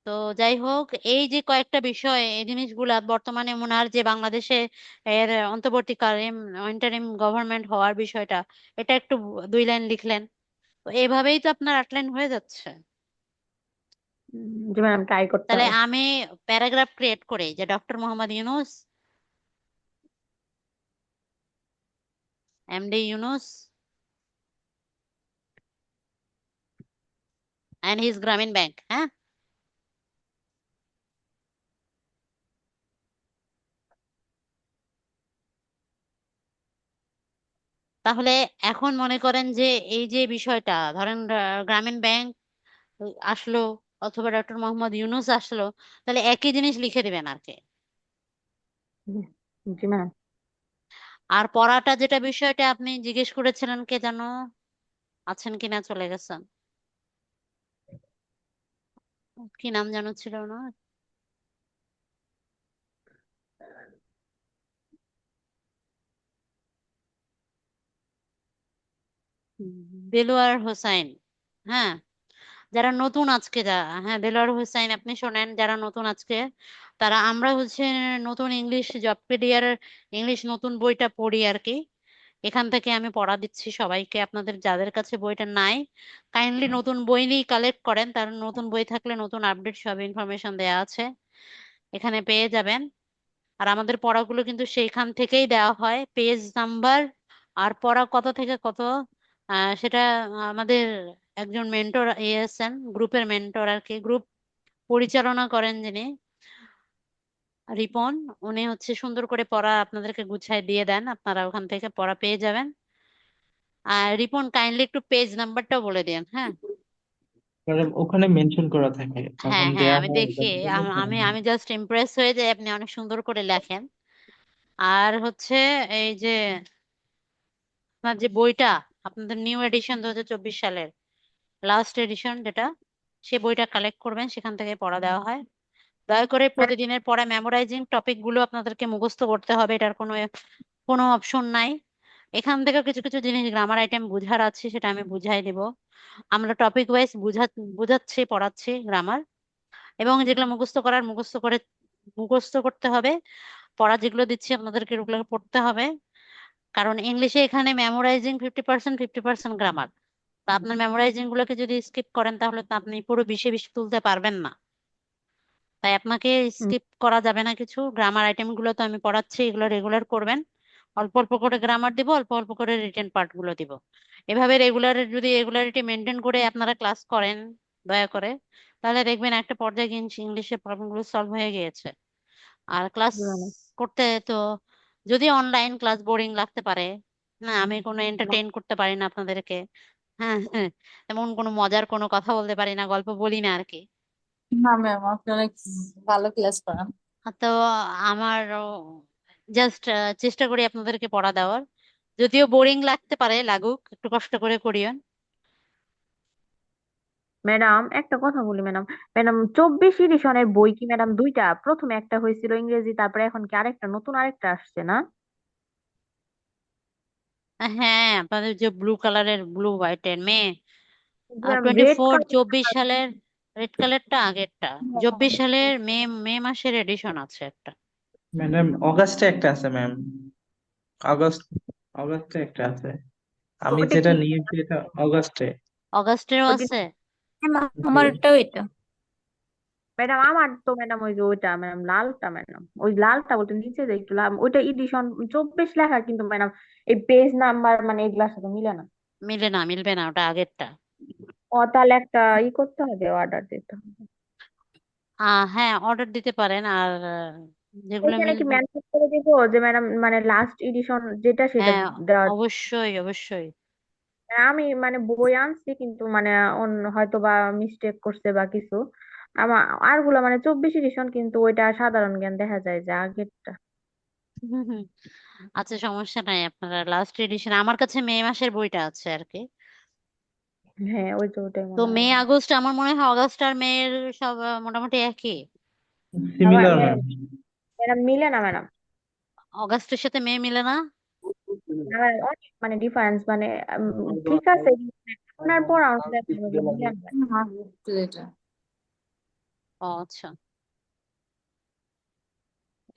তো যাই হোক, এই যে কয়েকটা বিষয়, এই জিনিসগুলা বর্তমানে ওনার যে বাংলাদেশে এর অন্তর্বর্তীকালীন ইন্টারিম গভর্নমেন্ট হওয়ার বিষয়টা, এটা একটু 2 লাইন লিখলেন, তো এইভাবেই তো আপনার 8 লাইন হয়ে যাচ্ছে। জি ম্যাডাম, ট্রাই করতে তাহলে হবে। আমি প্যারাগ্রাফ ক্রিয়েট করি যে doctor Mohammad Yunus, MD Yunus and his গ্রামীণ ব্যাংক। হ্যাঁ, তাহলে এখন মনে করেন যে এই যে বিষয়টা, ধরেন গ্রামীণ ব্যাংক আসলো অথবা ডক্টর মোহাম্মদ ইউনুস আসলো, তাহলে একই জিনিস লিখে দিবেন আর কি। জি জি ম্যাডাম। আর পড়াটা যেটা বিষয়টা আপনি জিজ্ঞেস করেছিলেন, কে যেন আছেন কিনা, চলে গেছেন, কি নাম যেন ছিল না, দেলোয়ার হোসাইন। হ্যাঁ, যারা নতুন আজকে হ্যাঁ, দেলোয়ার হোসাইন, আপনি শোনেন, যারা নতুন আজকে, তারা, আমরা হচ্ছে নতুন ইংলিশ জবপিডিয়ার ইংলিশ নতুন বইটা পড়ি আর কি। এখান থেকে আমি পড়া দিচ্ছি সবাইকে, আপনাদের যাদের কাছে বইটা নাই, কাইন্ডলি নতুন বই নিয়ে কালেক্ট করেন, তার নতুন বই থাকলে নতুন আপডেট সব ইনফরমেশন দেয়া আছে, এখানে পেয়ে যাবেন। আর আমাদের পড়াগুলো কিন্তু সেইখান থেকেই দেওয়া হয়, পেজ নাম্বার আর পড়া কত থেকে কত, সেটা আমাদের একজন মেন্টর আছেন, গ্রুপের মেন্টর আর কি, গ্রুপ পরিচালনা করেন যিনি, রিপন, উনি হচ্ছে সুন্দর করে পড়া আপনাদেরকে গুছায় দিয়ে দেন, আপনারা ওখান থেকে পড়া পেয়ে যাবেন। আর রিপন, কাইন্ডলি একটু পেজ নাম্বারটাও বলে দিন। হ্যাঁ, ম্যাডাম ওখানে মেনশন করা থাকে, হ্যাঁ, যখন হ্যাঁ, দেয়া আমি হয় দেখি, তখন আমি আমি জাস্ট ইমপ্রেস হয়ে যাই, আপনি অনেক সুন্দর করে লেখেন। আর হচ্ছে এই যে আপনার যে বইটা, আপনাদের নিউ এডিশন 2024 সালের লাস্ট এডিশন যেটা, সে বইটা কালেক্ট করবেন, সেখান থেকে পড়া দেওয়া হয়। দয়া করে প্রতিদিনের পড়া মেমোরাইজিং টপিক গুলো আপনাদেরকে মুখস্থ করতে হবে, এটার কোনো কোনো অপশন নাই। এখান থেকে কিছু কিছু জিনিস গ্রামার আইটেম বুঝার আছে, সেটা আমি বুঝাই দিব। আমরা টপিক ওয়াইজ বুঝাচ্ছি, পড়াচ্ছি গ্রামার, এবং যেগুলো মুখস্থ করার মুখস্থ করতে হবে। পড়া যেগুলো দিচ্ছি আপনাদেরকে ওগুলো পড়তে হবে, কারণ ইংলিশে এখানে মেমোরাইজিং 50%, 50% গ্রামার। তা আপনার মেমোরাইজিং গুলোকে যদি স্কিপ করেন, তাহলে তো আপনি পুরো 20-20 তুলতে পারবেন না। তাই আপনাকে স্কিপ করা যাবে না কিছু। গ্রামার আইটেম গুলো তো আমি পড়াচ্ছি, এগুলো রেগুলার করবেন। অল্প অল্প করে গ্রামার দিব, অল্প অল্প করে রিটেন পার্ট গুলো দিব। এভাবে যদি রেগুলারিটি মেনটেন করে আপনারা ক্লাস করেন, দয়া করে, তাহলে দেখবেন একটা পর্যায়ে গিয়ে ইংলিশের প্রবলেম গুলো সলভ হয়ে গিয়েছে। আর ক্লাস জি ম্যাডাম। করতে তো, যদি অনলাইন ক্লাস বোরিং লাগতে পারে, না আমি কোনো এন্টারটেইন করতে পারি না আপনাদেরকে, হ্যাঁ, হ্যাঁ, এমন কোনো মজার কোনো কথা বলতে পারি না, গল্প বলি না আর কি। না ম্যাম, আপনি অনেক ভালো ক্লাস করান। তো আমার জাস্ট চেষ্টা করি আপনাদেরকে পড়া দেওয়ার, যদিও বোরিং লাগতে পারে, লাগুক, একটু কষ্ট করে করিয়েন। ম্যাডাম একটা কথা বলি ম্যাডাম, ম্যাডাম 24 এডিশনের বই কি ম্যাডাম দুইটা? প্রথমে একটা হয়েছিল ইংরেজি, তারপরে এখন কি আরেকটা নতুন আরেকটা আসছে না? হ্যাঁ, আপনাদের যে ব্লু কালারের, ব্লু হোয়াইটের মেয়ে, রেড 24 সালের রেড কালারটা আগেরটা, 24 সালের মে মে মাসের এডিশন আছে একটা। ম্যাডাম অগাস্টে একটা আছে ম্যাম, আগস্ট অগাস্টে একটা আছে, আমি ওটা যেটা কি? নিয়েছি এটা অগাস্টে। অগাস্টেরও ওটা আছে। জি। আমারটাও এটা। ম্যাডাম আমার তো ম্যাডাম ওই যে ওইটা ম্যাডাম লালটা ম্যাডাম, ওই লালটা বলতে নিচে যে একটু লাল, ওইটা এডিশন 24 লেখা, কিন্তু ম্যাডাম এই পেজ নাম্বার মানে এগুলার সাথে মিলে না। মিলবে না, ওটা আগেরটা। ও তাহলে একটা করতে হবে, অর্ডার দিতে হবে। হ্যাঁ, অর্ডার দিতে পারেন। আর যেগুলো ওইখানে কি মিলবে, মেনশন করে দিব যে ম্যাডাম মানে লাস্ট এডিশন যেটা সেটা হ্যাঁ, দেওয়া? অবশ্যই অবশ্যই। আমি মানে বই আনছি কিন্তু মানে অন্য হয়তো বা মিস্টেক করছে বা কিছু, আমার আরগুলো মানে 24 এডিশন, কিন্তু ওইটা সাধারণ জ্ঞান দেখা যায় যে আগেরটা। হুম, হুম। আচ্ছা, সমস্যা নাই, আপনারা লাস্ট এডিশন, আমার কাছে মে মাসের বইটা আছে আর কি। হ্যাঁ ওই তো ওটাই তো মনে মে হয়। আগস্ট আমার মনে হয় অগাস্ট আর মের সব মোটামুটি একই। Similar ma'am. ম্যাডাম মিলে না ম্যাডাম। অগাস্টের সাথে মে মিলে না। অনেক মানে ডিফারেন্স মানে ঠিক আছে আপনার পর আমাদের মিলে না। এটা ও আচ্ছা,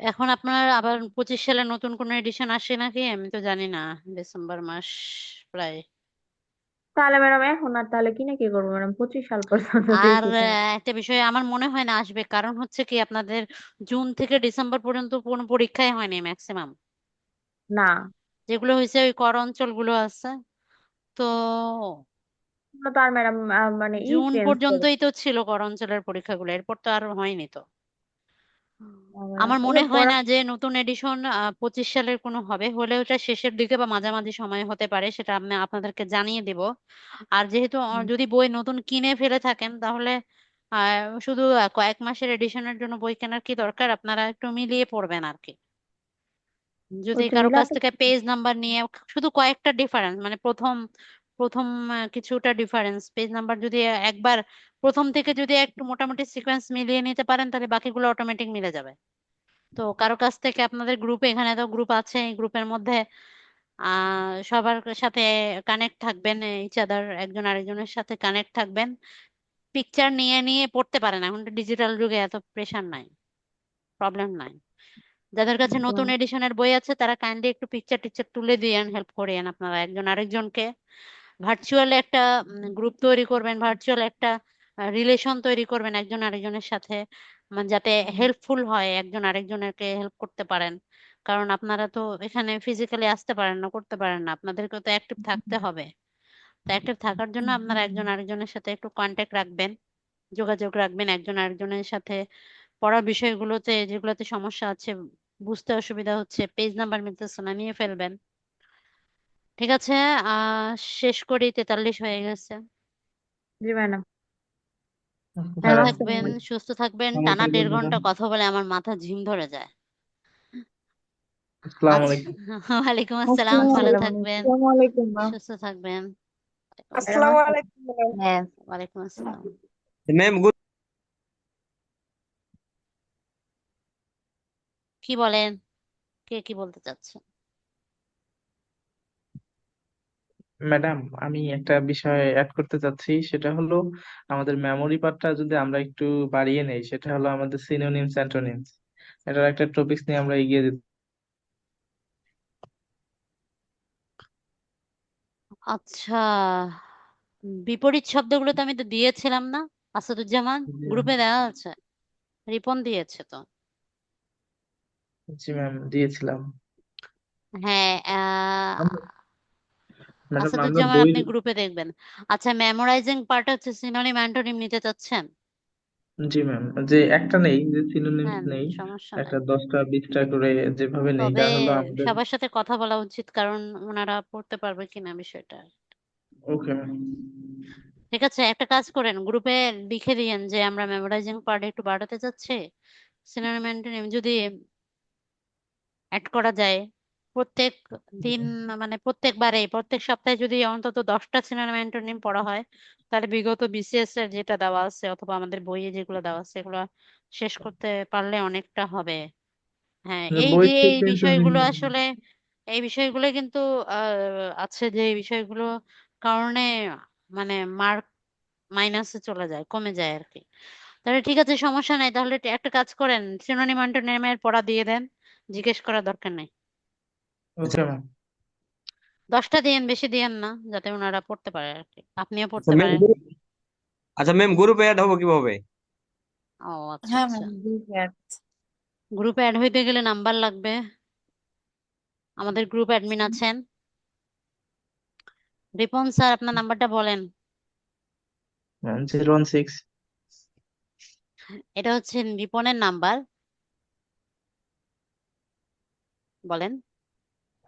এখন আপনার আবার 25 সালে নতুন কোন এডিশন আসে নাকি আমি তো জানি না। ডিসেম্বর মাস প্রায়। তাহলে ম্যাডাম এখন আর তাহলে কিনে কি করবো ম্যাডাম, 25 সাল পর্যন্ত আর দেখি তাহলে। একটা বিষয় আমার মনে হয় না আসবে, কারণ হচ্ছে কি আপনাদের জুন থেকে ডিসেম্বর পর্যন্ত কোনো পরীক্ষাই হয়নি ম্যাক্সিমাম। না যেগুলো হয়েছে ওই কর অঞ্চলগুলো আছে। তো ওগুলো তো আর ম্যাডাম মানে জুন চেঞ্জ করে। পর্যন্তই তো ছিল কর অঞ্চলের পরীক্ষাগুলো, এরপর তো আর হয়নি তো। আমার ওই মনে হয় পড়া না যে নতুন এডিশন 25 সালের কোনো হবে, হলে ওটা শেষের দিকে বা মাঝামাঝি সময় হতে পারে, সেটা আমি আপনাদেরকে জানিয়ে দেব। আর যেহেতু যদি বই নতুন কিনে ফেলে থাকেন তাহলে শুধু কয়েক মাসের এডিশনের জন্য বই কেনার কি দরকার, আপনারা একটু মিলিয়ে পড়বেন আর কি। যদি ওইটা কারো কাছ মিলাতে। থেকে পেজ নাম্বার নিয়ে শুধু কয়েকটা ডিফারেন্স, মানে প্রথম প্রথম কিছুটা ডিফারেন্স পেজ নাম্বার যদি একবার প্রথম থেকে যদি একটু মোটামুটি সিকোয়েন্স মিলিয়ে নিতে পারেন তাহলে বাকিগুলো অটোমেটিক মিলে যাবে। তো কারো কাছ থেকে আপনাদের গ্রুপে, এখানে তো গ্রুপ আছে, এই গ্রুপের মধ্যে সবার সাথে কানেক্ট থাকবেন, ইচ আদার একজন আরেকজনের সাথে কানেক্ট থাকবেন। পিকচার নিয়ে নিয়ে পড়তে পারেন, এখন তো ডিজিটাল যুগে এত প্রেশার নাই, প্রবলেম নাই। যাদের কাছে নতুন এডিশনের বই আছে তারা কাইন্ডলি একটু পিকচার টিকচার তুলে দিয়েন, হেল্প করিয়েন আপনারা একজন আরেকজনকে। ভার্চুয়াল একটা গ্রুপ তৈরি করবেন, ভার্চুয়াল একটা রিলেশন তৈরি করবেন একজন আরেকজনের সাথে, মানে যাতে হেল্পফুল হয়, একজন আরেকজনকে হেল্প করতে পারেন। কারণ আপনারা তো এখানে ফিজিক্যালি আসতে পারেন না, করতে পারেন না, আপনাদেরকে তো অ্যাক্টিভ থাকতে হবে। তো অ্যাক্টিভ থাকার জন্য আপনারা একজন আরেকজনের সাথে একটু কন্ট্যাক্ট রাখবেন, যোগাযোগ রাখবেন একজন আরেকজনের সাথে। পড়ার বিষয়গুলোতে যেগুলোতে সমস্যা আছে, বুঝতে অসুবিধা হচ্ছে, পেজ নাম্বার মিলতেছে না, নিয়ে ফেলবেন। ঠিক আছে, আহ শেষ করি, 43 হয়ে গেছে। জি ম্যাডাম। ভালো ম্যাডাম থাকবেন, সুস্থ থাকবেন। ভালো টানা থাকবেন 1.5 ঘন্টা ম্যাডাম। কথা বলে আমার মাথা ঝিম ধরে যায়। আসসালামু আচ্ছা, আলাইকুম। ওয়ালাইকুম আসসালাম, আসসালামু ভালো আলাইকুম। থাকবেন, আসসালামু আলাইকুম ম্যাম। সুস্থ থাকবেন। ওয়ালাইকুম ম্যাডাম আসসালাম। আসসালামু আলাইকুম ম্যাডাম। হ্যাঁ। ওয়ালাইকুম আসসালাম। ম্যাম কি বলেন, কে কি বলতে চাচ্ছে? ম্যাডাম আমি একটা বিষয় অ্যাড করতে চাচ্ছি, সেটা হলো আমাদের মেমোরি পার্টটা যদি আমরা একটু বাড়িয়ে নেই, সেটা হলো আমাদের সিনোনিমস অ্যান্টোনিমস। এটার একটা টপিকস নিয়ে আমরা এগিয়ে যেতে। আচ্ছা, বিপরীত শব্দগুলো তো আমি তো দিয়েছিলাম না, আসাদুজ্জামান? জি গ্রুপে দেওয়া আছে, রিপন দিয়েছে তো। জি ম্যাম, দিয়েছিলাম। হ্যাঁ, ম্যাডাম আমরা আসাদুজ্জামান বই। আপনি গ্রুপে দেখবেন। আচ্ছা, মেমোরাইজিং পার্ট হচ্ছে সিনোনিম অ্যান্টোনিম নিতে চাচ্ছেন? জি ম্যাম, যে একটা নেই, যে সিনোনিমস হ্যাঁ, নেই, সমস্যা একটা নাই। 10টা 20টা করে যেভাবে নেই, তবে যা হলো আমাদের। সবার সাথে কথা বলা উচিত, কারণ ওনারা পড়তে পারবে কিনা বিষয়টা। Okay ma'am. ঠিক আছে, একটা কাজ করেন, গ্রুপে লিখে দিয়েন যে আমরা মেমোরাইজিং পার্ট একটু বাড়াতে চাচ্ছি, সিনোনিম অ্যান্টোনিম যদি অ্যাড করা যায় প্রত্যেক দিন, মানে প্রত্যেকবারে প্রত্যেক সপ্তাহে যদি অন্তত 10টা সিনোনিম অ্যান্টোনিম পড়া হয়, তাহলে বিগত বিসিএস এর যেটা দেওয়া আছে অথবা আমাদের বইয়ে যেগুলো দেওয়া আছে এগুলো শেষ করতে পারলে অনেকটা হবে। হ্যাঁ, এই বই যে এই থেকে বিষয়গুলো আসলে, এই বিষয়গুলো কিন্তু আছে যে এই বিষয়গুলো কারণে মানে মার্ক মাইনাসে চলে যায়, কমে যায় আর কি। তাহলে ঠিক আছে, সমস্যা নাই, তাহলে একটা কাজ করেন, সিনোনিম অ্যান্টোনিমের পড়া দিয়ে দেন, জিজ্ঞেস করার দরকার নেই। Okay ma'am. 10টা দিয়েন, বেশি দিয়েন না, যাতে ওনারা পড়তে পারে আর কি, আপনিও আচ্ছা পড়তে ম্যাম পারেন। আচ্ছা ম্যাম গ্রুপে অ্যাড হবো কিভাবে? ও আচ্ছা হ্যাঁ আচ্ছা, ম্যাম গ্রুপে গ্রুপে অ্যাড হইতে গেলে নাম্বার লাগবে, আমাদের গ্রুপ অ্যাডমিন আছেন। রিপন স্যার, আপনার নাম্বারটা বলেন। 016 এটা হচ্ছে রিপনের নাম্বার, বলেন।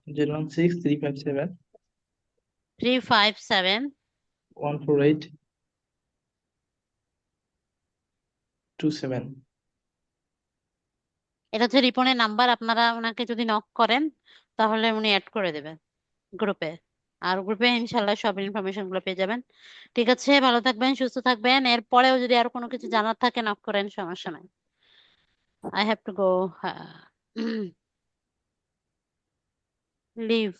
016 357 357 148 27। এটা হচ্ছে রিপনের নাম্বার, আপনারা ওনাকে যদি নক করেন তাহলে উনি অ্যাড করে দেবেন গ্রুপে। আর গ্রুপে ইনশাল্লাহ সব ইনফরমেশন গুলো পেয়ে যাবেন। ঠিক আছে, ভালো থাকবেন, সুস্থ থাকবেন। এরপরেও যদি আর কোনো কিছু জানার থাকে নক করেন, সমস্যা নাই। I have to go leave.